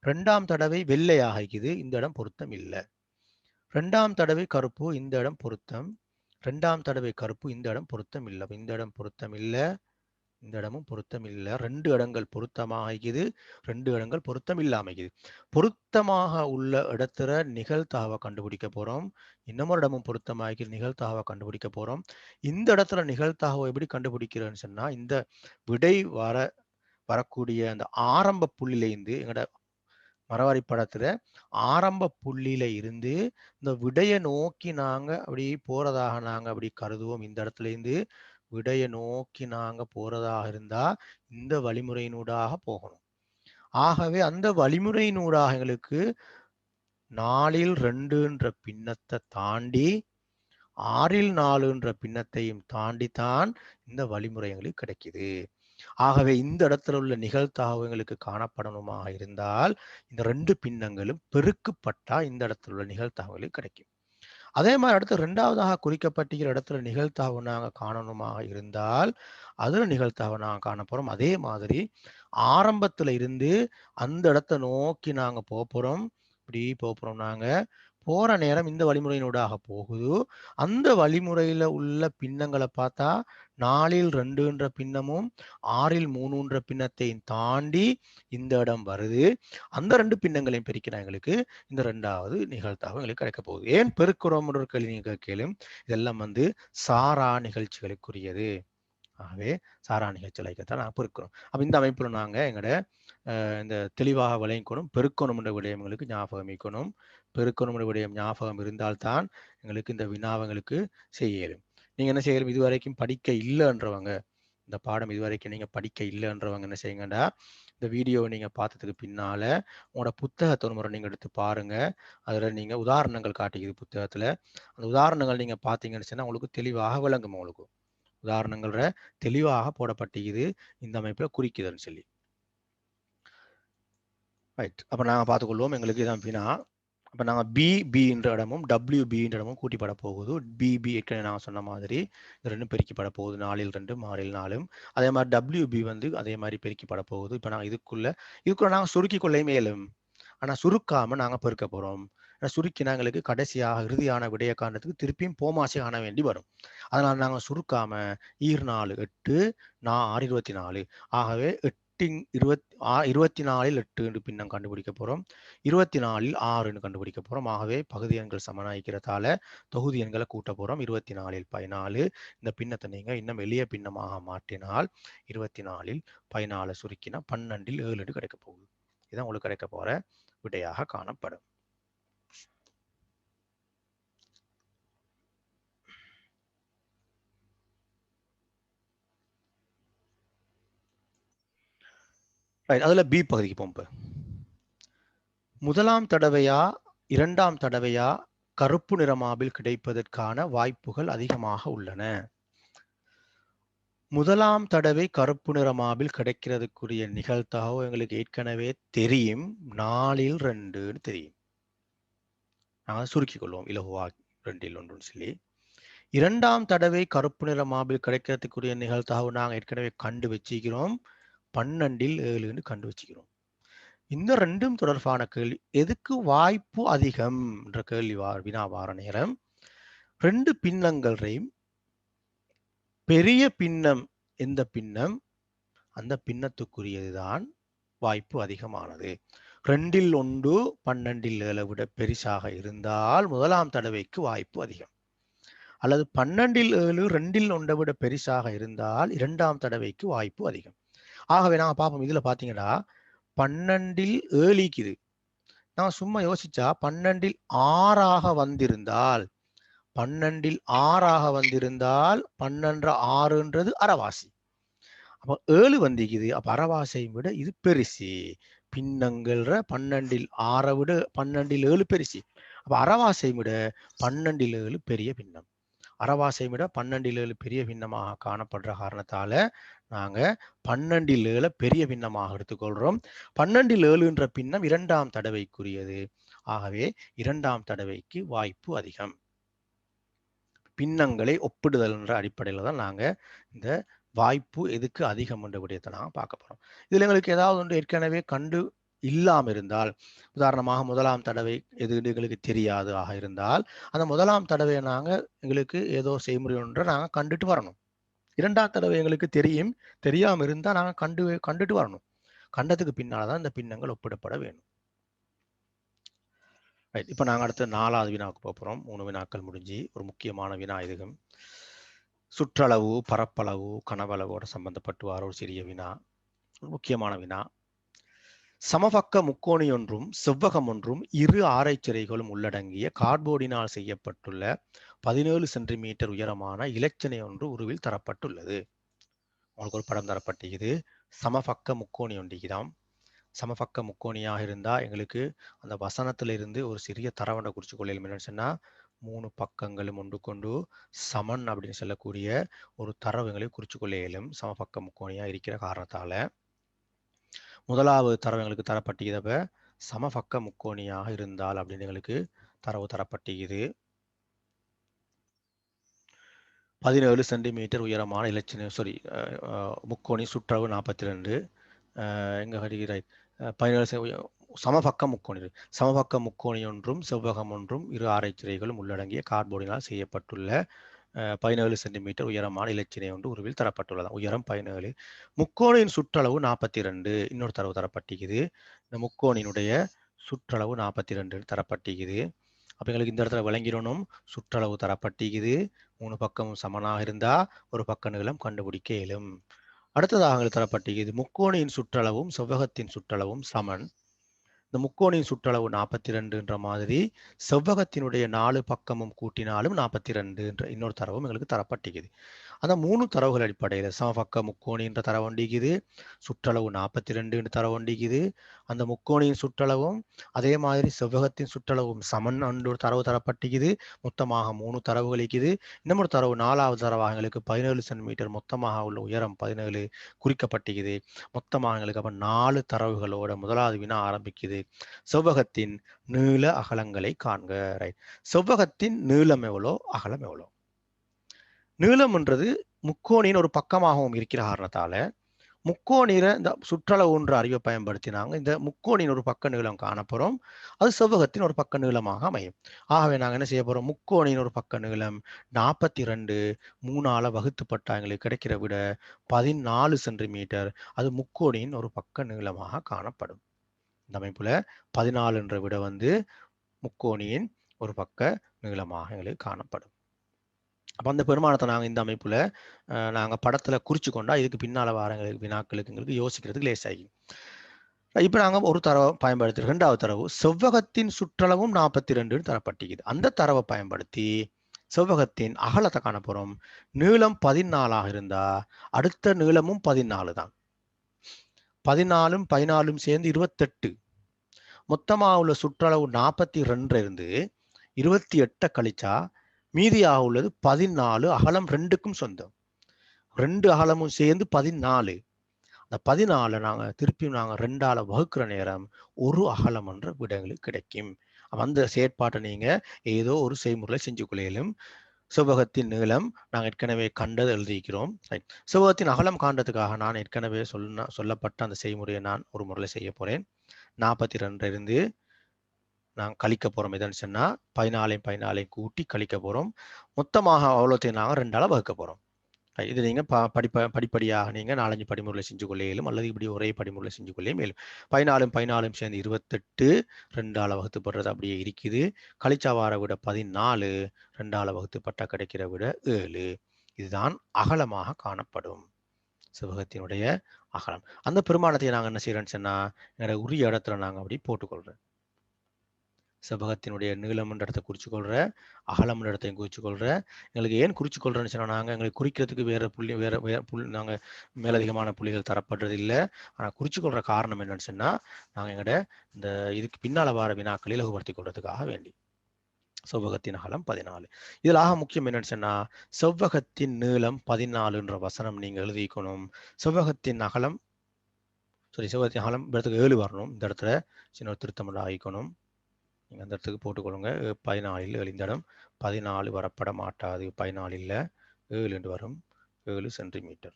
[SPEAKER 1] 2ஆம் தடவை வெள்ளையாக இருக்குது, இந்த இடம் பொருத்தம் இல்லை. 2ஆம் தடவை கருப்பு, இந்த இடம் பொருத்தம். 2ஆம் தடவை கருப்பு, இந்த இடம் பொருத்தம் இல்லை. இந்த இடம் பொருத்தம் இல்லை, இந்த இடமும் பொருத்தம் இல்லை. 2 இடங்கள் பொருத்தமாக இருக்குது, 2 இடங்கள் பொருத்தம் இல்லாம இருக்குது. பொருத்தமாக உள்ள இடத்துல நிகழ்தகவை கண்டுபிடிக்க போறோம். இன்னமொரு இடமும் பொருத்தமாக நிகழ்தகவை கண்டுபிடிக்க போறோம். இந்த இடத்துல நிகழ்தகவை எப்படி கண்டுபிடிக்கிறோன்னு சொன்னா, இந்த விடை வரக்கூடிய அந்த ஆரம்ப புள்ளியிலிருந்து எங்கட மரவாரி படத்துல ஆரம்ப புள்ளியில இருந்து இந்த விடையை நோக்கி நாங்க அப்படி போறதாக நாங்க அப்படி கருதுவோம். இந்த இடத்துல இருந்து விடையை நோக்கி நாங்க போறதாக இருந்தா இந்த வழிமுறையினூடாக போகணும். ஆகவே அந்த வழிமுறையினூடாக எங்களுக்கு 4ல் 2ன்ற பின்னத்தை தாண்டி 6ல் 4ன்ற பின்னத்தையும் தாண்டித்தான் இந்த வழிமுறை எங்களுக்கு கிடைக்குது. ஆகவே இந்த இடத்துல உள்ள நிகழ்தகவு எங்களுக்கு காணப்படணுமாக இருந்தால் இந்த 2 பின்னங்களும் பெருக்கப்பட்டா இந்த இடத்துல உள்ள நிகழ்தகவுகளுக்கு கிடைக்கும். அதே மாதிரி அடுத்து 2வதாக குறிக்கப்பட்டிருக்கிற இடத்துல நிகழ்தகவு நாங்கள் காணணுமாக இருந்தால் அதுல நிகழ்தகவு நாங்கள் காண போறோம். அதே மாதிரி ஆரம்பத்துல இருந்து அந்த இடத்தை நோக்கி நாங்க போறோம். இப்படி போறோம். நாங்க போற நேரம் இந்த வழிமுறையினூடாக போகுது. அந்த வழிமுறையில உள்ள பின்னங்களை பார்த்தா 4ல் 2ன்ற பின்னமும் 6ல் 3ன்ற பின்னத்தையும் தாண்டி இந்த இடம் வருது. அந்த 2 பின்னங்களையும் பெருக்கினா எங்களுக்கு இந்த 2வது நிகழ்தகவு எங்களுக்கு கிடைக்க போகுது. ஏன் பெருக்கிறோம் என்ற கேள்வி நீங்க கேளும். இதெல்லாம் சாரா நிகழ்ச்சிகளுக்குரியது. ஆகவே சாரா நிகழ்ச்சிகளைத்தான் நாங்கள் பெருக்கிறோம். அப்ப இந்த அமைப்புல நாங்க எங்கட இந்த தெளிவாக விளையக்கணும். பெருக்கணும் என்ற விடயம் எங்களுக்கு ஞாபகம் இருக்கணும். பெருக்கணும் என்ற விடயம் ஞாபகம் இருந்தால்தான் எங்களுக்கு இந்த வினாவங்களுக்கு செய்ய இயலும். நீங்க என்ன செய்யலும், இதுவரைக்கும் படிக்க இல்லைன்றவங்க, இந்த பாடம் இதுவரைக்கும் நீங்க படிக்க இல்லைன்றவங்க என்ன செய்யுங்கடா, இந்த வீடியோவை நீங்க பார்த்ததுக்கு பின்னால உங்களோட புத்தகத்தை ஒரு முறை நீங்க எடுத்து பாருங்க. அதுல நீங்க உதாரணங்கள் காட்டிக்குது புத்தகத்துல. அந்த உதாரணங்கள் நீங்க பார்த்தீங்கன்னு சொன்னா உங்களுக்கு தெளிவாக விளங்கும். உங்களுக்கு உதாரணங்கள தெளிவாக போடப்பட்டிருக்குது இந்த அமைப்புல குறிக்குதுன்னு சொல்லி. ரைட். அப்ப நாங்க பார்த்துக்கொள்வோம். எங்களுக்கு இதான் வினா. அப்போ நாங்கள் பின்ற இடமும் WBன்ற இடமும் கூட்டிப்பட போகுது. BB ஏற்கனவே நாங்கள் சொன்ன மாதிரி இது ரெண்டும் பெருக்கிப்பட போகுது. 4 2 6 4. அதே மாதிரி WB வந்து அதே மாதிரி பெருக்கிப்பட போகுது. இப்போ நாங்கள் இதுக்குள்ள நாங்கள் சுருக்கி கொள்ள மேலும், ஆனால் சுருக்காமல் நாங்கள் பெருக்க போகிறோம். சுருக்கினா எங்களுக்கு கடைசியாக இறுதியான விடைய காரணத்துக்கு திருப்பியும் போமாசி காண வேண்டி வரும். அதனால் நாங்கள் சுருக்காம 4 8 6 24. ஆகவே 24 8 பின்னம் கண்டுபிடிக்க போகிறோம். 24 6 கண்டுபிடிக்க போகிறோம். ஆகவே பகுதி எண்கள் சமனாய்க்கிறதால தொகுதி எண்களை கூட்ட போகிறோம். 24 14. இந்த பின்னத்தை நீங்கள் இன்னும் எளிய பின்னமாக மாற்றினால் 24 14 சுருக்கினா 12 7 கிடைக்க போகுது. இதுதான் உங்களுக்கு கிடைக்க போகிற விடையாக காணப்படும். அதுல பி பகுதிக்கு போகும். முதலாம் தடவையா இரண்டாம் தடவையா கருப்பு நிறமாவில் கிடைப்பதற்கான வாய்ப்புகள் அதிகமாக உள்ளன. முதலாம் தடவை கருப்பு நிறமாவில் கிடைக்கிறதுக்குரிய நிகழ்தகவு எங்களுக்கு ஏற்கனவே தெரியும். 4 2 தெரியும். நாங்கள் சுருக்கிக் கொள்வோம் இலகுவா 2 1 சொல்லி. இரண்டாம் தடவை கருப்பு நிறமாவில் கிடைக்கிறதுக்குரிய நிகழ்தகவு நாங்கள் ஏற்கனவே கண்டு வச்சுக்கிறோம். 12 7 கண்டு வச்சுக்கிறோம். இந்த ரெண்டும் தொடர்பான கேள்வி, எதுக்கு வாய்ப்பு அதிகம் என்ற கேள்வி வினா வார நேரம் 2 பின்னங்களையும் பெரிய பின்னம் எந்த பின்னம் அந்த பின்னத்துக்குரியதுதான் வாய்ப்பு அதிகமானது. 2 1 12 7 விட பெரிசாக இருந்தால் முதலாம் தடவைக்கு வாய்ப்பு அதிகம். அல்லது 12 7 2 1 விட பெரிசாக இருந்தால் இரண்டாம் தடவைக்கு வாய்ப்பு அதிகம். ஆகவே நாங்கள் பார்ப்போம். இதுல பாத்தீங்கன்னா 12 7 நான் சும்மா யோசிச்சா 12 6 வந்திருந்தால் 12 6 வந்திருந்தால் 12 6ன்றது அரைவாசி. அப்போ 7 வந்திக்குது. அப்ப அரைவாசியை விட இது பெருசு. பின்னங்கள்ற 12 6 விட 12 7 பெருசு. அப்ப அரைவாசியை விட 12 7 பெரிய பின்னம். அரைவாசியை விட 12 7 பெரிய பின்னமாக காணப்படுற காரணத்தால நாங்க 12 7 பெரிய பின்னமாக எடுத்துக்கொள்றோம். 12 7ன்ற பின்னம் இரண்டாம் தடவைக்குரியது. ஆகவே இரண்டாம் தடவைக்கு வாய்ப்பு அதிகம். பின்னங்களை ஒப்பிடுதல் என்ற அடிப்படையில் தான் நாங்க இந்த வாய்ப்பு எதுக்கு அதிகம் என்ற விடயத்தை நாங்கள் பார்க்க போறோம். இதுல எங்களுக்கு ஏதாவது ஒன்று ஏற்கனவே கண்டு இல்லாமல் இருந்தால், உதாரணமாக முதலாம் தடவை எது எங்களுக்கு தெரியாது ஆக இருந்தால், அந்த முதலாம் தடவையை நாங்க எங்களுக்கு ஏதோ செய்முறை ஒன்றை நாங்கள் கண்டுட்டு வரணும். இரண்டாம் தடவை எங்களுக்கு தெரியும், தெரியாம இருந்தா நாங்க கண்டுட்டு வரணும். கண்டதுக்கு பின்னால்தான் இந்த பின்னங்கள் ஒப்பிடப்பட வேண்டும். இப்ப நாங்க அடுத்த 4வது வினாவுக்கு போறோம். 3 வினாக்கள் முடிஞ்சு ஒரு முக்கியமான வினா இதுகும். சுற்றளவு, பரப்பளவு, கனவளவோட சம்பந்தப்பட்டு வர ஒரு சிறிய வினா, முக்கியமான வினா. சமபக்க முக்கோணி ஒன்றும் செவ்வகம் ஒன்றும் இரு ஆரைச்சிறைகளும் உள்ளடங்கிய கார்ட்போர்டினால் செய்யப்பட்டுள்ள 17 சென்டிமீட்டர் உயரமான இலச்சினை ஒன்று உருவில் தரப்பட்டுள்ளது. உங்களுக்கு ஒரு படம் தரப்பட்டிருக்குது. சமபக்க முக்கோணி ஒன்றிக்குதாம். சமபக்க முக்கோணியாக இருந்தா எங்களுக்கு அந்த வசனத்திலிருந்து ஒரு சிறிய தரவண்டை குறிச்சு கொள்ளையில் என்னன்னு சொன்னா 3 பக்கங்களும் ஒன்று கொண்டு சமன் அப்படின்னு சொல்லக்கூடிய ஒரு தரவு எங்களுக்கு குறிச்சு கொள்ள இயலும் சமபக்க முக்கோணியா இருக்கிற காரணத்தால. முதலாவது தரவு எங்களுக்கு தரப்பட்டிருக்கிறப்ப சமபக்க முக்கோணியாக இருந்தால் அப்படின்னு எங்களுக்கு தரவு தரப்பட்டிருக்குது. 17 சென்டிமீட்டர் உயரமான இலச்சினை முக்கோணி சுற்றளவு 42 எங்க வருகிறாய் 17 சமபக்க முக்கோணி. சமபக்க முக்கோணி ஒன்றும் செவ்வகம் ஒன்றும் இரு ஆரைச்சிறைகளும் உள்ளடங்கிய கார்ட்போர்டினால் செய்யப்பட்டுள்ள 17 சென்டிமீட்டர் உயரமான இலச்சினை ஒன்று உருவில் தரப்பட்டுள்ளது. உயரம் 17. முக்கோணியின் சுற்றளவு 42. இன்னொரு தரவு தரப்பட்டிருக்குது. இந்த முக்கோணியினுடைய சுற்றளவு 42 தரப்பட்டிருக்குது. அப்ப எங்களுக்கு இந்த இடத்துல விளங்கிடணும், சுற்றளவு தரப்பட்டிருக்குது. 3 பக்கமும் சமனாக இருந்தா ஒரு பக்க நீளம் கண்டுபிடிக்க இயலும். அடுத்ததாக தரப்பட்டிருக்குது முக்கோணியின் சுற்றளவும் செவ்வகத்தின் சுற்றளவும் சமன். இந்த முக்கோணியின் சுற்றளவு 42ன்ற மாதிரி செவ்வகத்தினுடைய 4 பக்கமும் கூட்டினாலும் 42 என்ற இன்னொரு தரவும் எங்களுக்கு தரப்பட்டிருக்குது. அந்த 3 தரவுகள் அடிப்படையில் சமபக்க முக்கோணி என்ற தரவு ஒண்டிக்குது, சுற்றளவு 42 என்ற தரவு ஒண்டிக்குது, அந்த முக்கோணியின் சுற்றளவும் அதே மாதிரி செவ்வகத்தின் சுற்றளவும் சமன் என்று ஒரு தரவு தரப்பட்டிருக்குது. மொத்தமாக 3 தரவுகள் இருக்குது. இன்னும் ஒரு தரவு 4வது தரவாக எங்களுக்கு 17 சென்டிமீட்டர் மொத்தமாக உள்ள உயரம் 17 குறிக்கப்பட்டிருக்குது. மொத்தமாக எங்களுக்கு அப்ப 4 தரவுகளோட முதலாவது வினா ஆரம்பிக்குது. செவ்வகத்தின் நீள அகலங்களை காண்க. ரைட். செவ்வகத்தின் நீளம் எவ்வளோ, அகலம் எவ்வளோ? நீளம்ன்றது முக்கோணியின் ஒரு பக்கமாகவும் இருக்கிற காரணத்தால முக்கோணியில இந்த சுற்றளவுன்ற அறிவை பயன்படுத்தினாங்க. இந்த முக்கோணியின் ஒரு பக்க நீளம் காணப்போறோம். அது செவ்வகத்தின் ஒரு பக்க நீளமாக அமையும். ஆகவே நாங்கள் என்ன செய்ய போறோம்? முக்கோணியின் ஒரு பக்க நீளம் 42 3ஆல வகுத்துப்பட்டா எங்களுக்கு கிடைக்கிற விட 14 சென்டிமீட்டர். அது முக்கோணியின் ஒரு பக்க நீளமாக காணப்படும். இந்த அமைப்புல 14 என்ற விட முக்கோணியின் ஒரு பக்க நீளமாக எங்களுக்கு காணப்படும். அப்போ அந்த பெருமானத்தை நாங்கள் இந்த அமைப்புல நாங்கள் படத்துல குறிச்சு கொண்டா இதுக்கு பின்னால வாரங்களுக்கு வினாக்களுக்கு எங்களுக்கு யோசிக்கிறதுக்கு லேசாகி. இப்போ நாங்கள் ஒரு தரவை பயன்படுத்தி 2வது தரவு செவ்வகத்தின் சுற்றளவும் 42 தரப்பட்டிருக்குது. அந்த தரவை பயன்படுத்தி செவ்வகத்தின் அகலத்தை காண போறோம். நீளம் 14 இருந்தா அடுத்த நீளமும் 14 தான். 14ம் 14ம் சேர்ந்து 28. மொத்தமாக உள்ள சுற்றளவு 42 இருந்து 28 கழிச்சா மீதியாக உள்ளது 14. அகலம் 2க்கும் சொந்தம். 2 அகலமும் சேர்ந்து 14. அந்த 14 நாங்கள் திருப்பியும் நாங்கள் 2ஆல வகுக்கிற நேரம் ஒரு அகலம் என்ற விடங்களுக்கு கிடைக்கும். அந்த செயற்பாட்டை நீங்க ஏதோ ஒரு செய்முறையில் செஞ்சு கொள்ளையிலும். செவ்வகத்தின் நீளம் நாங்கள் ஏற்கனவே கண்டது எழுதிக்கிறோம். செவ்வகத்தின் அகலம் காண்றதுக்காக நான் ஏற்கனவே சொல்லப்பட்ட அந்த செய்முறையை நான் ஒரு முறையில் செய்ய போறேன். 42 இருந்து நாங்கள் கழிக்க போறோம். எதுன்னு சொன்னா 14 கூட்டி கழிக்க போறோம். மொத்தமாக அவ்வளோத்தையும் நாங்கள் 2ஆல வகுக்க போறோம். இது நீங்க படிப்படியாக நீங்க 4-5 படிமுறையில் செஞ்சு கொள்ளையிலும் அல்லது இப்படி ஒரே படிமுறையில் செஞ்சு கொள்ளையும் மேலும் 14 சேர்ந்து 28 2ஆல வகுத்துப்படுறது அப்படியே இருக்குது. கழிச்சா வார விட 14 2ஆல வகுத்துப்பட்டா கிடைக்கிற விட 7. இதுதான் அகலமாக காணப்படும் செவ்வகத்தினுடைய அகலம். அந்த பெருமானத்தை நாங்கள் என்ன செய்யறோம்னு சொன்னா என்னோட உரிய இடத்துல நாங்கள் அப்படி போட்டுக்கொள்றோம். செவ்வகத்தினுடைய நீளம்ன்ற இடத்தை குறிச்சுக்கொள்ற, அகலம்ன்ற இடத்தையும் குறிச்சுக்கொள்ற. எங்களுக்கு ஏன் குறிச்சுக்கொள்றேன்னு சொன்னா நாங்கள் எங்களுக்கு குறிக்கிறதுக்கு வேற புள்ளி வேற நாங்கள் மேலதிகமான புள்ளிகள் தரப்படுறது இல்லை. ஆனால் குறிச்சுக்கொள்ற காரணம் என்னன்னு சொன்னா நாங்கள் எங்களோட இந்த இதுக்கு பின்னால வார வினாக்களை இலகுபடுத்திக் கொள்றதுக்காக வேண்டி. செவ்வகத்தின் அகலம் 14. இதில் ஆக முக்கியம் என்னன்னு சொன்னா செவ்வகத்தின் நீளம் 14 வசனம் நீங்க எழுதிக்கணும். செவ்வகத்தின் அகலம் செவ்வகத்தின் அகலம் இடத்துக்கு 7 வரணும். இந்த இடத்துல சின்ன திருத்தம் ஆகிக்கணும். நீங்கள் அந்த இடத்துக்கு போட்டுக்கொள்ளுங்க. 14 7 இந்த இடம் 14 வரப்பட மாட்டாது. 14 இல்லை 7 என்று வரும். 7 சென்டிமீட்டர்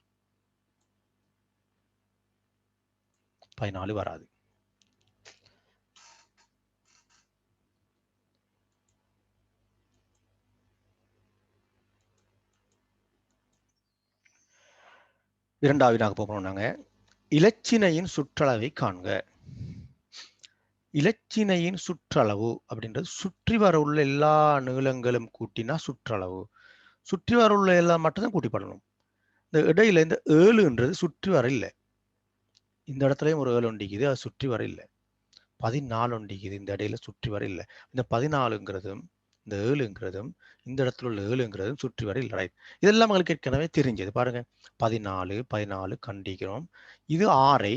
[SPEAKER 1] 14 வராது. இரண்டாவது நாங்கள் போகிறோம். நாங்கள் இலச்சினையின் சுற்றளவை காண்க. இலச்சினையின் சுற்றளவு அப்படின்றது சுற்றி வர உள்ள எல்லா நீளங்களும் கூட்டினா சுற்றளவு. சுற்றி வர உள்ள எல்லாம் மட்டும்தான் கூட்டிப்படணும். இந்த இடையில இந்த 7ன்றது சுற்றி வர இல்லை. இந்த இடத்துலயும் ஒரு 7 ஒண்டிக்குது, அது சுற்றி வர இல்லை. 14 ஒண்டிக்குது, இந்த இடையில சுற்றி வர இல்லை. இந்த 14ங்கிறதும் இந்த 7ங்கிறதும் இந்த இடத்துல உள்ள 7ங்கிறதும் சுற்றி வர இல்லை. ரைட். இதெல்லாம் உங்களுக்கு ஏற்கனவே தெரிஞ்சது. பாருங்க 14 கண்டிக்கிறோம். இது 6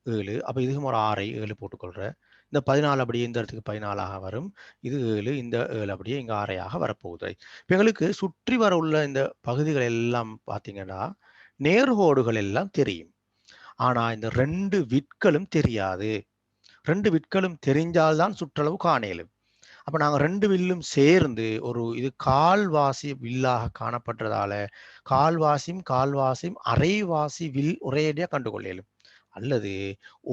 [SPEAKER 1] 7. அப்ப இதுக்கும் ஒரு 6 7 போட்டுக்கொள்ற. இந்த 14 அப்படியே இந்த இடத்துக்கு 14ஆக வரும். இது 7 இந்த 7 அப்படியே இங்க 6ஆக வரப்போகுது. இப்போ எங்களுக்கு சுற்றி வர உள்ள இந்த பகுதிகள் எல்லாம் பார்த்தீங்கன்னா நேர்கோடுகள் எல்லாம் தெரியும். ஆனா இந்த 2 விட்களும் தெரியாது. 2 விட்களும் தெரிஞ்சால்தான் சுற்றளவு காணேலும். அப்ப நாங்க 2 வில்லும் சேர்ந்து ஒரு இது கால்வாசி வில்லாக காணப்படுறதால கால்வாசியும் அரைவாசி வில் ஒரேடியா கண்டுகொள்ளலும். அல்லது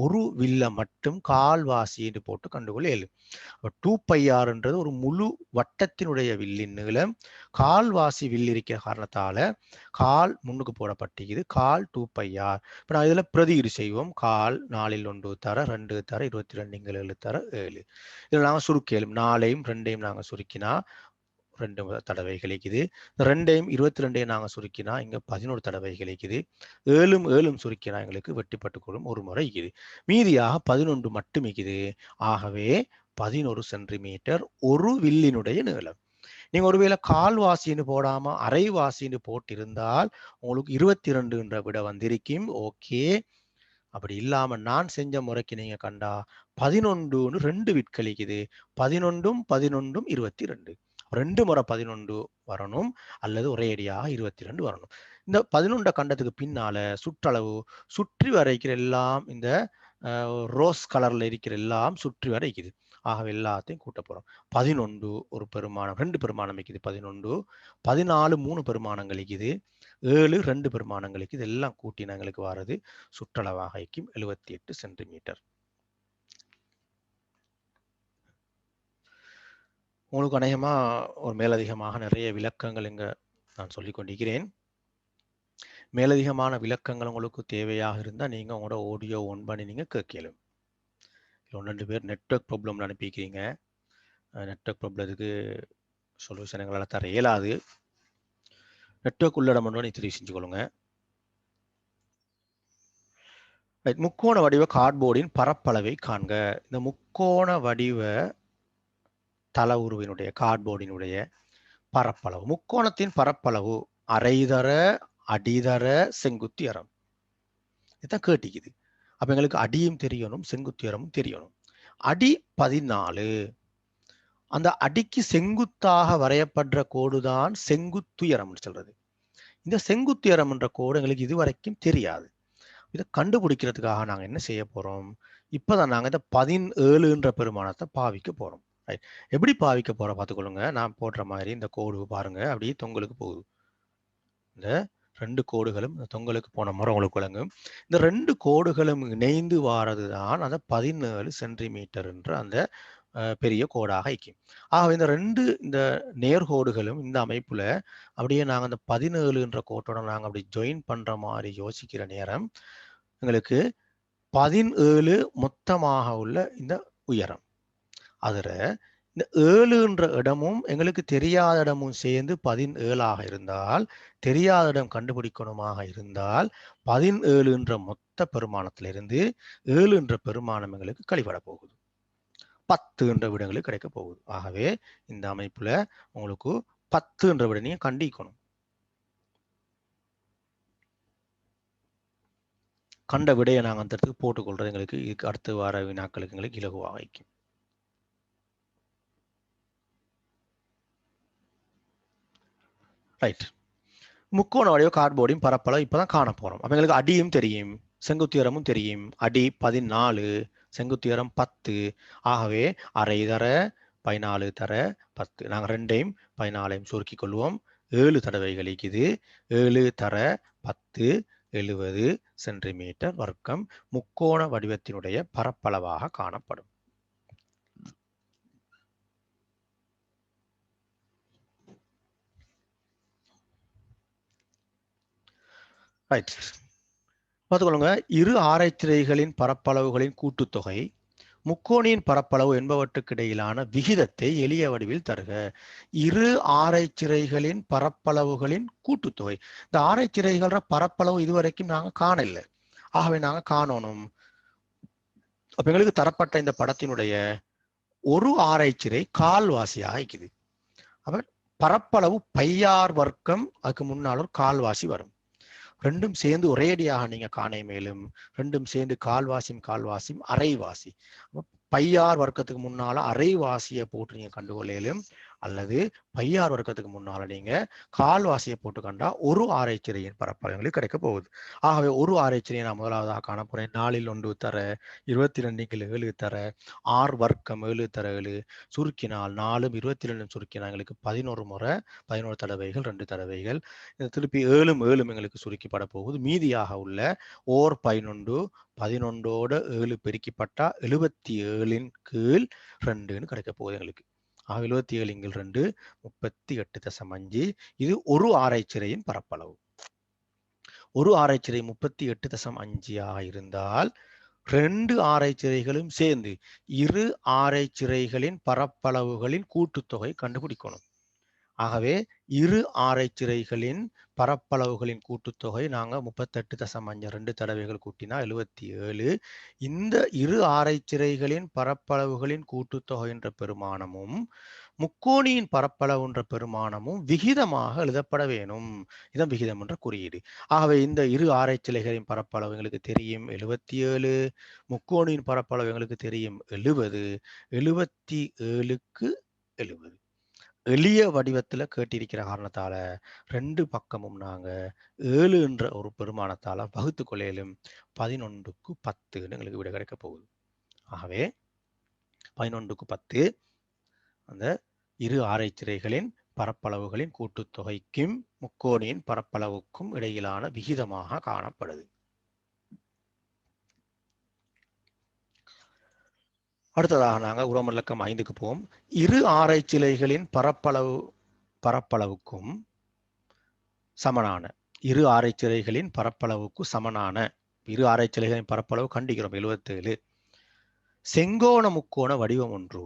[SPEAKER 1] ஒரு வில்ல மட்டும் கால்வாசி என்று போட்டு கண்டுகொள்ள இயலும். 2πrன்றது ஒரு முழு வட்டத்தினுடைய வில்லின் நீளம். கால்வாசி வில் இருக்கிற காரணத்தால கால் முன்னுக்கு போடப்பட்டிருக்குது. கால் 2πr. இப்போ நான் இதில் பிரதியீடு செய்வோம். கால் 4ல் 1 தர 2 தர 22 இங்கே 7 தர 7. இதில் நாங்கள் சுருக்கலும் 4ஐயும் 2ஐயும் நாங்கள் சுருக்கினா 2 தடவை கிடைக்குது. 2ஐயும் 22ஐயும் நாங்கள் சுருக்கினா இங்க 11 தடவை கிடைக்குது. 7ம் சுருக்கினா எங்களுக்கு வெட்டிப்பட்டு கொள்ளும் ஒரு முறை இருக்குது. மீதியாக 11 மட்டும் இருக்குது. ஆகவே 11 சென்டிமீட்டர் ஒரு வில்லினுடைய நீளம். நீங்க ஒருவேளை கால்வாசின்னு போடாம அரைவாசின்னு போட்டிருந்தால் உங்களுக்கு 22 விட வந்திருக்கும். ஓகே. அப்படி இல்லாம நான் செஞ்ச முறைக்கு நீங்க கண்டா 11ன்னு 2 விட்கழிக்குது. 11ம் 11ம் 22. 2 முறை 11 வரணும் அல்லது ஒரேடியாக 22 வரணும். இந்த 11 கண்டத்துக்கு பின்னால சுற்றளவு சுற்றி வரைக்கிற எல்லாம் இந்த ரோஸ் கலர்ல இருக்கிற எல்லாம் சுற்றி வரைக்குது. ஆகவே எல்லாத்தையும் கூட்ட போறோம். 11 ஒரு பெருமானம் 2 பெருமானம் இருக்குது 11, 14 3 பெருமானங்கள் இருக்குது, 7 2 பெருமானங்களுக்கு இதெல்லாம் கூட்டினா எங்களுக்கு வாரது சுற்றளவாக இருக்கும் 78 சென்டிமீட்டர். உங்களுக்கு அநேகமா ஒரு மேலதிகமாக நிறைய விளக்கங்கள் இங்க நான் சொல்லிக் கொண்டிருக்கிறேன். மேலதிகமான விளக்கங்கள் உங்களுக்கு தேவையாக இருந்தால் நீங்க உங்களோட ஆடியோ ஒன் பண்ணி நீங்க கேட்கலும். 1-2 பேர் நெட்வொர்க் ப்ராப்ளம் அனுப்பிக்கிறீங்க. நெட்வொர்க் ப்ராப்ளத்துக்கு சொல்யூஷன் எங்களால் தர இயலாது. நெட்வொர்க் உள்ளிடம் ஒன்று தெரிவு செஞ்சு கொள்ளுங்க. முக்கோண வடிவ கார்ட்போர்டின் பரப்பளவை காண்க. இந்த முக்கோண வடிவ தள உருவினுடைய கார்ட்போர்டினுடைய பரப்பளவு. முக்கோணத்தின் பரப்பளவு அரைதர அடிதர செங்குத்தியரம். இதுதான் கேட்டிக்குது. அப்ப எங்களுக்கு அடியும் தெரியணும் செங்குத்தியரமும் தெரியணும். அடி 14. அந்த அடிக்கு செங்குத்தாக வரையப்படுற கோடுதான் செங்குத்துயரம் சொல்றது. இந்த செங்குத்துயரம் என்ற கோடு எங்களுக்கு இதுவரைக்கும் தெரியாது. இதை கண்டுபிடிக்கிறதுக்காக நாங்க என்ன செய்ய போறோம்? இப்பதான் நாங்க இந்த 17 பெருமானத்தை பாவிக்க போறோம். எப்படி பாவிக்க போறோம் பார்த்துக்கொள்ளுங்க. நான் போடுற மாதிரி இந்த கோடு பாருங்க அப்படியே தொங்கலுக்கு போகுது. இந்த 2 கோடுகளும் தொங்கலுக்கு போன முறை உங்களுக்கு விளங்கும். இந்த 2 கோடுகளும் இணைந்து வாரதுதான் அந்த 17 சென்டிமீட்டர் என்ற அந்த பெரிய கோடாக இருக்கும். ஆகவே இந்த 2 இந்த நேர்கோடுகளும் இந்த அமைப்புல அப்படியே நாங்க அந்த 17 என்ற கோட்டோட நாங்க அப்படி ஜாயின் பண்ற மாதிரி யோசிக்கிற நேரம் எங்களுக்கு 17 மொத்தமாக உள்ள இந்த உயரம். அதுல இந்த 7என்ற இடமும் எங்களுக்கு தெரியாத இடமும் சேர்ந்து 17ஆக இருந்தால், தெரியாத இடம் கண்டுபிடிக்கணுமாக இருந்தால் 17 என்ற மொத்த பெருமானத்திலிருந்து 7 என்ற பெருமானம் எங்களுக்கு கழிபட போகுது. 10 என்ற விடங்களுக்கு கிடைக்க போகுது. ஆகவே இந்த அமைப்புல உங்களுக்கு 10 என்ற விட நீங்க கண்டிக்கணும். கண்ட விடையை நாங்கள் அந்த இடத்துக்கு போட்டுக்கொள்றது எங்களுக்கு இதுக்கு அடுத்து வர வினாக்களுக்கு எங்களுக்கு இலகுவாக வைக்கும். ரைட். முக்கோண வடிவ கார்ட்போர்டின் பரப்பளவு இப்பதான் காண போறோம். அப்ப எங்களுக்கு அடியும் தெரியும் செங்குத்துயரமும் தெரியும். அடி 14, செங்குத்துயரம் 10. ஆகவே அரை தர 14 தர 10. நாங்கள் 2ஐயும் 14ஐயும் சுருக்கிக் கொள்வோம். 7 தடவை கழிக்குது. 7 தர 10 70 சென்டிமீட்டர் வர்க்கம் முக்கோண வடிவத்தினுடைய பரப்பளவாக காணப்படும். ரைட். பார்த்துக்கொள்ளுங்க. இரு ஆரைச்சிறைகளின் பரப்பளவுகளின் கூட்டுத்தொகை முக்கோணியின் பரப்பளவு என்பவற்றுக்கு இடையிலான விகிதத்தை எளிய வடிவில் தருக. இரு ஆரைச்சிறைகளின் பரப்பளவுகளின் கூட்டுத்தொகை. இந்த ஆரைச்சிறைகள பரப்பளவு இதுவரைக்கும் நாங்க காணல. ஆகவே நாங்க காணணும். அப்ப எங்களுக்கு தரப்பட்ட இந்த படத்தினுடைய ஒரு ஆரைச்சிறை கால்வாசியாக இருக்குது. அப்ப பரப்பளவு பையார் வர்க்கம் அதுக்கு முன்னால் ஒரு கால்வாசி வரும். ரெண்டும் சேர்ந்து ஒரேடியாக நீங்க காண மேலும் ரெண்டும் சேர்ந்து கால்வாசியும் அரைவாசி. பையார் வர்க்கத்துக்கு முன்னால அரைவாசியை போட்டு நீங்க கண்டுகொள்ளையிலும் அல்லது பையார் வர்க்கத்துக்கு முன்னால நீங்க கால்வாசியை போட்டு கண்டா ஒரு ஆரைச்சிறையின் பரப்பளவுகளுக்கு கிடைக்க போகுது. ஆகவே ஒரு ஆரைச்சிறையை நான் முதலாவதாக காணப்போறேன். 4 1 தர 22 7 தர 6 வர்க்கம் 7 தர 7 சுருக்கினால் 4 22 சுருக்கினால் எங்களுக்கு 11 முறை 11 தடவைகள் 2 தடவைகள் திருப்பி 7 7 எங்களுக்கு சுருக்கிப்பட போகுது. மீதியாக உள்ள ஓர் 11 11ஓட 7 பெருக்கிப்பட்டா 77 கீழ் 2ன்னு கிடைக்க போகுது எங்களுக்கு. 77 கீழ் 2 38.5. இது ஒரு ஆரைச்சிறையின் பரப்பளவு. ஒரு ஆரைச்சிறை 38.5 இருந்தால் 2 ஆரைச்சிறைகளும் சேர்ந்து இரு ஆரைச்சிறைகளின் பரப்பளவுகளின் கூட்டுத்தொகை கண்டுபிடிக்கணும். ஆகவே இரு ஆரைச்சிறைகளின் பரப்பளவுகளின் கூட்டுத்தொகை நாங்க 38.5 2 தடவைகள் கூட்டினா 77. இந்த இரு ஆரைச்சிறைகளின் பரப்பளவுகளின் கூட்டுத்தொகை என்ற பெருமானமும் முக்கோணியின் பரப்பளவுன்ற பெருமானமும் விகிதமாக எழுதப்பட வேணும். இதான் விகிதம் என்ற குறியீடு. ஆகவே இந்த இரு ஆரைச்சிலைகளின் பரப்பளவு எங்களுக்கு தெரியும் 77, முக்கோணியின் பரப்பளவு எங்களுக்கு தெரியும் 70, 77க்கு 70. எளிய வடிவத்துல கேட்டிருக்கிற காரணத்தால ரெண்டு பக்கமும் நாங்க 7 என்ற ஒரு பெருமானத்தால வகுத்து கொள்ளையிலும் 11க்கு 10 எங்களுக்கு விட கிடைக்க போகுது. ஆகவே 11க்கு 10 அந்த இரு ஆரைச்சிறைகளின் பரப்பளவுகளின் கூட்டுத்தொகைக்கும் முக்கோணியின் பரப்பளவுக்கும் இடையிலான விகிதமாக காணப்படுது. அடுத்ததாக நாங்கள் உரமல்லக்கம் 5க்கு போவோம். இரு ஆரைச்சிலைகளின் பரப்பளவுக்கும் சமனான இரு ஆரைச்சிலைகளின் பரப்பளவுக்கு சமனான இரு ஆரைச்சிலைகளின் பரப்பளவு கண்டிக்கிறோம் 77. செங்கோண முக்கோண வடிவம் ஒன்று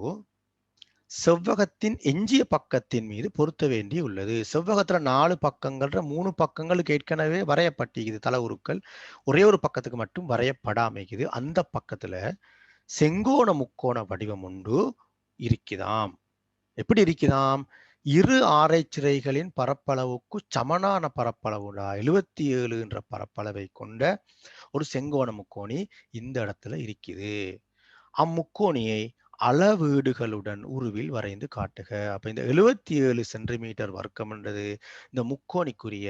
[SPEAKER 1] செவ்வகத்தின் எஞ்சிய பக்கத்தின் மீது பொருத்த வேண்டி உள்ளது. செவ்வகத்துல 4 பக்கங்கள்ன்ற 3 பக்கங்களுக்கு ஏற்கனவே வரையப்பட்டிருக்குது தளவுருக்கள். ஒரே ஒரு பக்கத்துக்கு மட்டும் வரையப்படாமைக்குது. அந்த பக்கத்துல செங்கோண முக்கோண வடிவம் ஒன்று இருக்குதாம். எப்படி இருக்குதாம்? இரு ஆரைச்சிறைகளின் பரப்பளவுக்கு சமனான பரப்பளவுடா 77 என்ற பரப்பளவை கொண்ட ஒரு செங்கோண முக்கோணி இந்த இடத்துல இருக்குது. அம்முக்கோணியை அளவீடுகளுடன் உருவில் வரைந்து காட்டுக. அப்ப இந்த 77 சென்டிமீட்டர் வர்க்கம் என்றது இந்த முக்கோணிக்குரிய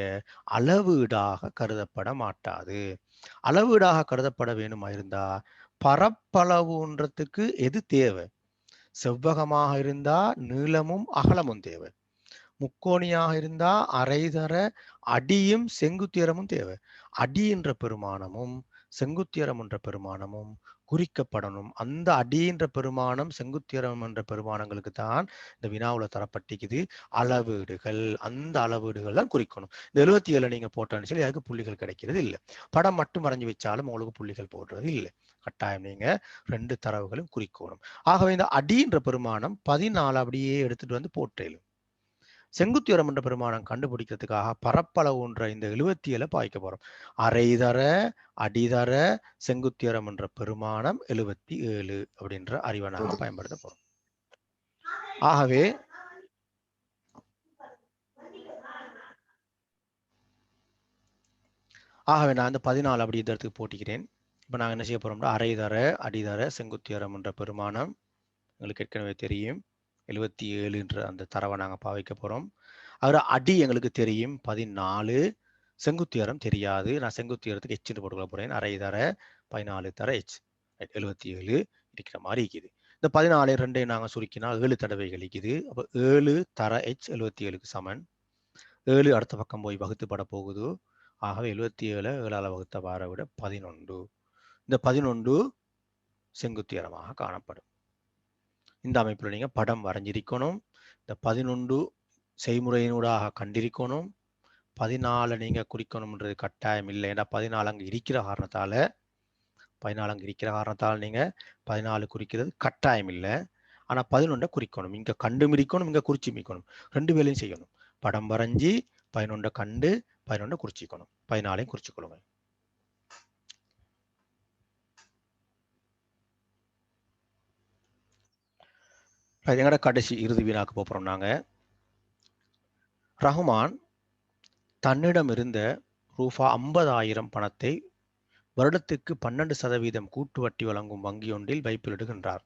[SPEAKER 1] அளவீடாக கருதப்பட மாட்டாது. அளவீடாக கருதப்பட வேணுமா இருந்தா பரப்பளவுன்றதுக்கு எது தேவை? செவ்வகமாக இருந்தா நீளமும் அகலமும் தேவை. முக்கோணியாக இருந்தா அரைதர அடியும் செங்குத்தியரமும் தேவை. அடி என்ற பெருமானமும் செங்குத்தியரம் என்ற பெருமானமும் குறிக்கப்படணும். அந்த அடி என்ற பெருமானம் செங்குத்தியரம் என்ற பெருமானங்களுக்கு தான் இந்த வினாவுல தரப்பட்டிக்குது அளவீடுகள். அந்த அளவீடுகள் தான் குறிக்கணும். இந்த 77 நீங்க போட்டோன்னு சொல்லி அதுக்கு புள்ளிகள் கிடைக்கிறது இல்லை. படம் மட்டும் வரைஞ்சி வச்சாலும் உங்களுக்கு புள்ளிகள் போடுறது இல்லை. கட்டாயம் நீங்க 2 தரவுகளும் குறிக்கணும். ஆகவே இந்த அடி என்ற பெருமானம் 14 அப்படியே எடுத்துட்டு வந்து போட்டேலும் செங்குத்தியரம் என்ற பெருமானம் கண்டுபிடிக்கிறதுக்காக பரப்பளவுன்ற இந்த 77 பாய்க்க போறோம். அரைதர அடிதர செங்குத்தியரம் என்ற பெருமானம் 77 அப்படின்ற அறிவை நாங்க பயன்படுத்த போறோம். ஆகவே நான் இந்த 14 அப்படி இந்த இடத்துக்கு போட்டிக்கிறேன். இப்ப நாங்க என்ன செய்ய போறோம்னா அரைதர அடிதர செங்குத்தியரம் என்ற பெருமானம் எங்களுக்கு ஏற்கனவே தெரியும் 77 என்ற அந்த தரவை நாங்க பாவிக்க போறோம். அதில் அடி எங்களுக்கு தெரியும் 14, செங்குத்தியரம் தெரியாது. நான் செங்குத்தியரத்துக்கு எச்சுன்னு போட்டுக்கொள்ள போறேன். அரை தர 14 தர எச் 77 இருக்கிற மாதிரி இருக்குது. இந்த 14 ரெண்டையும் நாங்கள் சுருக்கினா 7 தடவைகள் இருக்குது. அப்போ 7 தர எச் 77க்கு சமன். 7 அடுத்த பக்கம் போய் வகுத்துப்பட போகுது. ஆகவே 77 7ஆல் வகுத்த வார விட 11. இந்த 11 செங்குத்தியரமாக காணப்படும். இந்த அமைப்பில் நீங்க படம் வரைஞ்சிருக்கணும். இந்த 11 செய்முறையினூடாக கண்டிருக்கணும். 14 நீங்க குறிக்கணும்ன்றது கட்டாயம் இல்லை. ஏன்னா 14 அங்கே இருக்கிற காரணத்தால நீங்க 14 குறிக்கிறது கட்டாயம் இல்லை. ஆனா 11 குறிக்கணும். இங்க கண்டு மிரிக்கணும், இங்க குறிச்சு மிக்கணும். 2 வேலையும் செய்யணும். படம் வரைஞ்சி 11 கண்டு 11 குறிச்சிக்கணும். 14 குறிச்சுக்கொள்ளுங்க. எங்கட கடைசி இறுதி வினாக்கு போறோம். நாங்க ரஹ்மான் தன்னிடம் இருந்த ரூபாய் 50,000 பணத்தை வருடத்துக்கு 12% கூட்டு வட்டி வழங்கும் வங்கி ஒன்றில் வைப்பிலிடுகின்றார்.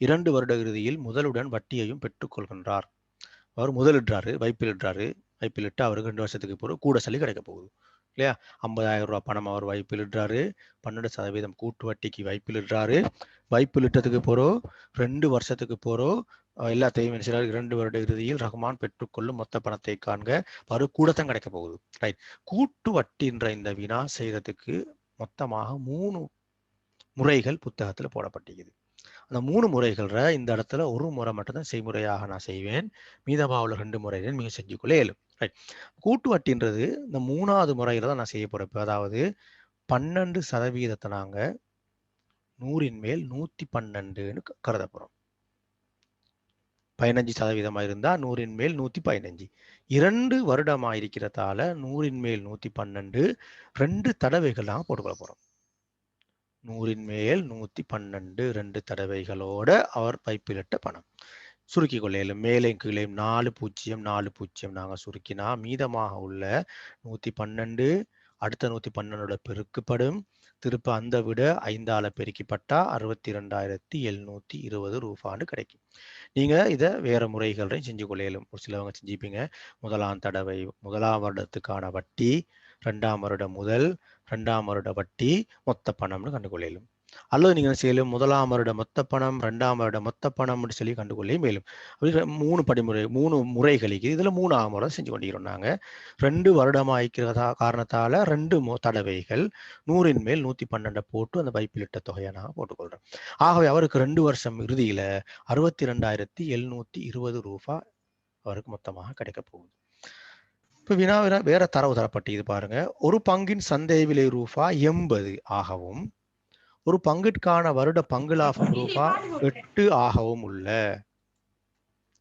[SPEAKER 1] 2 வருட இறுதியில் முதலுடன் வட்டியையும் பெற்றுக் கொள்கின்றார். அவர் முதலிடுறாரு, வைப்பிலிட்டு அவருக்கு 2 வருஷத்துக்கு பிறகு கூட சொல்லி கிடைக்க போகுது இல்லையா? 50,000 ரூபாய் பணம் அவர் வைப்பிலிடுறாரு, 12% கூட்டு வட்டிக்கு வைப்பிலிடுறாரு. வைப்பிலிட்டதுக்கு போறோம் 2 வருஷத்துக்கு போறோம் எல்லாத்தையும் 2 வருட இறுதியில் ரஹ்மான் பெற்றுக்கொள்ளும் மொத்த பணத்தை காண்க. அவரு கூடத்தான் கிடைக்க போகுது. ரைட். கூட்டு வட்டின்ற இந்த வினா செய்யறதுக்கு மொத்தமாக 3 முறைகள் புத்தகத்துல போடப்பட்டிருக்குது. அந்த 3 முறைகள்ல இந்த இடத்துல ஒரு முறை மட்டும்தான் செய்முறையாக நான் செய்வேன். மீதமாவுள்ள 2 முறைகள் நீங்க செஞ்சுக்கொள்ள இயலும். ரைட். கூட்டு வட்டின்றது இந்த 3வது முறையில தான் நான் செய்ய போறேன். அதாவது 12% நாங்க 100ன் மேல் 112ன்னு கருத போறோம். 15% இருந்தா 100ன் மேல் 115. 2 வருடமா இருக்கிறதால 100ன் மேல் 112 2 தடவைகளாக போட்டுக்கொள்ள போறோம். 100ன் மேல் 112 2 தடவைகளோட அவர் வைப்பிலிட்ட பணம். சுருக்கிக் கொள்ளையிலும் மேலே கீழேயும் 4 0 4 0 நாங்கள் சுருக்கினா மீதமாக உள்ள 112 அடுத்த 112 பெருக்கப்படும். திருப்ப அந்த விட 5ஆல பெருக்கிப்பட்டா 62,720 ரூபான்னு கிடைக்கும். நீங்க இதை வேற முறைகளையும் செஞ்சு கொள்ளையிலும். ஒரு சிலவங்க செஞ்சுப்பீங்க. முதலாம் தடவை முதலாம் வருடத்துக்கான வட்டி, 2ஆம் வருட முதல், 2ஆம் வருட வட்டி, மொத்த பணம்னு கண்டுகொள்ளையிலும். அல்லது நீங்கள் செய்யலும் முதலாம் வருட மொத்த பணம், 2ஆம் வருட மொத்த பணம்னு சொல்லி கண்டுகொள்ளே மேலும். 3 படிமுறை 3 முறைகளுக்கு இதுல 3ஆம் முறை செஞ்சு கொண்டிருக்கிறோம். நாங்க 2 வருடமா இருக்கிறதா காரணத்தால 2 தடவைகள் 100ன் மேல் 112 போட்டு அந்த வைப்பிலிட்ட தொகையை நாங்கள் போட்டுக்கொள்றோம். ஆகவே அவருக்கு 2 வருஷம் இறுதியில 62,720 ரூபாய் அவருக்கு மொத்தமாக கிடைக்க போகுது. இப்போ வினாவின வேற தரவு தரப்பட்டு இது பாருங்க. ஒரு பங்கின் சந்தை விலை ரூபாய் 80 ஆகவும் ஒரு பங்கிற்கான வருட பங்கு லாபம் ரூபாய் 8 ஆகவும் உள்ள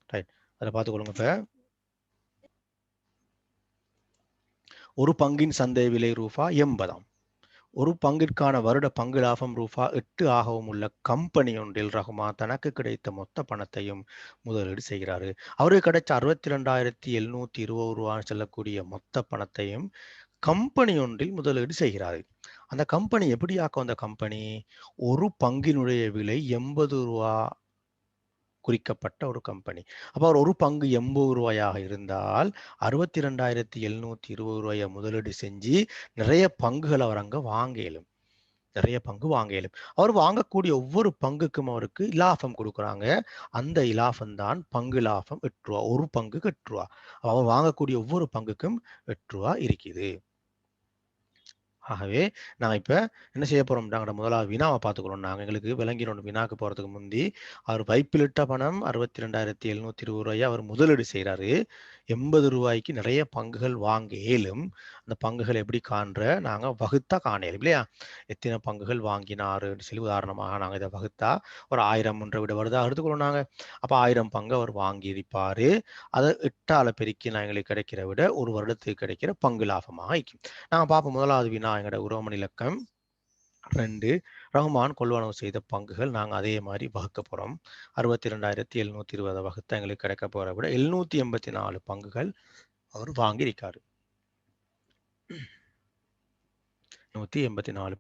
[SPEAKER 1] அதை பார்த்துக்கொள்ளுங்க. இப்ப ஒரு பங்கின் சந்தை விலை ரூபாய் 80 ஒரு பங்கிற்கான வருட பங்கு லாபம் ரூபாய் 8 ஆகவும் உள்ள கம்பெனி ஒன்றில் ரகுமான் தனக்கு கிடைத்த மொத்த பணத்தையும் முதலீடு செய்கிறாரு. அவருக்கு கிடைச்ச 62,720 ரூபான்னு சொல்லக்கூடிய மொத்த பணத்தையும் கம்பெனி ஒன்றில் முதலீடு செய்கிறாரு. அந்த கம்பெனி எப்படி ஆக்கும்? அந்த கம்பெனி ஒரு பங்கினுடைய விலை 80 ரூபா குறிக்கப்பட்ட ஒரு கம்பெனி. அப்போ ஒரு பங்கு 80 ரூபாயாக இருந்தால் 62,720 ரூபாயை முதலீடு செஞ்சு நிறைய பங்குகள் அவர் அங்க வாங்க இயலும். நிறைய பங்கு வாங்க இயலும். அவர் வாங்கக்கூடிய ஒவ்வொரு பங்குக்கும் அவருக்கு இலாபம் கொடுக்குறாங்க. அந்த இலாபம் தான் பங்கு லாபம் 8 ரூபா. ஒரு பங்குக்கு 8 ரூபா. அவர் வாங்கக்கூடிய ஒவ்வொரு பங்குக்கும் 8 ரூபா இருக்குது. ஆகவே நாங்கள் இப்போ என்ன செய்ய போகிறோம்? நாங்கள் முதலாவது வினாவை பார்த்துக்கிறோம். நாங்கள் எங்களுக்கு விளங்கினோம். வினாக்கு போகிறதுக்கு முந்தி அவர் வைப்பிலிட்ட பணம் 62,720 ரூபாயை அவர் முதலீடு செய்கிறாரு. 80 ரூபாய்க்கு நிறைய பங்குகள் வாங்க இயலும். அந்த பங்குகள் எப்படி காண்ற நாங்கள் வகுத்தா காண இயலும் இல்லையா? எத்தனை பங்குகள் வாங்கினாருன்னு சொல்லி உதாரணமாக நாங்கள் இதை வகுத்தா ஒரு 1000 விட வருதா எடுத்துக்கிறோம். நாங்கள் அப்போ 1000 பங்கு அவர் வாங்கியிருப்பார். அதை 8ஆல பெருக்கி நான் எங்களுக்கு கிடைக்கிற விட ஒரு வருடத்துக்கு கிடைக்கிற பங்கு லாபமாக இருக்கும். நாங்கள் பார்ப்போம். முதலாவது வினா எங்களோட உரோமன் இலக்கம் 2. ரஹ்மான் கொள்வனவு செய்த பங்குகள் நாங்கள் அதே மாதிரி வகுக்க போகிறோம். 62,720 வகுத்தா எங்களுக்கு கிடைக்க போகிற விட 784 பங்குகள் அவர் வாங்கியிருக்காரு. 184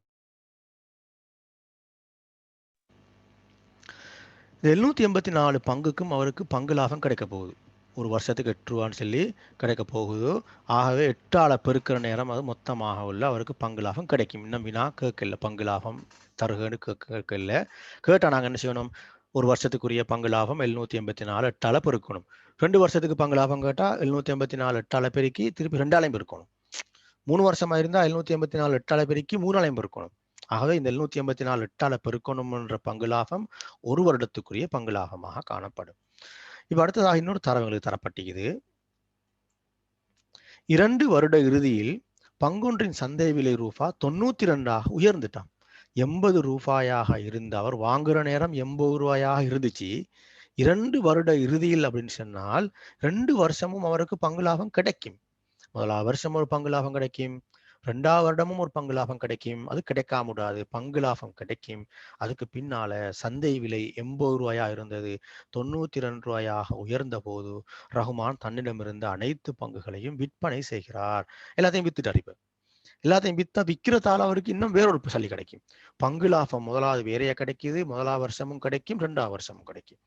[SPEAKER 1] 784 பங்குக்கும் அவருக்கு பங்கு லாபம் கிடைக்க போகுது. ஒரு வருஷத்துக்கு 8 ரூபான்னு சொல்லி கிடைக்க போகுது. ஆகவே 8ஆல பெருக்கிற நேரம் அது மொத்தமாக உள்ள அவருக்கு பங்கு லாபம் கிடைக்கும். இன்னும் வினா கேட்கல, பங்கு லாபம் தருகன்னு கேட்கல. கேட்டால் நாங்கள் என்ன செய்யணும்? ஒரு வருஷத்துக்குரிய பங்கு லாபம் 784 8ஆல பெருக்கணும். 2 வருஷத்துக்கு பங்கு லாபம் கேட்டால் 784 8ஆல பெருக்கி திருப்பி 2ஆலையும் பெருக்கணும். 3 வருஷமா இருந்தால் 784 8ஆல பெருக்கி 3ஆலையும் பெருக்கணும். ஆகவே இந்த 784 8ஆல பெருக்கணும்ன்ற பங்கு லாபம் ஒரு வருடத்துக்குரிய பங்கு லாபமாக காணப்படும். இப்ப அடுத்ததாக இன்னொரு தரவு எங்களுக்கு தரப்பட்டிருக்குது. 2 வருட இறுதியில் பங்கொன்றின் சந்தை விலை ரூபாய் 92 உயர்ந்துட்டான். 80 ரூபாயாக இருந்த அவர் வாங்குற நேரம் 80 ரூபாயாக இருந்துச்சு. 2 வருட இறுதியில் அப்படின்னு சொன்னால் 2 வருஷமும் அவருக்கு பங்கு லாபம் கிடைக்கும். முதலாவது வருஷம் ஒரு பங்கு லாபம் கிடைக்கும். 2ஆவது வருடமும் ஒரு பங்கு லாபம் கிடைக்கும். அது கிடைக்காம விடாது, பங்கு லாபம் கிடைக்கும். அதுக்கு பின்னால சந்தை விலை 80 ரூபாயா இருந்தது 92 ரூபாயாக உயர்ந்த போது ரஹ்மான் தன்னிடமிருந்த அனைத்து பங்குகளையும் விற்பனை செய்கிறார். எல்லாத்தையும் வித்துட்டார். இப்ப எல்லாத்தையும் விற்கிறதால அவருக்கு இன்னும் வேறொரு சல்லி கிடைக்கும். பங்கு லாபம் முதலாவது வேறையா கிடைக்குது, முதலாவது வருஷமும் கிடைக்கும், 2ஆவது வருஷமும் கிடைக்கும்.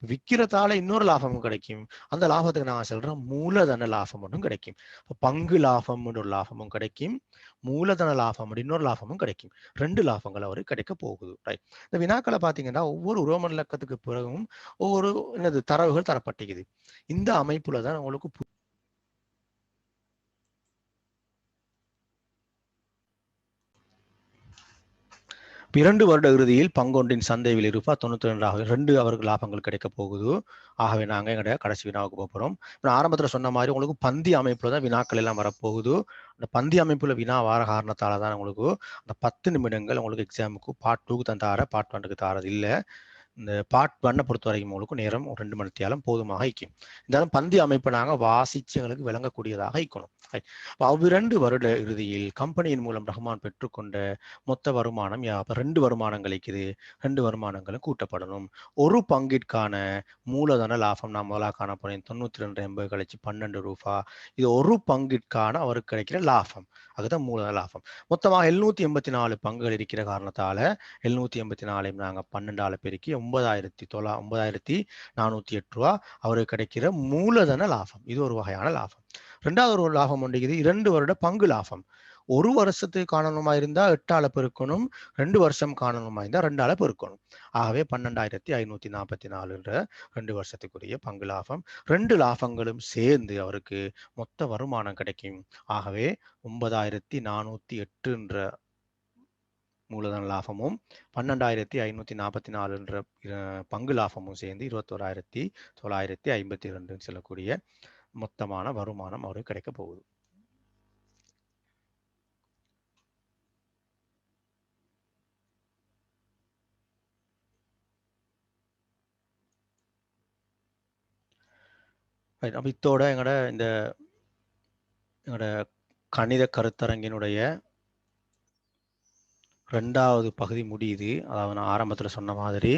[SPEAKER 1] விற்கிறதால இன்னொரு லாபமும் கிடைக்கும். அந்த லாபத்துக்கு நான் சொல்றேன் மூலதன லாபம் ஒன்றும் கிடைக்கும். பங்கு லாபம் ஒரு லாபமும் கிடைக்கும், மூலதன லாபம் இன்னொரு லாபமும் கிடைக்கும். 2 லாபங்கள் அவருக்கு கிடைக்க போகுது. ரைட். இந்த வினாக்களை பார்த்தீங்கன்னா ஒவ்வொரு உரோமன் இலக்கத்துக்கு பிறகும் ஒவ்வொரு தரவுகள் தரப்பட்டிருக்குது. இந்த அமைப்புல தான் உங்களுக்கு 2 வருட இறுதியில் பங்கொன்றின் சந்தை விலை ரூபாய் 92 2 அவருக்கு லாபங்கள் கிடைக்க போகுது. ஆகவே நாங்கள் எங்களுடைய கடைசி வினாவுக்கு போகிறோம். நான் ஆரம்பத்தில் சொன்ன மாதிரி உங்களுக்கு பந்தி அமைப்புல தான் வினாக்கள் எல்லாம் வரப்போகுது. அந்த பந்தி அமைப்புல வினா வார காரணத்தால தான் உங்களுக்கு அந்த 10 நிமிடங்கள் உங்களுக்கு எக்ஸாமுக்கு பார்ட் 2க்கு தான் தார, பார்ட் 1க்கு தாரது இல்லை. இந்த பார்ட் 1 பொறுத்த வரைக்கும் உங்களுக்கு நேரம் 2 மணி நேரம் போதுமாக இருக்கும். இருந்தாலும் பந்தி அமைப்பை நாங்கள் வாசிச்சு எங்களுக்கு விளங்கக்கூடியதாக இருக்கணும். அவ்விரண்டு வருட இறுதியில் கம்பெனியின் மூலம் ரஹ்மான் பெற்றுக்கொண்ட மொத்த வருமானம் அப்ப 2 வருமானங்கள் இருக்குது. 2 வருமானங்களும் கூட்டப்படணும். ஒரு பங்கிற்கான மூலதன லாபம் நான் முதலாக காண போறேன் 92.80 கழிச்சு 12 ரூபா. இது ஒரு பங்கிற்கான அவருக்கு கிடைக்கிற லாபம். அதுதான் மூலதன லாபம். மொத்தமாக 784 பங்குகள் இருக்கிற காரணத்தால 784 நாங்க 12ஆல பெருக்கி 9,408 ரூபா அவருக்கு கிடைக்கிற மூலதன லாபம். இது ஒரு வகையான லாபம். ரெண்டாவது ஒரு லாபம் ஒன்று இது 2 வருட பங்கு லாபம். ஒரு வருஷத்துக்கு காணணுமா இருந்தா 8ஆல பெருக்கணும், 2 வருஷம் காணணுமா இருந்தா 2ஆல பெருக்கணும். ஆகவே 12,544 2 வருஷத்துக்குரிய பங்கு லாபம். 2 லாபங்களும் சேர்ந்து அவருக்கு மொத்த வருமானம் கிடைக்கும். ஆகவே 9,408 மூலதன லாபமும் 12,544 பங்கு லாபமும் சேர்ந்து 21,952 சொல்லக்கூடிய மொத்தமான வருமானம் அவருக்கு கிடைக்க போகுது. அப்ப இத்தோட எங்களோட கணித கருத்தரங்கினுடைய 2வது பகுதி முடியுது. அதாவது நான் ஆரம்பத்தில் சொன்ன மாதிரி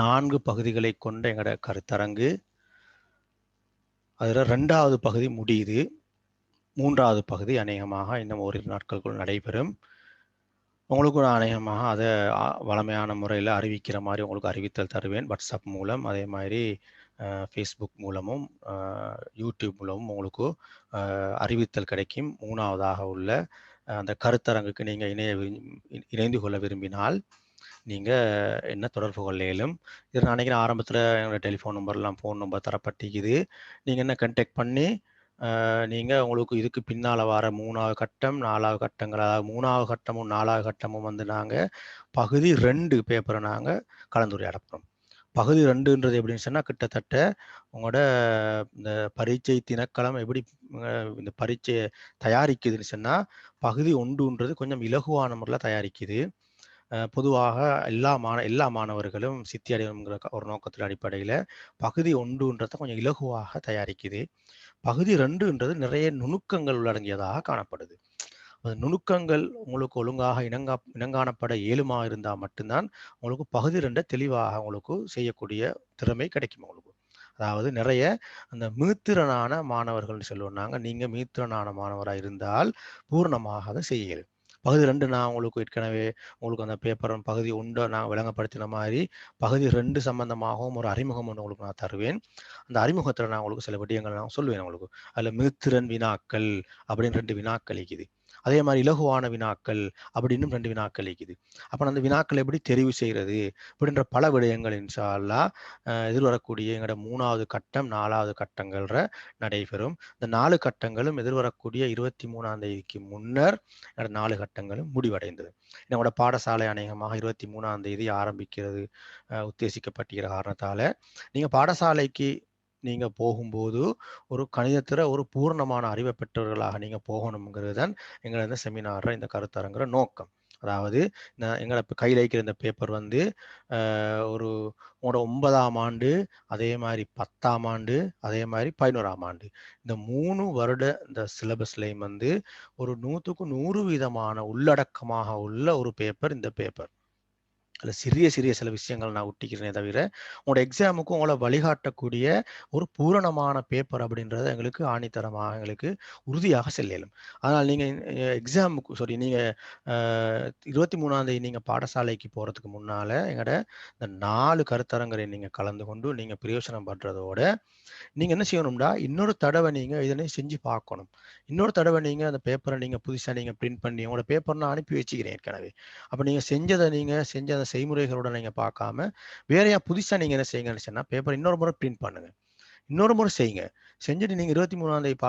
[SPEAKER 1] 4 பகுதிகளை கொண்ட எங்களோட கருத்தரங்கு. அதில் 2வது பகுதி முடியுது. 3வது பகுதி அநேகமாக இன்னும் ஓரிரு நாட்களுக்குள் நடைபெறும். உங்களுக்கு நான் அநேகமாக அதை வளமையான முறையில் அறிவிக்கிற மாதிரி உங்களுக்கு அறிவித்தல் தருவேன். வாட்ஸ்அப் மூலம், அதே மாதிரி ஃபேஸ்புக் மூலமும் யூடியூப் மூலமும் உங்களுக்கு அறிவித்தல் கிடைக்கும். 3வதாக உள்ள அந்த கருத்தரங்குக்கு நீங்கள் இணைந்து கொள்ள விரும்பினால் நீங்கள் என்ன தொடர்பு கொள்ள இயலும். இது நான் நினைக்கிறேன் ஆரம்பத்தில் என்னோட டெலிஃபோன் நம்பர்லாம் ஃபோன் நம்பர் தரப்பட்டிக்குது. நீங்கள் என்ன கண்டெக்ட் பண்ணி நீங்கள் உங்களுக்கு இதுக்கு பின்னால் வர 3வது கட்டம் 4வது கட்டங்கள், அதாவது 3வது கட்டமும் 4வது கட்டமும் வந்து நாங்கள் பகுதி 2 பேப்பரை நாங்கள் கலந்துரையாடப்போம். பகுதி 2ன்றது எப்படின்னு சொன்னால் கிட்டத்தட்ட உங்களோட இந்த பரீட்சை திணைக்களம் எப்படி இந்த பரீட்சையை தயாரிக்குதுன்னு சொன்னால் பகுதி 1ன்றது கொஞ்சம் இலகுவான முறையில் தயாரிக்குது. பொதுவாக எல்லா மாணவர்களும் சித்தி அடையணுங்கிற ஒரு நோக்கத்தில் அடிப்படையில் பகுதி 1ன்றதை கொஞ்சம் இலகுவாக தயாரிக்குது. பகுதி 2ன்றது நிறைய நுணுக்கங்கள் உள்ளடங்கியதாக காணப்படுது. அந்த நுணுக்கங்கள் உங்களுக்கு ஒழுங்காக இனங்காணப்பட இயலுமா இருந்தால் மட்டும்தான் உங்களுக்கு பகுதி 2 தெளிவாக உங்களுக்கு செய்யக்கூடிய திறமை கிடைக்கும். உங்களுக்கு அதாவது நிறைய அந்த மீத்திறனான மாணவர்கள்னு சொல்லுவாங்க. நீங்கள் மீத்திறனான மாணவராக இருந்தால் பூர்ணமாக அதை செய்ய இயலும். பகுதி 2 நான் உங்களுக்கு ஏற்கனவே உங்களுக்கு அந்த பேப்பர் பகுதி 1 நான் விளங்கப்படுத்தின மாதிரி பகுதி 2 சம்பந்தமாகவும் ஒரு அறிமுகம் ஒன்று உங்களுக்கு நான் தருவேன். அந்த அறிமுகத்தில் நான் உங்களுக்கு சில விடயங்கள் நான் சொல்லுவேன். உங்களுக்கு அதில் மீத்திறன் வினாக்கள் அப்படின்னு 2 வினாக்கள் இருக்குது. அதே மாதிரி இலகுவான வினாக்கள் அப்படின்னு 2 வினாக்கள் இருக்குது. அப்போ அந்த வினாக்கள் எப்படி தெரிவு செய்கிறது அப்படின்ற பல விடயங்கள் இன்ஷா அல்லாஹ் எதிர்வரக்கூடிய எங்களோட 3வது கட்டம் 4வது கட்டங்கள்ற நடைபெறும். இந்த 4 கட்டங்களும் எதிர்வரக்கூடிய 23ஆம் தேதிக்கு முன்னர் 4 கட்டங்களும் முடிவடைந்தது. என்னோட பாடசாலை அநேகமாக 23ஆம் தேதி ஆரம்பிக்கிறது உத்தேசிக்கப்பட்டிருக்கிற காரணத்தால நீங்க பாடசாலைக்கு நீங்க போகும்போது ஒரு கணிதத்துல ஒரு பூர்ணமான அறிவை பெற்றவர்களாக நீங்க போகணுங்கிறது தான் எங்களை இந்த செமினார் இந்த கருத்தரங்குற நோக்கம். அதாவது எங்களை கையில் வைக்கிற இந்த பேப்பர் வந்து ஒரு உங்களோட 9ஆம் ஆண்டு, அதே மாதிரி 10ஆம் ஆண்டு, அதே மாதிரி 11ஆம் ஆண்டு இந்த 3 வருட இந்த சிலபஸ்லையும் வந்து ஒரு 100க்கு 100% உள்ளடக்கமாக உள்ள ஒரு பேப்பர் இந்த பேப்பர். அதில் சிறிய சில விஷயங்கள் நான் ஒட்டிக்கிறேனே தவிர உங்களோட எக்ஸாமுக்கு உங்களை வழிகாட்டக்கூடிய ஒரு பூரணமான பேப்பர் அப்படின்றத எங்களுக்கு ஆணித்தரமாக எங்களுக்கு உறுதியாக செல்லலும். அதனால் நீங்கள் எக்ஸாமுக்கு நீங்கள் 23ஆம் தேதி நீங்கள் பாடசாலைக்கு போகிறதுக்கு முன்னால் எங்களோட இந்த 4 கருத்தரங்களை நீங்கள் கலந்து கொண்டு நீங்கள் பிரயோஜனம் பண்ணுறதோட நீங்கள் என்ன செய்யணும்டா இன்னொரு தடவை நீங்கள் இதனை செஞ்சு பார்க்கணும். இன்னொரு தடவை நீங்கள் அந்த பேப்பரை நீங்கள் புதுசாக நீங்கள் பிரிண்ட் பண்ணி உங்களோட பேப்பர் நான் அனுப்பி வச்சுக்கிறேன் ஏற்கனவே. அப்போ நீங்கள் செஞ்ச அந்த செய்முறைகளோட நீங்கள் பார்க்காம வேறையா புதுசாக நீங்கள் என்ன செய்யுங்கன்னு சொன்னால் பேப்பர் இன்னொரு முறை பிரிண்ட் பண்ணுங்க, இன்னொரு முறை செய்யுங்க. செஞ்சுட்டு நீங்கள் 23ஆம் தேதி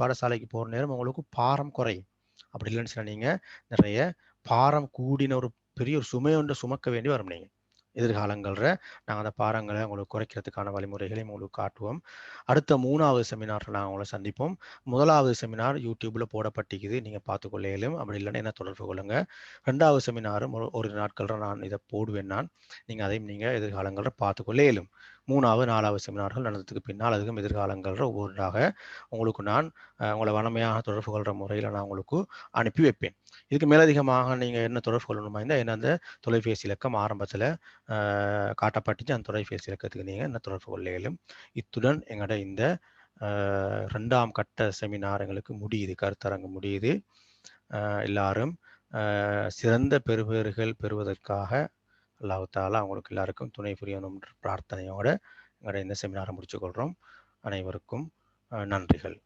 [SPEAKER 1] பாடசாலைக்கு போகிற நேரம் உங்களுக்கு பாரம் குறையும். அப்படி இல்லைன்னு சொன்னால் நீங்கள் நிறைய பாரம் கூடின ஒரு பெரிய ஒரு சுமை ஒன்றை சுமக்க வேண்டி வரும். நீங்கள் எதிர்காலங்களில் நாங்கள் அந்த பாரங்களை உங்களுக்கு குறைக்கிறதுக்கான வழிமுறைகளை உங்களுக்கு காட்டுவோம். அடுத்த 3வது செமினாரில் நாங்கள் உங்களை சந்திப்போம். 1வது செமினார் யூடியூப்பில் போடப்பட்டிக்குது, நீங்கள் பார்த்துக்கொள்ள இயலும். அப்படி இல்லைன்னா என்ன தொடர்பு கொள்ளுங்க. 2வது செமினாரும் ஒரு நாட்களில் நான் இதை போடுவேன். நீங்கள் அதையும் நீங்கள் எதிர்காலங்களில் பார்த்துக்கொள்ள இயலும். 3வது 4வது செமினார்கள் நடந்ததுக்கு பின்னால் அதுக்கும் எதிர்காலங்களில் ஒவ்வொன்றாக உங்களுக்கு நான் உங்களை வளமையாக தொடர்பு கொள்கிற முறையில் நான் உங்களுக்கு அனுப்பி வைப்பேன். இதுக்கு மேலதிகமாக நீங்கள் என்ன தொடர்பு கொள்ளணுமா இருந்தால் என்ன அந்த தொலைபேசி இலக்கம் ஆரம்பத்தில் காட்டப்பட்டுச்சு. அந்த தொலைபேசி இலக்கத்துக்கு நீங்கள் என்ன தொடர்பு கொள்ளையிலும். இத்துடன் எங்களோட இந்த 2ஆம் கட்ட செமினார் எங்களுக்கு முடியுது, கருத்தரங்கு முடியுது. எல்லாரும் சிறந்த பெறுபேறுகள் பெறுவதற்காக அல்லாஹ் தஆலா அவங்களுக்கு எல்லாருக்கும் துணை புரியணும்ன்ற பிரார்த்தனையோடு எங்களோட இந்த செமினாரை முடிச்சுக்கொள்கிறோம். அனைவருக்கும் நன்றிகள்.